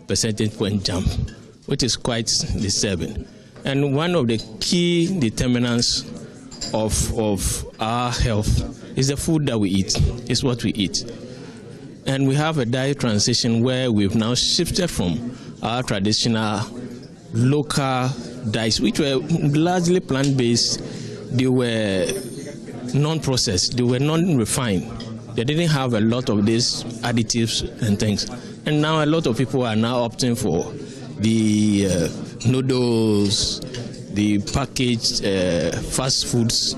percentage point jump, which is quite disturbing. And one of the key determinants of our health is the food that we eat, is what we eat. And we have a diet transition where we've now shifted from our traditional local diets, which were largely plant-based. They were non-processed, they were non-refined. They didn't have a lot of these additives and things. And now a lot of people are now opting for the noodles, the packaged fast foods,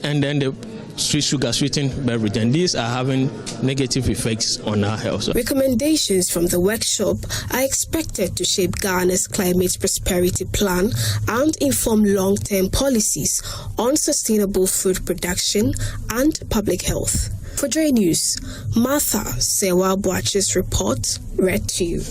and then the sweetened beverage, and these are having negative effects on our health. Recommendations from the workshop are expected to shape Ghana's climate prosperity plan and inform long-term policies on sustainable food production and public health. For Dre News, Martha Sewa Boachi's report, read to you.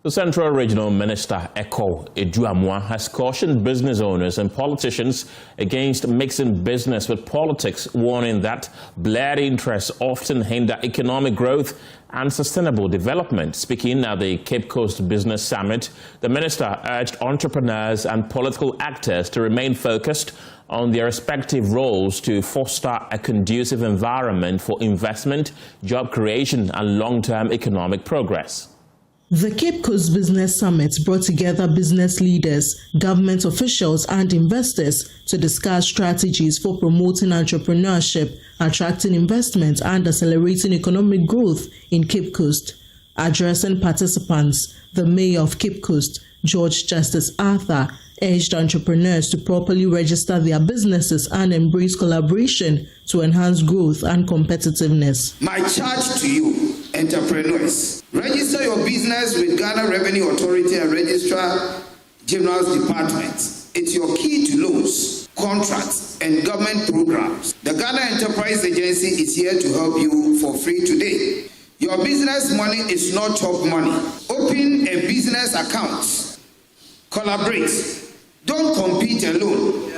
The Central Regional Minister, Eko Eduamwa, has cautioned business owners and politicians against mixing business with politics, warning that blurred interests often hinder economic growth and sustainable development. Speaking at the Cape Coast Business Summit, the minister urged entrepreneurs and political actors to remain focused on their respective roles to foster a conducive environment for investment, job creation, and long-term economic progress. The Cape Coast Business Summit brought together business leaders, government officials, and investors to discuss strategies for promoting entrepreneurship, attracting investment, and accelerating economic growth in Cape Coast. Addressing participants, the Mayor of Cape Coast, George Justice Arthur, urged entrepreneurs to properly register their businesses and embrace collaboration to enhance growth and competitiveness. My charge to you, entrepreneurs, register your business with Ghana Revenue Authority and Registrar General's Department. It's your key to loans, contracts, and government programs. The Ghana Enterprise Agency is here to help you for free today. Your business money is not top money. Open a business account. Collaborate. Don't compete alone.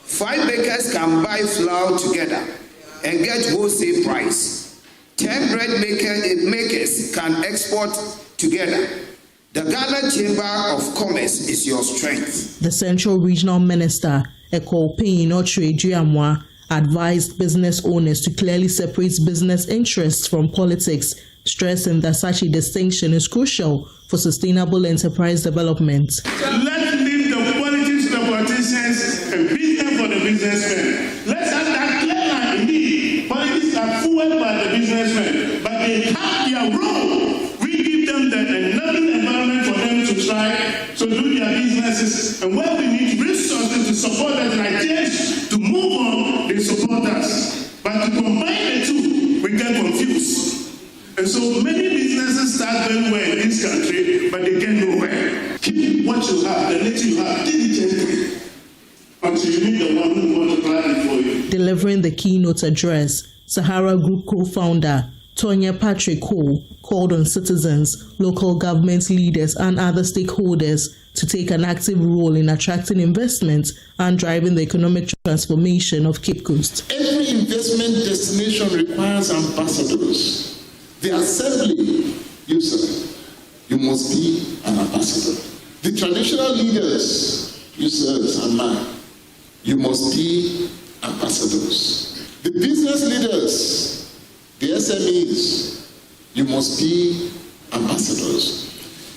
5 bakers can buy flour together and get wholesale price. 10 bread makers can export together. The Ghana Chamber of Commerce is your strength. The Central Regional Minister, Ekopin Ochuejuamwa, advised business owners to clearly separate business interests from politics, stressing that such a distinction is crucial for sustainable enterprise development. Let's leave the politics to the politicians and business for the businessmen. Let's have that clear line. Indeed, politics are fueled by the businessmen, but they have their role. We give them the enabling environment for them to try to do their businesses, and where we need resources to support us and ideas to move on, they support us. But to combine the two, we get confused. And so many businesses start very well in this country, but they get nowhere. Keep what you have, the little you have, diligently, until you meet the one who wants to plan it for you. Delivering the keynote address, Sahara Group co-founder Tonya Patrick Cole called on citizens, local government leaders, and other stakeholders to take an active role in attracting investment and driving the economic transformation of Cape Coast. Every investment destination requires ambassadors. The assembly, you sir, you must be an ambassador. The traditional leaders, you sirs and man, you must be ambassadors. The business leaders, the SMEs, you must be ambassadors.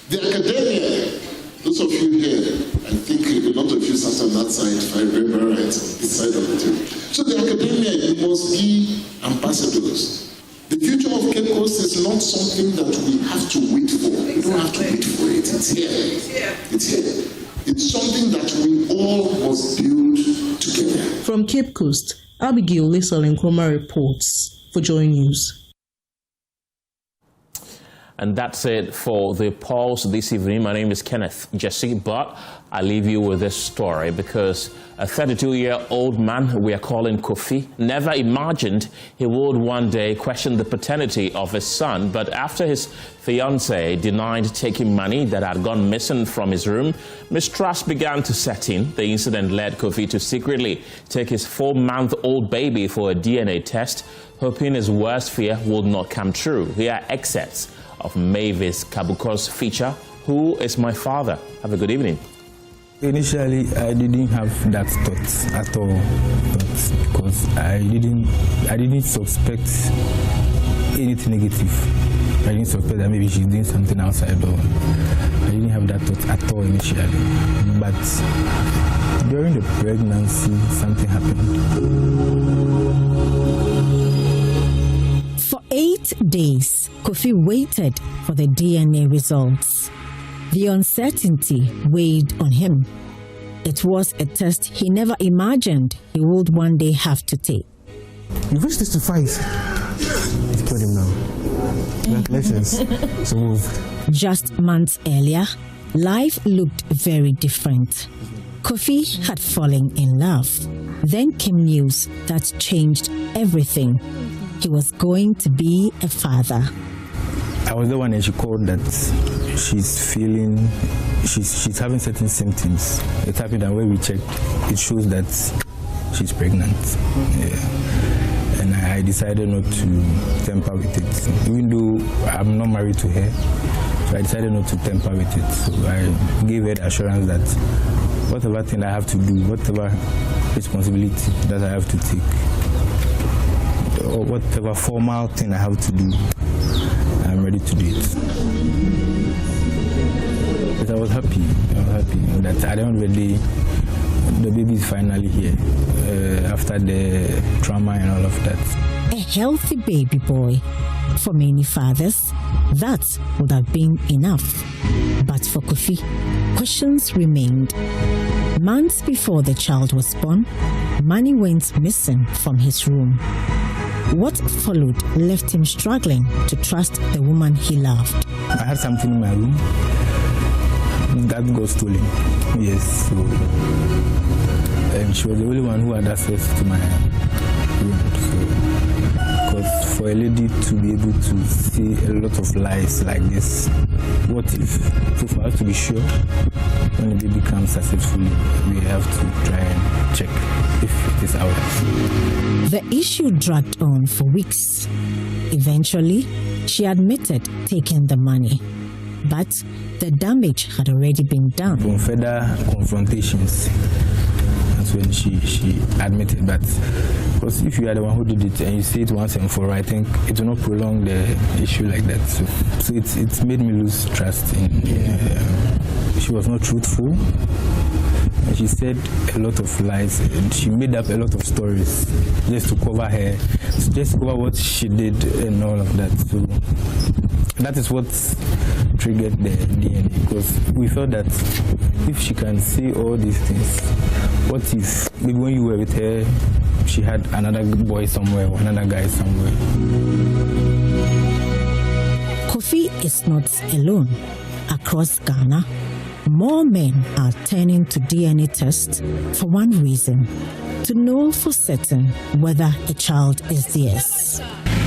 The academia, those of you here, I think a lot of you sat on that side, if I remember right, this side of the table. So the academia, you must be ambassadors. The future of Cape Coast is not something that we have to wait for. We don't have to wait for it. It's here. It's here. It's something that we all must build together. From Cape Coast, Abigail Lisol Nkrumah reports for Joy News. And that's it for the Pulse this evening. My name is Kenneth Jesse, but I leave you with this story because a 32-year-old man we are calling Kofi never imagined he would one day question the paternity of his son. But after his fiancée denied taking money that had gone missing from his room, mistrust began to set in. The incident led Kofi to secretly take his 4-month-old baby for a DNA test, hoping his worst fear would not come true. Here are excerpts of Mavis Kabuko's feature, Who is My Father? Have a good evening. Initially, I didn't have that thought at all, but because I didn't suspect anything negative. I didn't suspect that maybe she's doing something outside, or I didn't have that thought at all initially. But during the pregnancy, something happened. For 8 days, Kofi waited for the DNA results. The uncertainty weighed on him. It was a test he never imagined he would one day have to take. You wish this to fight. You've killed him now. Congratulations. So move. Just months earlier, life looked very different. Kofi had fallen in love. Then came news that changed everything. He was going to be a father. I was the one and she called that she's having certain symptoms. It happened and when we checked, it shows that she's pregnant. Yeah. And I decided not to tamper with it. Even though I'm not married to her, so I decided not to tamper with it. So I gave her the assurance that whatever thing I have to do, whatever responsibility that I have to take, or whatever formal thing I have to do, I'm ready to do it. But I was happy that at the end of the day, the baby is finally here after the trauma and all of that. A healthy baby boy For many fathers, that would have been enough. But for Kofi, questions remained. Months before the child was born, money went missing from his room. What followed left him struggling to trust the woman he loved. I had something in my room that got stolen. Yes, so she was the only one who had access to my room. So, because for a lady to be able to see a lot of lies like this, what if? So for us to be sure, when the baby comes successfully, we have to try and check if it is ours. The issue dragged on for weeks. Eventually, she admitted taking the money, but the damage had already been done. From further confrontations, that's when she admitted that. Because if you are the one who did it and you say it once and for all, I think it will not prolong the issue like that. So it's made me lose trust in she was not truthful. And she said a lot of lies and she made up a lot of stories just to cover her, just to cover what she did and all of that. So that is what triggered the DNA, because we felt that if she can say all these things, what if maybe when you were with her, she had another boy somewhere or another guy somewhere? Kofi is not alone. Across Ghana, more men are turning to DNA tests for one reason: to know for certain whether a child is theirs.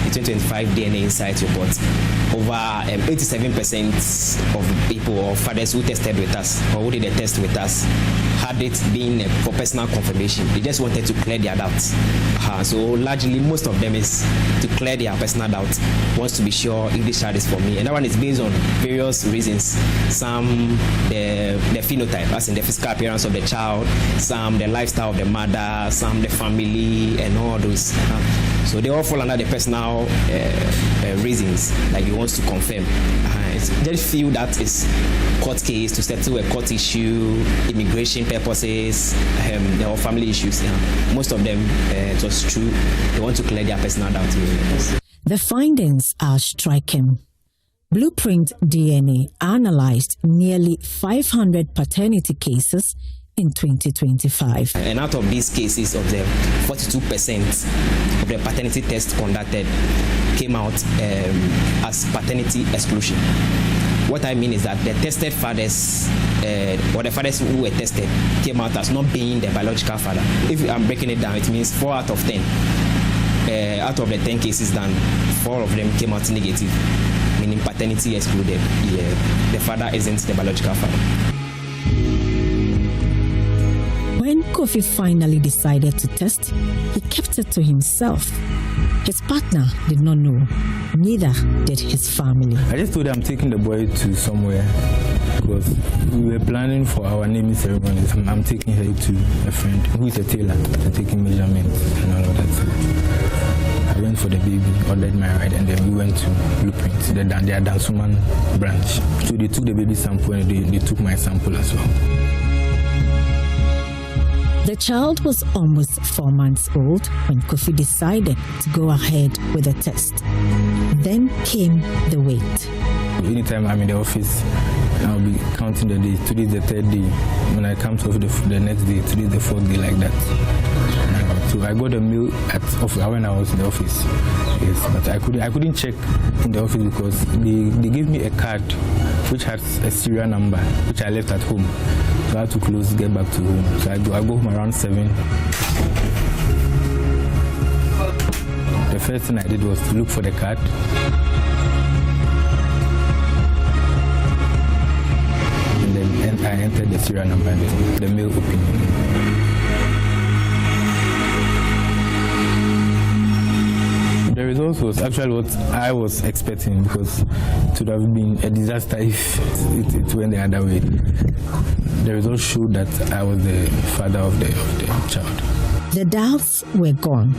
The 2025 DNA Insight report, over 87% of people or fathers who tested with us or who did the test with us had it been for personal confirmation. They just wanted to clear their doubts. So largely, most of them is to clear their personal doubts, wants to be sure if this child is for me. And that one is based on various reasons. Some the phenotype, as in the physical appearance of the child, some the lifestyle of the mother, some the family, and all those. So they all fall under the personal reasons, like he wants to confirm. Just feel that is court case to settle a court issue, immigration purposes, or family issues. Most of them, it was true. They want to clear their personal doubts. The findings are striking. Blueprint DNA analyzed nearly 500 paternity cases in 2025. And out of these cases, of the 42% of the paternity tests conducted came out as paternity exclusion. What I mean is that the tested fathers, or the fathers who were tested, came out as not being the biological father. If I'm breaking it down, it means 4 out of 10. Out of the 10 cases done, 4 of them came out negative, meaning paternity excluded. The father isn't the biological father. When Kofi finally decided to test, he kept it to himself. His partner did not know, neither did his family. I just told her I'm taking the boy to somewhere because we were planning for our naming ceremonies. I'm taking her to a friend who is a tailor, taking measurements and all of that. So I went for the baby, ordered my ride, and then we went to Blueprint, their Dansuman branch. So they took the baby sample and they took my sample as well. The child was almost 4 months old when Kofi decided to go ahead with the test. Then came the wait. Anytime I'm in the office, I'll be counting the days. Today is the 3rd day. When I come to the next day, today is the 4th day, like that. So I got a mail when I was in the office. Yes, but I couldn't check in the office because they gave me a card which has a serial number which I left at home. So I had to get back to home. So I go home around 7. The first thing I did was to look for the card. And then I entered the serial number and the mail opened. The result was actually what I was expecting, because it would have been a disaster if it went the other way. The result showed that I was the father of the child. The doubts were gone.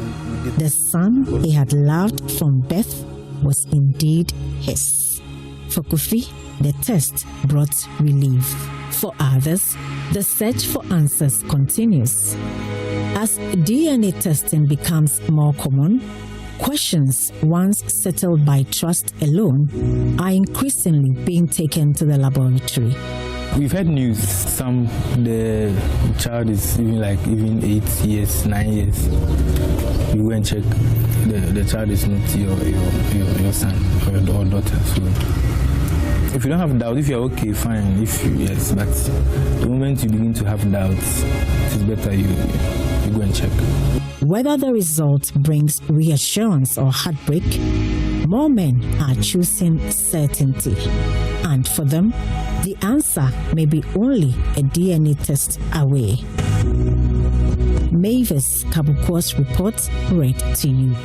The son he had loved from birth was indeed his. For Kofi, the test brought relief. For others, the search for answers continues. As DNA testing becomes more common, Questions once settled by trust alone are increasingly being taken to the laboratory. We've had news, the child is even 8 years, 9 years. You go and check, the child is not your son or daughter. So if you don't have doubt, if you're okay, fine. Yes, but the moment you begin to have doubts, it is better you go and check. Whether the result brings reassurance or heartbreak, more men are choosing certainty. And for them, the answer may be only a DNA test away. Mavis Kabukwa's report read to you.